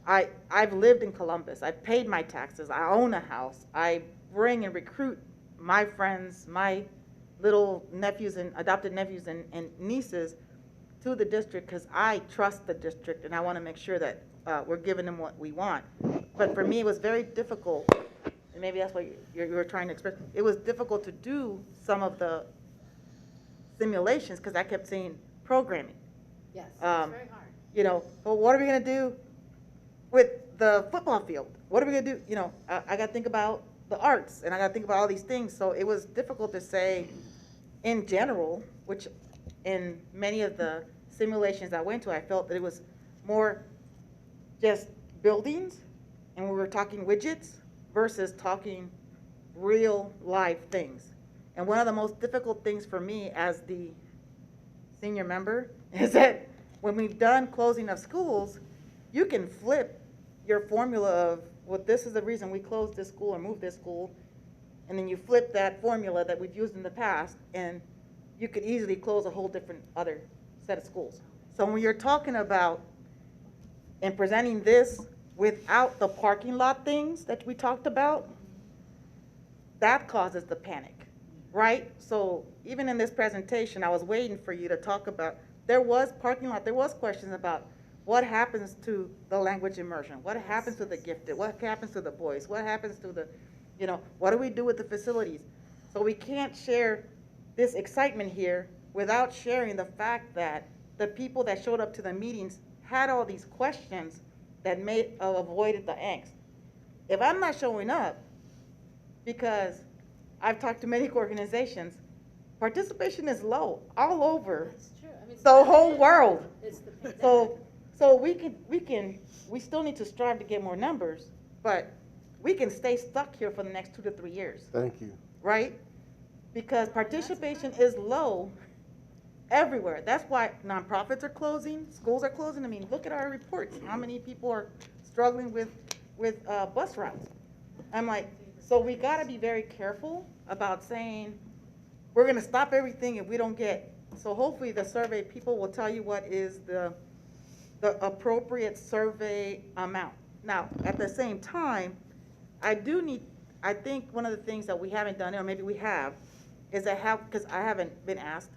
S13: I've lived in Columbus. I've paid my taxes. I own a house. I bring and recruit my friends, my little nephews and adopted nephews and nieces to the district because I trust the district and I want to make sure that we're giving them what we want. But for me, it was very difficult, and maybe that's what you were trying to express. It was difficult to do some of the simulations because I kept saying programming.
S15: Yes, it's
S13: Um,
S15: very hard.
S13: You know, but what are we gonna do with the football field? What are we gonna do? You know, I gotta think about the arts, and I gotta think about all these things. So it was difficult to say in general, which in many of the simulations I went to, I felt that it was more just buildings, and we were talking widgets versus talking real life things. And one of the most difficult things for me as the senior member is that when we've done closing of schools, you can flip your formula of, well, this is the reason we closed this school or moved this school, and then you flip that formula that we've used in the past, and you could easily close a whole different other set of schools. So when you're talking about and presenting this without the parking lot things that we talked about, that causes the panic, right? So even in this presentation, I was waiting for you to talk about, there was parking lot, there was questions about what happens to the language immersion, what happens to the gifted, what happens to the boys, what happens to the, you know, what do we do with the facilities? So we can't share this excitement here without sharing the fact that the people that showed up to the meetings had all these questions that avoided the angst. If I'm not showing up, because I've talked to many organizations, participation is low all over the whole world. So we still need to strive to get more numbers, but we can stay stuck here for the next 2 to 3 years.
S12: Thank you.
S13: Right? Because participation is low everywhere. That's why nonprofits are closing, schools are closing. I mean, look at our reports. How many people are struggling with bus routes? I'm like, so we got to be very careful about saying we're going to stop everything if we don't get. So hopefully the survey people will tell you what is the appropriate survey amount. Now, at the same time, I think one of the things that we haven't done, or maybe we have, is because I haven't been asked,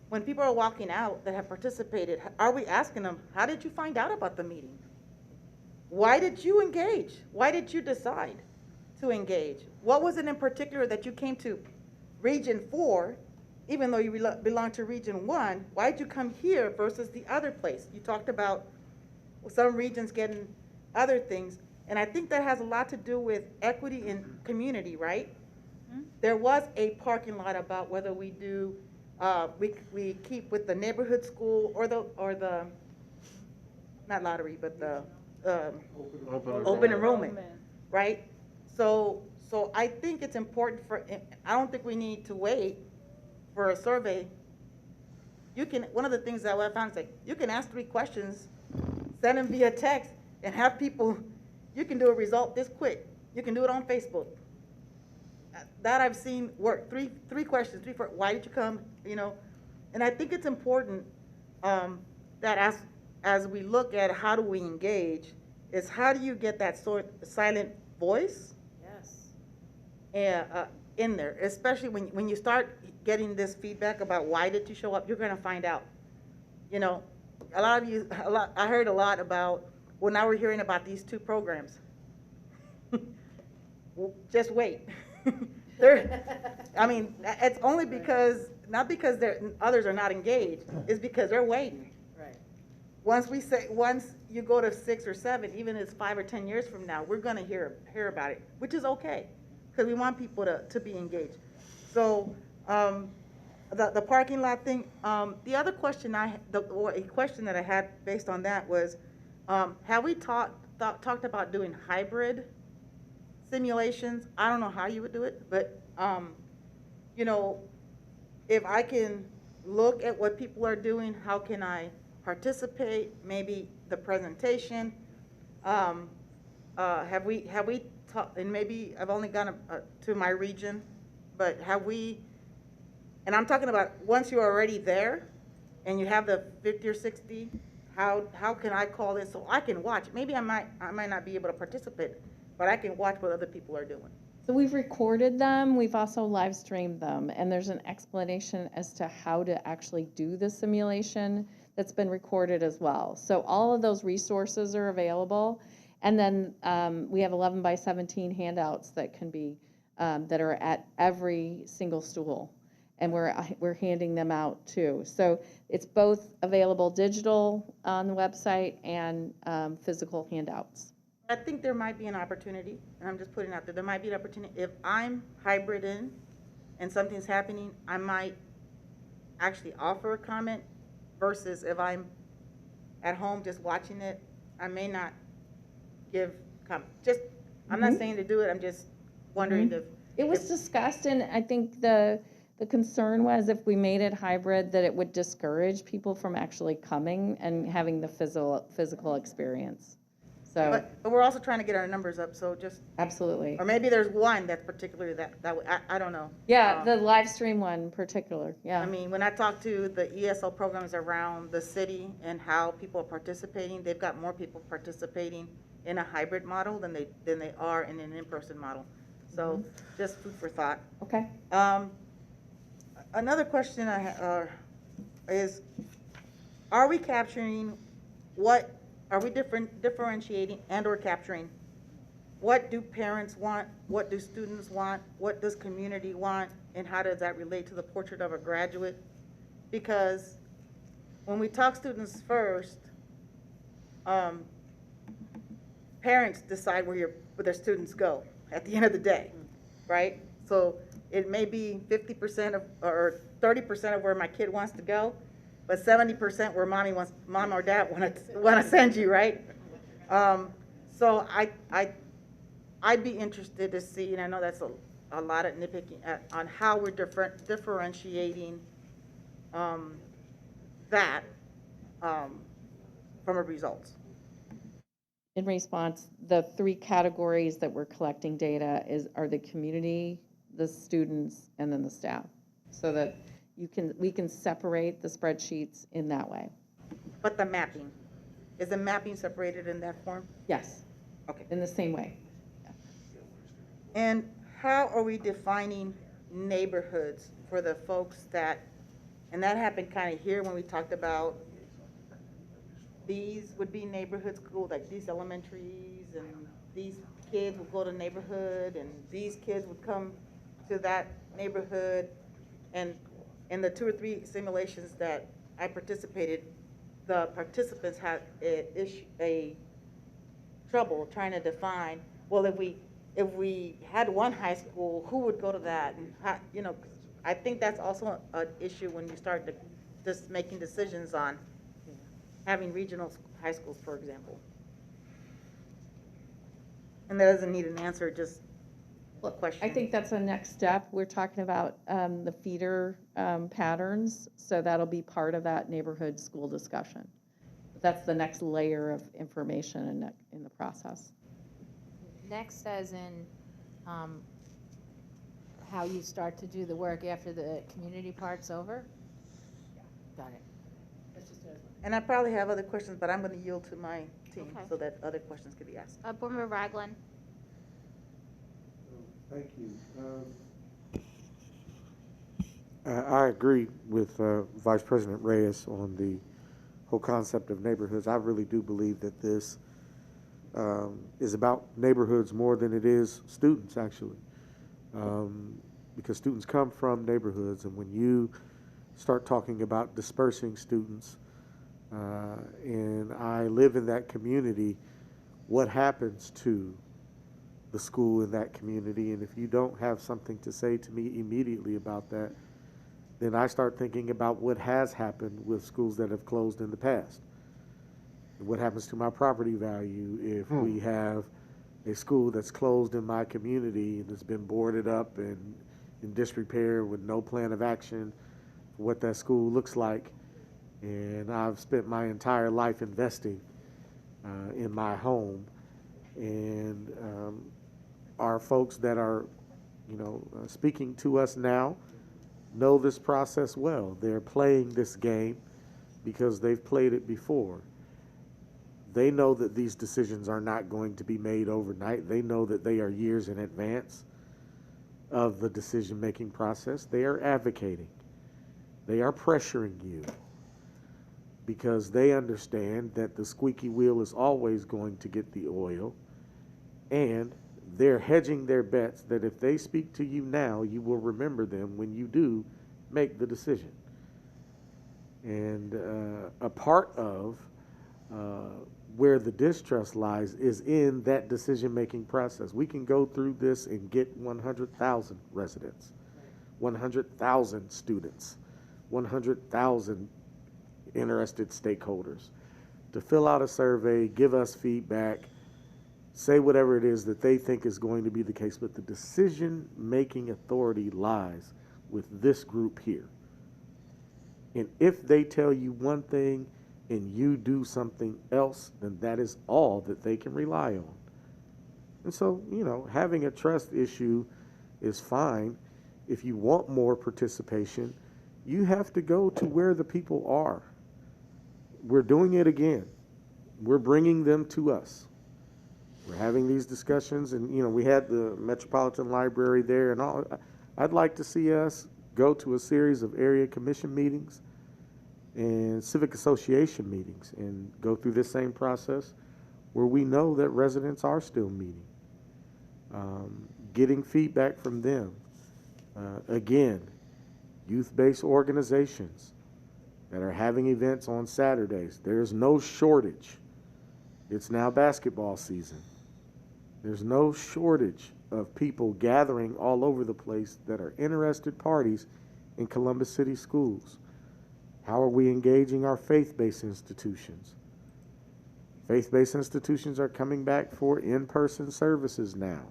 S13: when people are walking out that have participated, are we asking them, how did you find out about the meeting? Why did you engage? Why did you decide to engage? What was it in particular that you came to Region 4, even though you belong to Region 1, why did you come here versus the other place? You talked about some regions getting other things, and I think that has a lot to do with equity in community, right? Mm-hmm. There was a parking lot about whether we do, we keep with the neighborhood school or the not lottery, but the open enrollment, right? So I think it's important I don't think we need to wait for a survey. One of the things that I found is like, you can ask 3 questions, send them via text, and have people, you can do a result this quick. You can do it on Facebook. That I've seen work. 3 questions, 4, why did you come, you know? And I think it's important that as we look at how do we engage, is how do you get that silent voice? Yes. In there, especially when you start getting this feedback about why did you show up, you're going to find out. You know, I heard a lot about, well, now we're hearing about these 2 programs. Well, just wait. I mean, it's only because, not because others are not engaged, it's because they're waiting. Right. Once you go to 6 or 7, even if it's 5 or 10 years from now, we're going to hear about it, which is okay, because we want people to be engaged. So the parking lot thing, the other question or a question that I had based on that was, have we talked about doing hybrid simulations? I don't know how you would do it, but you know, if I can look at what people are doing, how can I participate? Maybe the presentation. Have we talked? And maybe I've only gone to my region, but have we? And I'm talking about once you're already there, and you have the 50 or 60. How can I call in so I can watch? Maybe I might not be able to participate, but I can watch what other people are doing.
S17: So we've recorded them, we've also live streamed them, and there's an explanation as to how to actually do the simulation that's been recorded as well. So all of those resources are available, and then we have 11 by 17 handouts that can be, that are at every single stool. and we're handing them out too. So it's both available digital on the website and physical handouts.
S13: I think there might be an opportunity, and I'm just putting it out there, there might be an opportunity, if I'm hybrid in and something's happening, I might actually offer a comment versus if I'm at home just watching it, I may not give just, I'm not saying to do it, I'm just wondering if.
S17: It was discussed, and I think the concern was if we made it hybrid, that it would discourage people from actually coming and having the physical experience. So
S13: But we're also trying to get our numbers up, so just.
S17: absolutely.
S13: Or maybe there's one that's particularly that way, I don't know.
S17: Yeah, the live stream one in particular, yeah.
S13: I mean, when I talk to the ESL programs around the city and how people are participating, they've got more people participating in a hybrid model than they are in an in-person model. So just food for thought.
S17: Okay.
S13: Another question I is, are we capturing what, are we differentiating and or capturing? What do parents want? What do students want? What does community want? And how does that relate to the portrait of a graduate? Because when we talk students first, parents decide where their students go at the end of the day, right? So it may be 50% of, or 30% of where my kid wants to go, but 70% where mom or dad want to send you, right? So I'd be interested to see, and I know that's a lot of nitpicking on how we're differentiating that from a results.
S17: In response, the 3 categories that we're collecting data are the community, the students, and then the staff, so that we can separate the spreadsheets in that way.
S13: But the mapping, is the mapping separated in that form?
S17: Yes.
S13: Okay.
S17: In the same way.
S13: And how are we defining neighborhoods for the folks that, and that happened kind of here when we talked about these would be neighborhood schools, like these elementaries, and these kids would go to neighborhood, and these kids would come to that neighborhood. And in the 2 or 3 simulations that I participated, the participants had a trouble trying to define, well, if we had one high school, who would go to that? And how, I think that's also an issue when you start just making decisions on having regional high schools, for example. And that doesn't need an answer, just a question.
S17: I think that's a next step. We're talking about the feeder patterns, so that'll be part of that neighborhood school discussion. That's the next layer of information in the process.
S15: Next, as in how you start to do the work after the community part's over? Got it.
S13: And I probably have other questions, but I'm going to yield to my team
S1: Okay.
S13: so that other questions can be asked.
S1: Board Member Ragland.
S2: Thank you. I agree with Vice President Reyes on the whole concept of neighborhoods. I really do believe that this is about neighborhoods more than it is students, actually, because students come from neighborhoods, and when you start talking about dispersing students, and I live in that community, what happens to the school in that community? And if you don't have something to say to me immediately about that, then I start thinking about what has happened with schools that have closed in the past. What happens to my property value if we have a school that's closed in my community and has been boarded up and in disrepair with no plan of action for what that school looks like? And I've spent my entire life investing in my home. And our folks that are, speaking to us now know this process well. They're playing this game because they've played it before. They know that these decisions are not going to be made overnight. They know that they are years in advance of the decision-making process. They are advocating. They are pressuring you because they understand that the squeaky wheel is always going to get the oil, and they're hedging their bets that if they speak to you now, you will remember them when you do make the decision. And a part of where the distrust lies is in that decision-making process. We can go through this and get 100,000 residents, 100,000 students, 100,000 interested stakeholders to fill out a survey, give us feedback, say whatever it is that they think is going to be the case, but the decision-making authority lies with this group here. And if they tell you one thing and you do something else, then that is all that they can rely on. And so, you know, having a trust issue is fine. If you want more participation, you have to go to where the people are. We're doing it again. We're bringing them to us. We're having these discussions, and, you know, we had the Metropolitan Library there and all. I'd like to see us go to a series of area commission meetings and civic association meetings and go through this same process where we know that residents are still meeting, getting feedback from them. Again, youth-based organizations that are having events on Saturdays. There's no shortage. It's now basketball season. There's no shortage of people gathering all over the place that are interested parties in Columbus City Schools. How are we engaging our faith-based institutions? Faith-based institutions are coming back for in-person services now.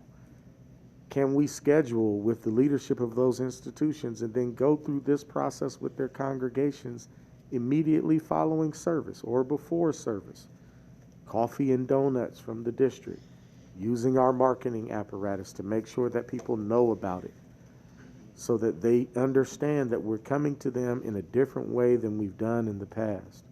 S2: Can we schedule with the leadership of those institutions and then go through this process with their congregations immediately following service or before service? Coffee and donuts from the district, using our marketing apparatus to make sure that people know about it so that they understand that we're coming to them in a different way than we've done in the past.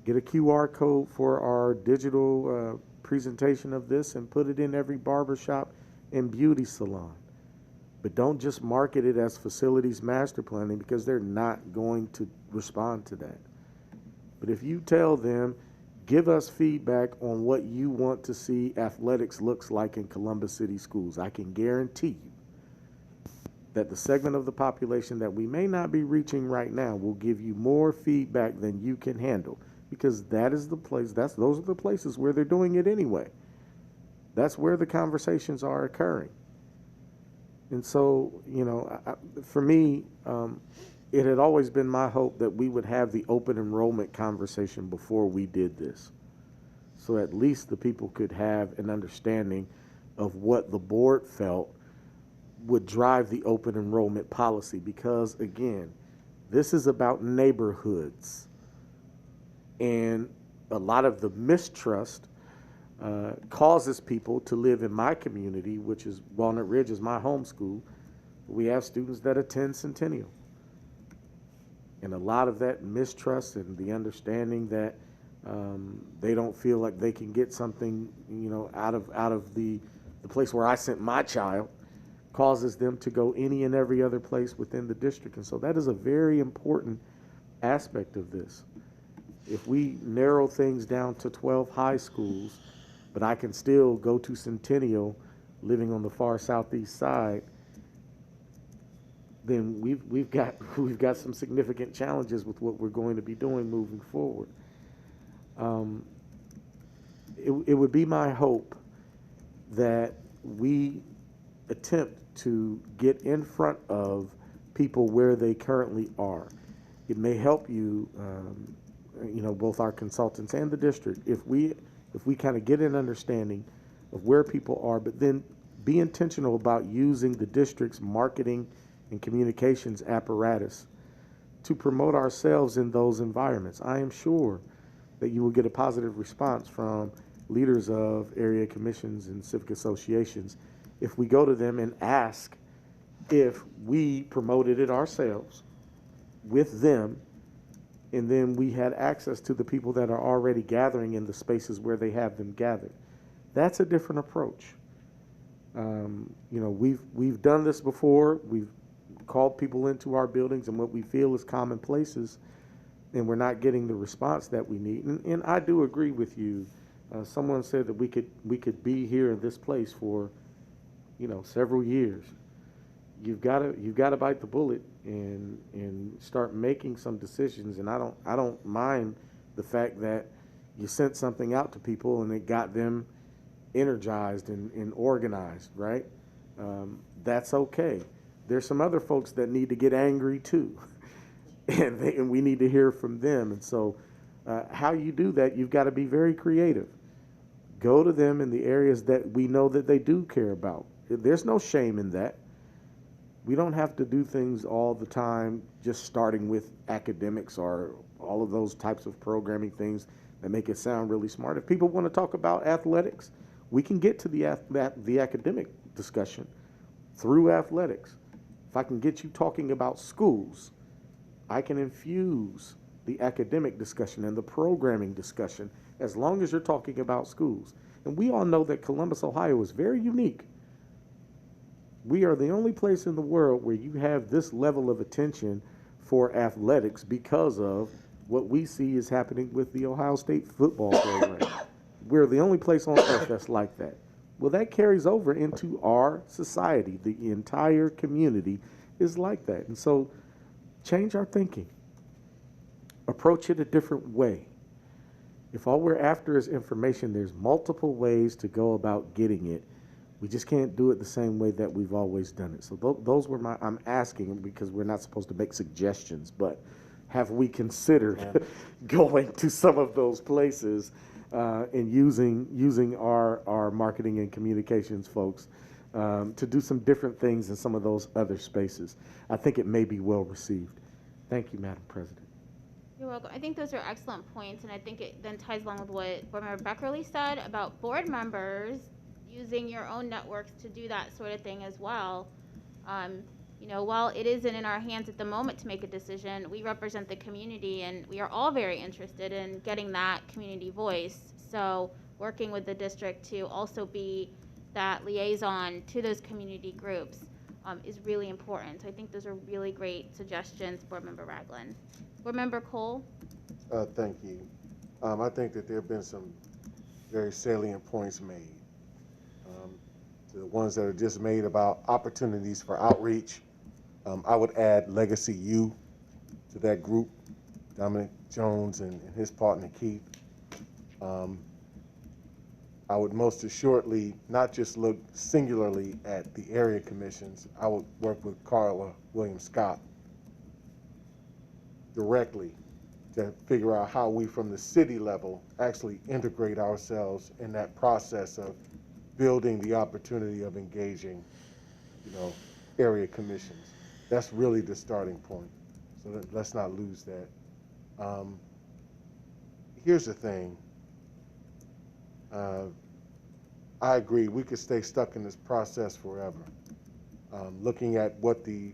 S2: Get a QR code for our digital presentation of this and put it in every barbershop and beauty salon. But don't just market it as facilities master planning, because they're not going to respond to that. But if you tell them, give us feedback on what you want to see athletics looks like in Columbus City Schools, I can guarantee you that the segment of the population that we may not be reaching right now will give you more feedback than you can handle, because that is the place, those are the places where they're doing it anyway. That's where the conversations are occurring. And so, you know, for me, it had always been my hope that we would have the open enrollment conversation before we did this, so at least the people could have an understanding of what the board felt would drive the open enrollment policy. Because again, this is about neighborhoods, and a lot of the mistrust causes people to live in my community, which is Walnut Ridge is my home school. We have students that attend Centennial. And a lot of that mistrust and the understanding that they don't feel like they can get something, you know, out of the place where I sent my child, causes them to go any and every other place within the district. And so that is a very important aspect of this. If we narrow things down to 12 high schools, but I can still go to Centennial living on the far southeast side, then we've got some significant challenges with what we're going to be doing moving forward. It would be my hope that we attempt to get in front of people where they currently are. It may help you, you know, both our consultants and the district, if we kind of get an understanding of where people are, but then be intentional about using the district's marketing and communications apparatus to promote ourselves in those environments. I am sure that you will get a positive response from leaders of area commissions and civic associations if we go to them and ask if we promoted it ourselves with them, and then we had access to the people that are already gathering in the spaces where they have them gathered. That's a different approach. You know, we've done this before. We've called people into our buildings and what we feel is common places, and we're not getting the response that we need. And I do agree with you. Someone said that we could be here in this place for, you know, several years. you've got to bite the bullet and start making some decisions. And I don't mind the fact that you sent something out to people and it got them energized and organized, right? That's okay. There's some other folks that need to get angry too, and we need to hear from them. And so, how you do that, you've got to be very creative. Go to them in the areas that we know that they do care about. There's no shame in that. We don't have to do things all the time, just starting with academics or all of those types of programming things that make it sound really smart. If people want to talk about athletics, we can get to the academic discussion through athletics. If I can get you talking about schools, I can infuse the academic discussion and the programming discussion as long as you're talking about schools. And we all know that Columbus, Ohio is very unique. We are the only place in the world where you have this level of attention for athletics because of what we see is happening with the Ohio State football program. We're the only place on earth that's like that. Well, that carries over into our society. The entire community is like that. And so change our thinking. Approach it a different way. If all we're after is information, there's multiple ways to go about getting it. We just can't do it the same way that we've always done it. So those were I'm asking because we're not supposed to make suggestions, but have we considered going to some of those places and using our marketing and communications folks to do some different things in some of those other spaces? I think it may be well received. Thank you, Madam President.
S1: You're welcome. I think those are excellent points, and I think it then ties along with what Board Member Beckerly said about board members using your own networks to do that sort of thing as well. While it isn't in our hands at the moment to make a decision, we represent the community, and we are all very interested in getting that community voice. So working with the district to also be that liaison to those community groups is really important. So I think those are really great suggestions, Board Member Ragland. Board Member Cole?
S12: Thank you. I think that there have been some very salient points made. The ones that are just made about opportunities for outreach. I would add Legacy U to that group, Dominic Jones and his partner Keith. I would most assuredly not just look singularly at the area commissions. I would work with Carla Williams Scott directly to figure out how we from the city level actually integrate ourselves in that process of building the opportunity of engaging, area commissions. That's really the starting point. So let's not lose that. Here's the thing. I agree, we could stay stuck in this process forever. Looking at what the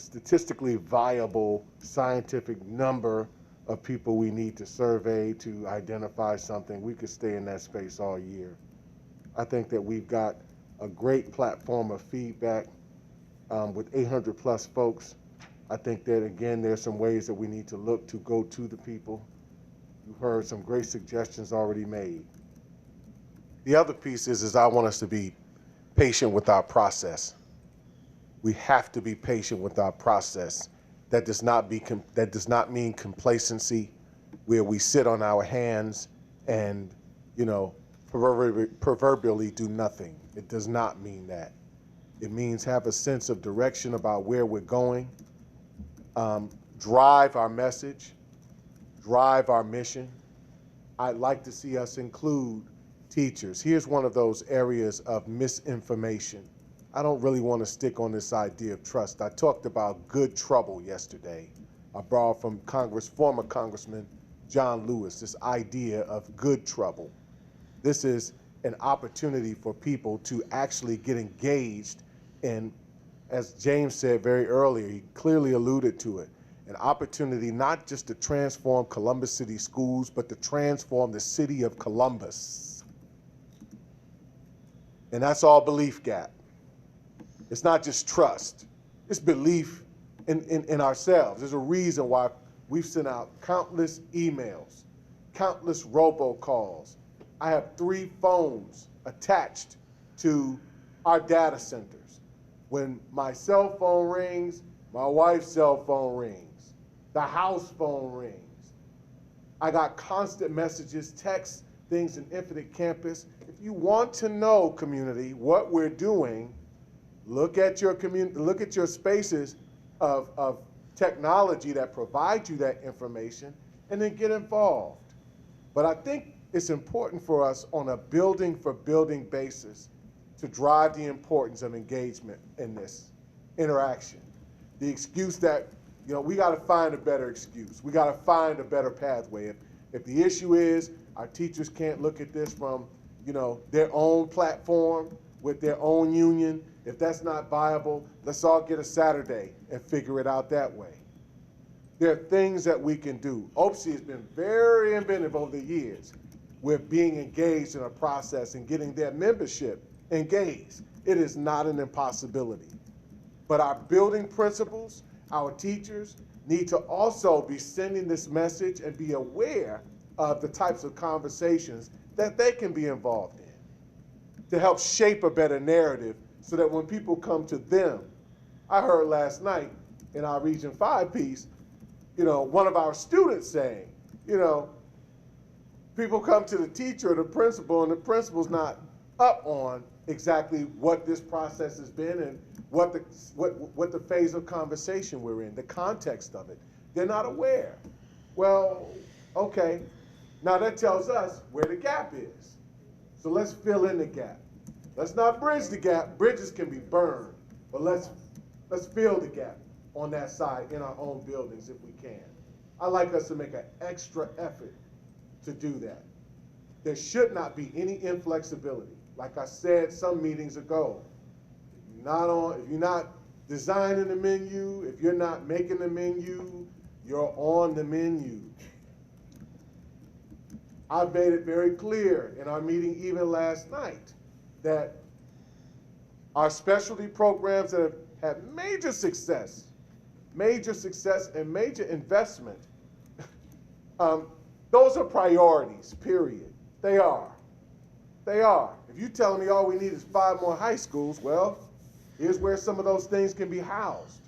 S12: statistically viable scientific number of people we need to survey to identify something, we could stay in that space all year. I think that we've got a great platform of feedback with 800 plus folks. I think that, again, there's some ways that we need to look to go to the people. You've heard some great suggestions already made. The other piece is I want us to be patient with our process. We have to be patient with our process. That does not mean complacency, where we sit on our hands and, proverbially do nothing. It does not mean that. It means have a sense of direction about where we're going, drive our message, drive our mission. I'd like to see us include teachers. Here's one of those areas of misinformation. I don't really want to stick on this idea of trust. I talked about good trouble yesterday. I borrowed from former Congressman John Lewis, this idea of good trouble. This is an opportunity for people to actually get engaged in, as James said very earlier, he clearly alluded to it, an opportunity not just to transform Columbus City Schools, but to transform the city of Columbus. And that's all belief gap. It's not just trust, it's belief in ourselves. There's a reason why we've sent out countless emails, countless robocalls. I have 3 phones attached to our data centers. When my cell phone rings, my wife's cell phone rings, the house phone rings. I got constant messages, texts, things in Infinite Campus. If you want to know, community, what we're doing, look at your community, look at your spaces of technology that provide you that information, and then get involved. But I think it's important for us on a building for building basis to drive the importance of engagement in this interaction. The excuse that, you know, we got to find a better excuse. We got to find a better pathway. If the issue is our teachers can't look at this from, you know, their own platform with their own union, if that's not viable, let's all get a Saturday and figure it out that way. There are things that we can do. OPSI has been very inventive over the years with being engaged in a process and getting their membership engaged. It is not an impossibility. But our building principals, our teachers, need to also be sending this message and be aware of the types of conversations that they can be involved in to help shape a better narrative so that when people come to them, I heard last night in our Region 5 piece, you know, one of our students saying, you know, people come to the teacher or the principal and the principal's not up on exactly what this process has been and what the phase of conversation we're in, the context of it. They're not aware. Well, okay, now that tells us where the gap is. So let's fill in the gap. Let's not bridge the gap. Bridges can be burned, but let's fill the gap on that side in our own buildings if we can. I like us to make an extra effort to do that. There should not be any inflexibility. Like I said some meetings ago, if you're not designing the menu, if you're not making the menu, you're on the menu. I made it very clear in our meeting even last night that our specialty programs that have had major success and major investment, those are priorities, period. They are. They are. If you're telling me all we need is 5 more high schools, well, here's where some of those things can be housed.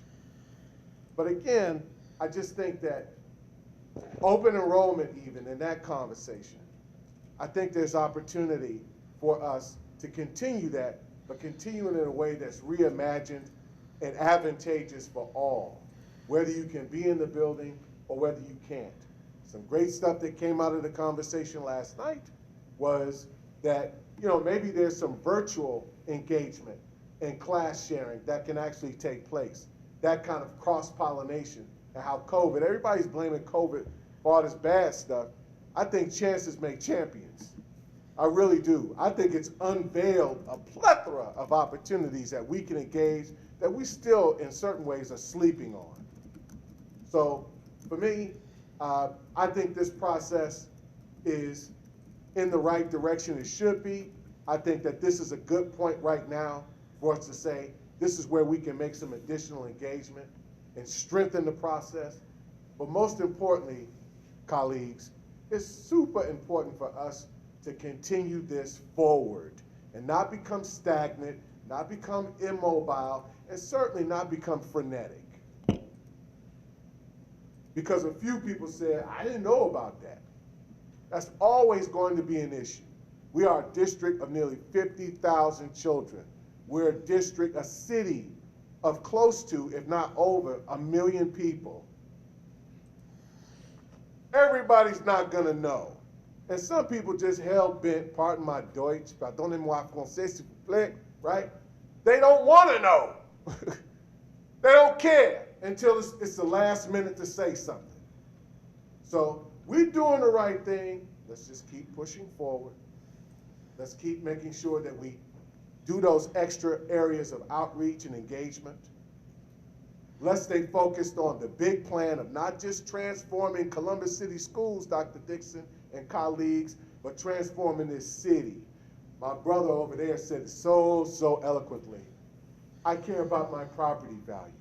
S12: But again, I just think that open enrollment even in that conversation, I think there's opportunity for us to continue that, but continue it in a way that's reimagined and advantageous for all, whether you can be in the building or whether you can't. Some great stuff that came out of the conversation last night was that, you know, maybe there's some virtual engagement and class sharing that can actually take place. That kind of cross-pollination and how COVID, everybody's blaming COVID for all this bad stuff. I think chances make champions. I really do. I think it's unveiled a plethora of opportunities that we can engage that we still, in certain ways, are sleeping on. So for me, I think this process is in the right direction it should be. I think that this is a good point right now for us to say, this is where we can make some additional engagement and strengthen the process. But most importantly, colleagues, it's super important for us to continue this forward and not become stagnant, not become immobile, and certainly not become frenetic. Because a few people said, I didn't know about that. That's always going to be an issue. We are a district of nearly 50,000 children. We're a district, a city of close to, if not over, 1 million people. Everybody's not gonna know. And some people just hell-bent, pardon my Deutsch, pardonnez-moi français s'il vous plaît, right? They don't wanna know. They don't care until it's the last minute to say something. So we're doing the right thing. Let's just keep pushing forward. Let's keep making sure that we do those extra areas of outreach and engagement. Let's stay focused on the big plan of not just transforming Columbus City Schools, Dr. Dixon and colleagues, but transforming this city. My brother over there said it so eloquently. I care about my property value.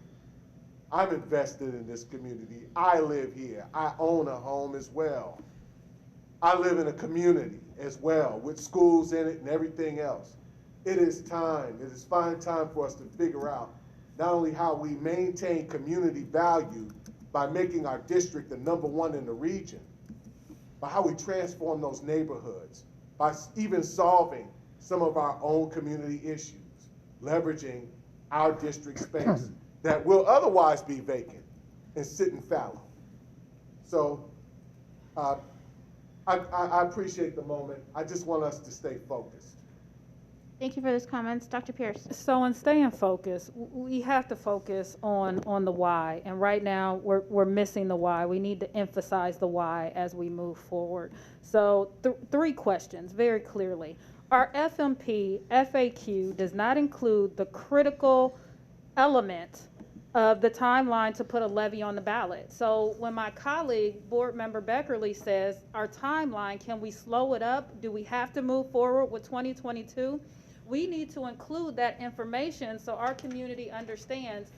S12: I'm invested in this community. I live here. I own a home as well. I live in a community as well with schools in it and everything else. It is fine time for us to figure out not only how we maintain community value by making our district the #1 in the region, but how we transform those neighborhoods by even solving some of our own community issues, leveraging our district space that will otherwise be vacant and sitting fallow. So I appreciate the moment. I just want us to stay focused.
S1: Thank you for those comments. Dr. Pierce.
S14: So in staying focused, we have to focus on the why. And right now, we're missing the why. We need to emphasize the why as we move forward. So 3 questions very clearly. Our FMP FAQ does not include the critical element of the timeline to put a levy on the ballot. So when my colleague, Board Member Beckerly, says our timeline, can we slow it up? Do we have to move forward with 2022? We need to include that information so our community understands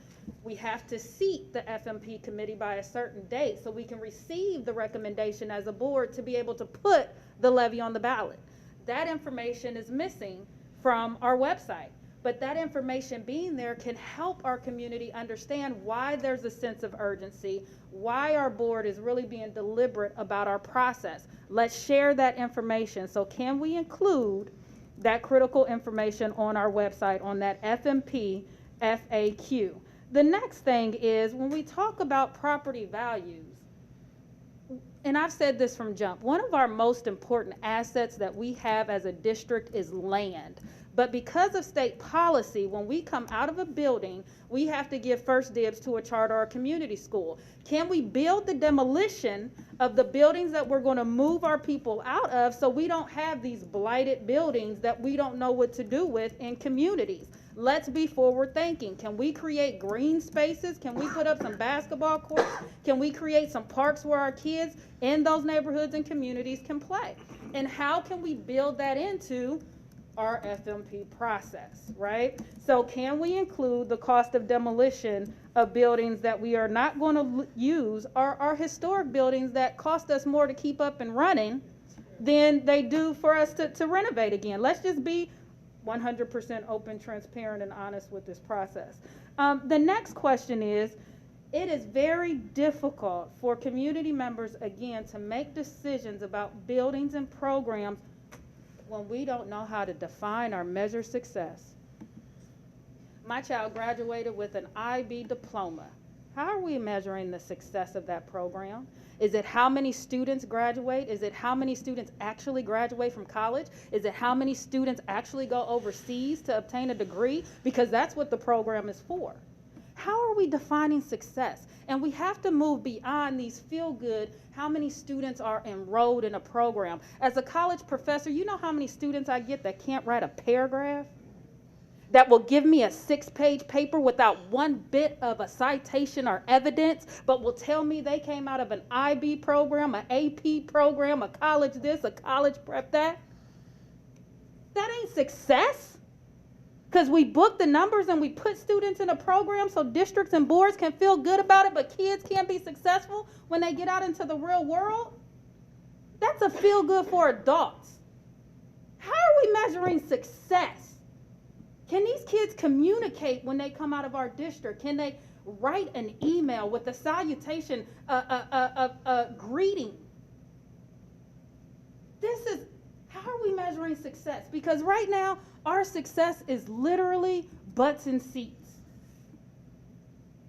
S14: we have to seat the FMP committee by a certain date so we can receive the recommendation as a board to be able to put the levy on the ballot. That information is missing from our website. But that information being there can help our community understand why there's a sense of urgency, why our board is really being deliberate about our process. Let's share that information. So can we include that critical information on our website on that FMP FAQ? The next thing is when we talk about property values, and I've said this from jump, one of our most important assets that we have as a district is land. But because of state policy, when we come out of a building, we have to give first dibs to a charter or community school. Can we build the demolition of the buildings that we're going to move our people out of so we don't have these blighted buildings that we don't know what to do with in communities? Let's be forward thinking. Can we create green spaces? Can we put up some basketball courts? Can we create some parks where our kids in those neighborhoods and communities can play? And how can we build that into our FMP process, right? So can we include the cost of demolition of buildings that we are not going to use, or our historic buildings that cost us more to keep up and running than they do for us to renovate again? Let's just be 100% open, transparent, and honest with this process. The next question is, it is very difficult for community members, again, to make decisions about buildings and programs when we don't know how to define or measure success. My child graduated with an IB diploma. How are we measuring the success of that program? Is it how many students graduate? Is it how many students actually graduate from college? Is it how many students actually go overseas to obtain a degree? Because that's what the program is for. How are we defining success? And we have to move beyond these feel-good, how many students are enrolled in a program. As a college professor, you know how many students I get that can't write a paragraph? That will give me a 6-page paper without one bit of a citation or evidence, but will tell me they came out of an IB program, an AP program, a college this, a college prep that. That ain't success. Because we book the numbers and we put students in a program so districts and boards can feel good about it, but kids can't be successful when they get out into the real world. That's a feel good for adults. How are we measuring success? Can these kids communicate when they come out of our district? Can they write an email with a salutation, a greeting? How are we measuring success? Because right now, our success is literally butts and seats.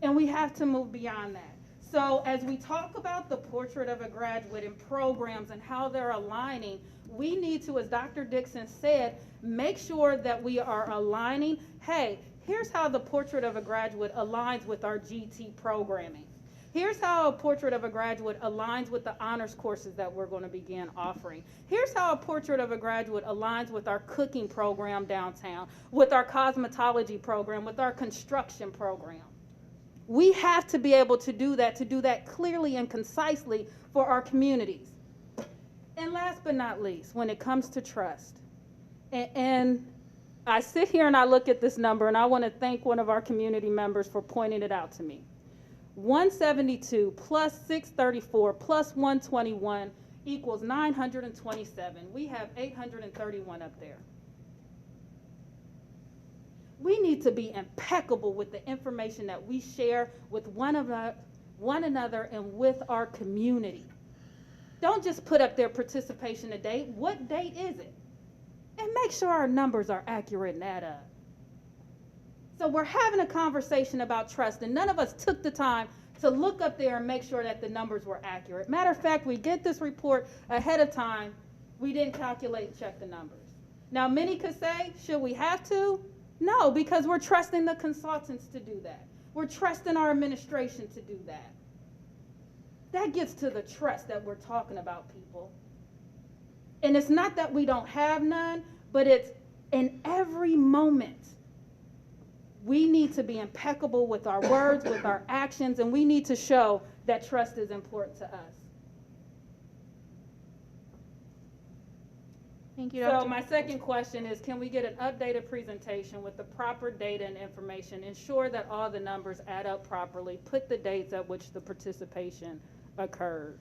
S14: And we have to move beyond that. So as we talk about the portrait of a graduate and programs and how they're aligning, we need to, as Dr. Dixon said, make sure that we are aligning. Hey, here's how the portrait of a graduate aligns with our GT programming. Here's how a portrait of a graduate aligns with the honors courses that we're going to begin offering. Here's how a portrait of a graduate aligns with our cooking program downtown, with our cosmetology program, with our construction program. We have to be able to do that clearly and concisely for our communities. And last but not least, when it comes to trust, and I sit here and I look at this number and I want to thank one of our community members for pointing it out to me. 172 plus 634 plus 121 equals 927. We have 831 up there. We need to be impeccable with the information that we share with one another and with our community. Don't just put up their participation date. What date is it? And make sure our numbers are accurate and add up. So we're having a conversation about trust, and none of us took the time to look up there and make sure that the numbers were accurate. Matter of fact, we get this report ahead of time. We didn't calculate and check the numbers. Now, many could say, should we have to? No, because we're trusting the consultants to do that. We're trusting our administration to do that. That gets to the trust that we're talking about, people. And it's not that we don't have none, but it's in every moment. We need to be impeccable with our words, with our actions, and we need to show that trust is important to us.
S1: Thank you,
S14: So
S1: Dr.
S14: my second question is, can we get an updated presentation with the proper data and information, ensure that all the numbers add up properly, put the dates at which the participation occurred?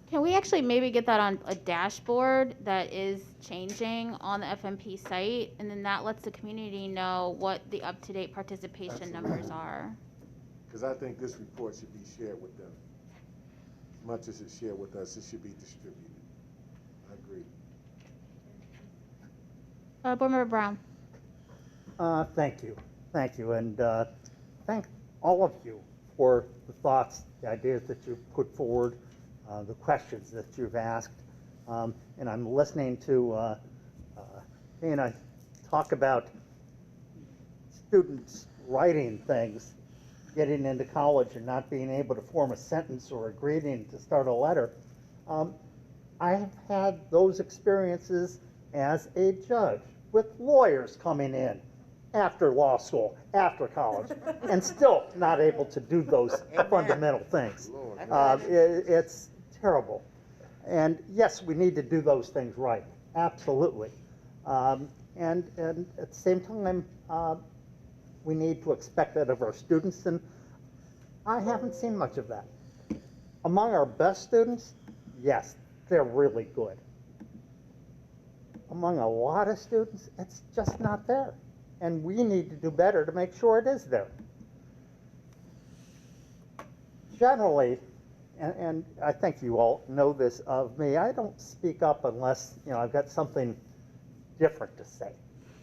S1: Can we actually maybe get that on a dashboard that is changing on the FMP site? And then that lets the community know what the up-to-date participation numbers are.
S12: Because I think this report should be shared with them. As much as it's shared with us, it should be distributed. I agree.
S1: Board Member Brown.
S4: Thank you, and thank all of you for the thoughts, the ideas that you've put forward, the questions that you've asked, and I'm listening to Tina talk about students writing things, getting into college and not being able to form a sentence or a greeting to start a letter. I have had those experiences as a judge with lawyers coming in after law school, after college, and still not able to do those fundamental things. It's terrible. And yes, we need to do those things right, absolutely. And at the same time, we need to expect that of our students, and I haven't seen much of that. Among our best students, yes, they're really good. Among a lot of students, it's just not there. And we need to do better to make sure it is there. Generally, and I think you all know this of me, I don't speak up unless, I've got something different to say.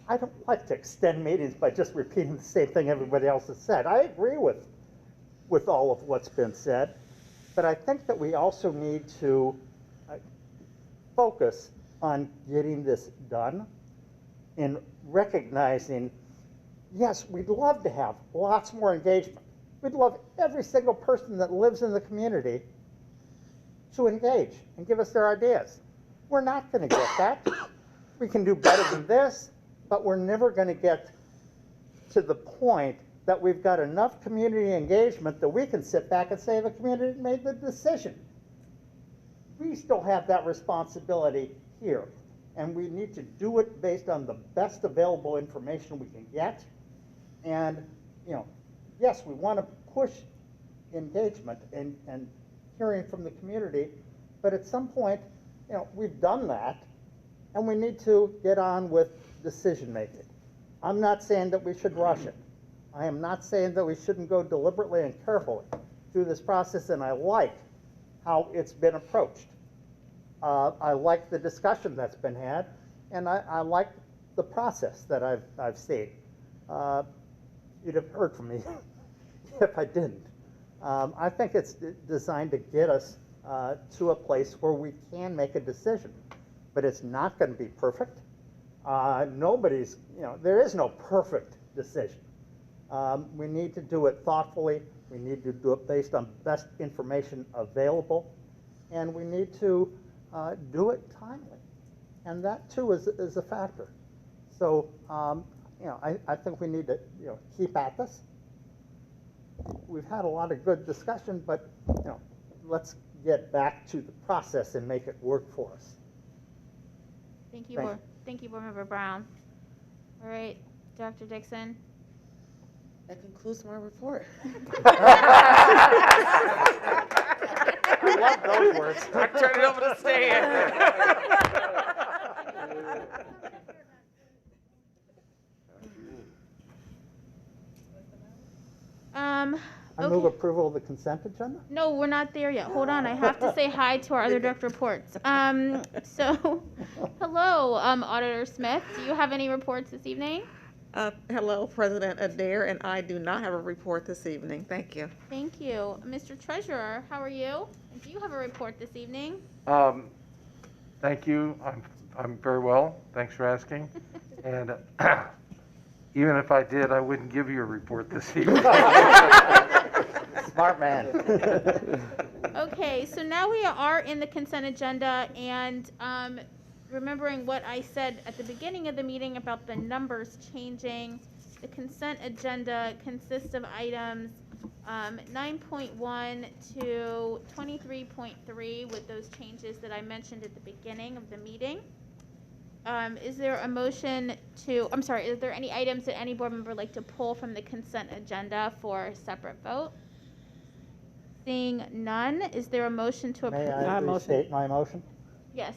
S4: I don't like to extend meetings by just repeating the same thing everybody else has said. I agree with all of what's been said, but I think that we also need to focus on getting this done and recognizing, yes, we'd love to have lots more engagement. We'd love every single person that lives in the community to engage and give us their ideas. We're not going to get that. We can do better than this, but we're never going to get to the point that we've got enough community engagement that we can sit back and say the community made the decision. We still have that responsibility here, and we need to do it based on the best available information we can get. And, yes, we want to push engagement and hearing from the community, but at some point, we've done that, and we need to get on with decision making. I'm not saying that we should rush it. I am not saying that we shouldn't go deliberately and carefully through this process, and I like how it's been approached. I like the discussion that's been had, and I like the process that I've seen. You'd have heard from me if I didn't. I think it's designed to get us to a place where we can make a decision, but it's not going to be perfect. There is no perfect decision. We need to do it thoughtfully. We need to do it based on best information available, and we need to do it timely, and that too is a factor. So, I think we need to, keep at this. We've had a lot of good discussion, but, let's get back to the process and make it work for us.
S1: Thank you, Board Member Brown. All right, Dr. Dixon.
S3: That concludes my report.
S4: I love those words.
S3: I turn it over to Stan.
S4: I move
S1: Okay.
S4: approval of the consent agenda?
S1: No, we're not there yet. Hold on, I have to say hi to our other direct reports. So, hello, Auditor Smith. Do you have any reports this evening?
S19: Hello, President Adair, and I do not have a report this evening. Thank you.
S1: Thank you. Mr. Treasurer, how are you? And do you have a report this evening?
S20: Thank you. I'm very well. Thanks for asking. And even if I did, I wouldn't give you a report this evening.
S4: Smart man.
S1: Okay, so now we are in the consent agenda, and remembering what I said at the beginning of the meeting about the numbers changing, the consent agenda consists of items 9.1 to 23.3 with those changes that I mentioned at the beginning of the meeting. Is there a motion to, I'm sorry, is there any items that any board member would like to pull from the consent agenda for a separate vote? Seeing none, is there a motion to approve?
S4: May I restate my motion?
S1: Yes.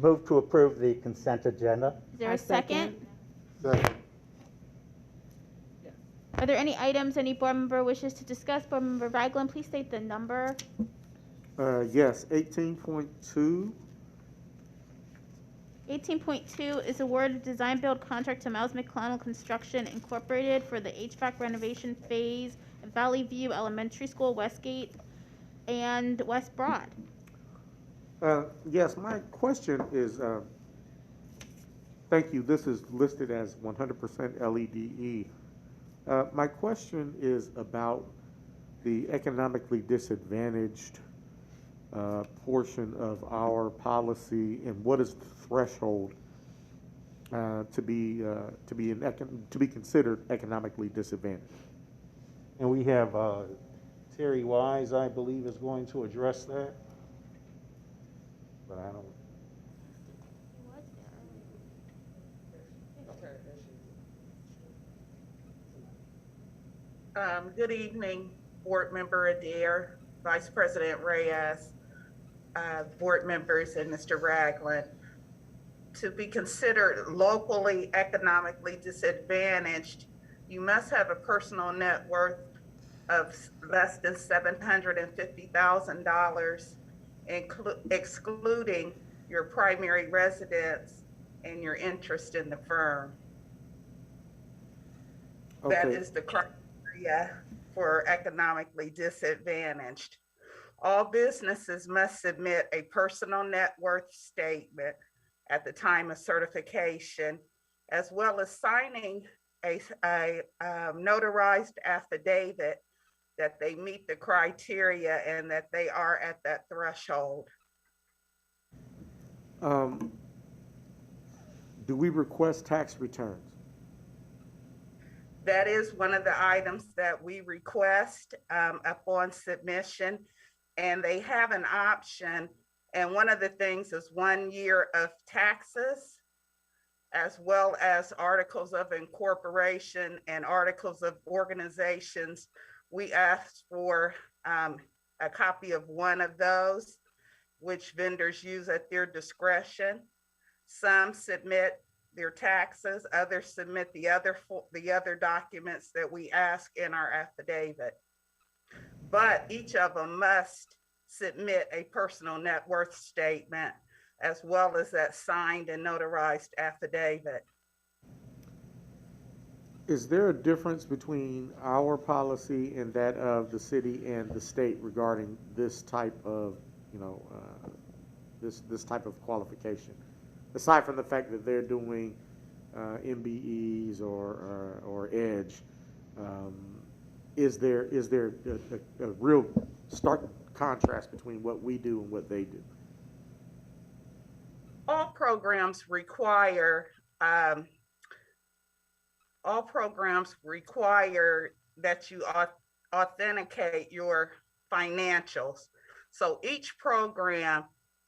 S4: Move to approve the consent agenda.
S1: Is there a second?
S12: Second.
S1: Are there any items any board member wishes to discuss? Board Member Ragland, please state the number.
S2: Yes, 18.2.
S1: 18.2 is award design build contract to Miles McConnell Construction Incorporated for the HVAC renovation phase at Valley View Elementary School, Westgate, and West Broad.
S2: Yes, my question is, thank you, this is listed as 100% LEDE. My question is about the economically disadvantaged portion of our policy, and what is the threshold to be considered economically disadvantaged?
S16: And we have Terry Wise, I believe, is going to address that. But I don't.
S21: Good evening, Board Member Adair, Vice President Reyes, board members, and Mr. Ragland. To be considered locally economically disadvantaged, you must have a personal net worth of less than $750,000, excluding your primary residence and your interest in the firm.
S2: Okay.
S21: That is the criteria for economically disadvantaged. All businesses must submit a personal net worth statement at the time of certification, as well as signing a notarized affidavit that they meet the criteria and that they are at that threshold.
S2: Do we request tax returns?
S21: That is one of the items that we request upon submission, and they have an option. And one of the things is 1 year of taxes, as well as articles of incorporation and articles of organizations. We asked for a copy of one of those, which vendors use at their discretion. Some submit their taxes, others submit the other documents that we ask in our affidavit. But each of them must submit a personal net worth statement, as well as that signed and notarized affidavit.
S2: Is there a difference between our policy and that of the city and the state regarding this type of, this type of qualification? Aside from the fact that they're doing MBEs or EDGE, is there a real stark contrast between what we do and what they do?
S21: All programs require that you authenticate your financials. So each program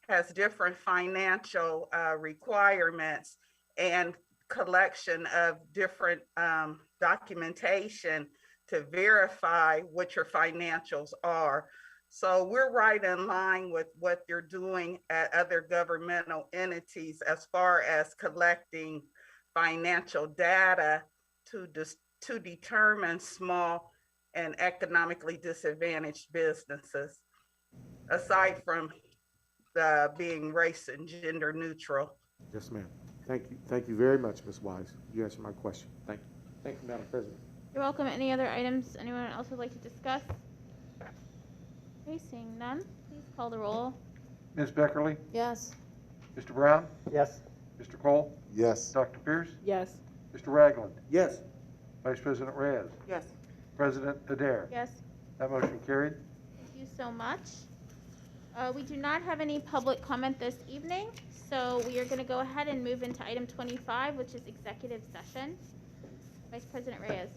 S21: has different financial requirements and collection of different documentation to verify what your financials are. So we're right in line with what they're doing at other governmental entities as far as collecting financial data to determine small and economically disadvantaged businesses, aside from being race and gender neutral.
S2: Yes, ma'am. Thank you very much, Ms. Wise. You answered my question. Thank you. Thank you, Madam President.
S1: You're welcome. Any other items anyone else would like to discuss? Okay, seeing none, please call the roll.
S20: Ms. Beckerly?
S15: Yes.
S20: Mr. Brown?
S4: Yes.
S20: Mr. Cole?
S12: Yes.
S20: Dr. Pierce?
S14: Yes.
S20: Mr. Ragland?
S2: Yes.
S20: Vice President Reyes?
S13: Yes.
S20: President Adair?
S1: Yes.
S20: That motion carried.
S1: Thank you so much. We do not have any public comment this evening, so we are going to go ahead and move into item 25, which is executive session. Vice President Reyes.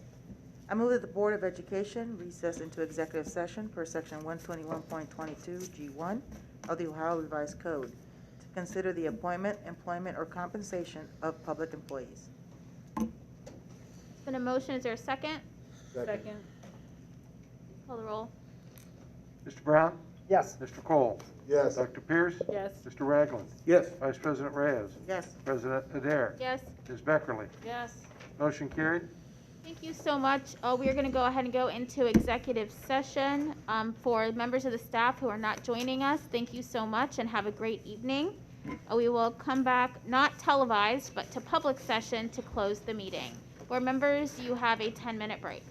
S13: I move that the Board of Education recess into executive session per section 121.22 G1 of the Ohio Revised Code to consider the appointment, employment, or compensation of public employees.
S1: It's been a motion. Is there a second?
S14: Second.
S1: Please call the roll.
S20: Mr. Brown?
S4: Yes.
S20: Mr. Cole?
S12: Yes.
S20: Dr. Pierce?
S14: Yes.
S20: Mr. Ragland?
S2: Yes.
S20: Vice President Reyes?
S13: Yes.
S20: President Adair?
S1: Yes.
S20: Ms. Beckerly?
S15: Yes.
S20: Motion carried.
S1: Thank you so much. We are going to go ahead and go into executive session. For members of the staff who are not joining us, thank you so much and have a great evening. We will come back, not televised, but to public session to close the meeting. Board members, you have a 10-minute break.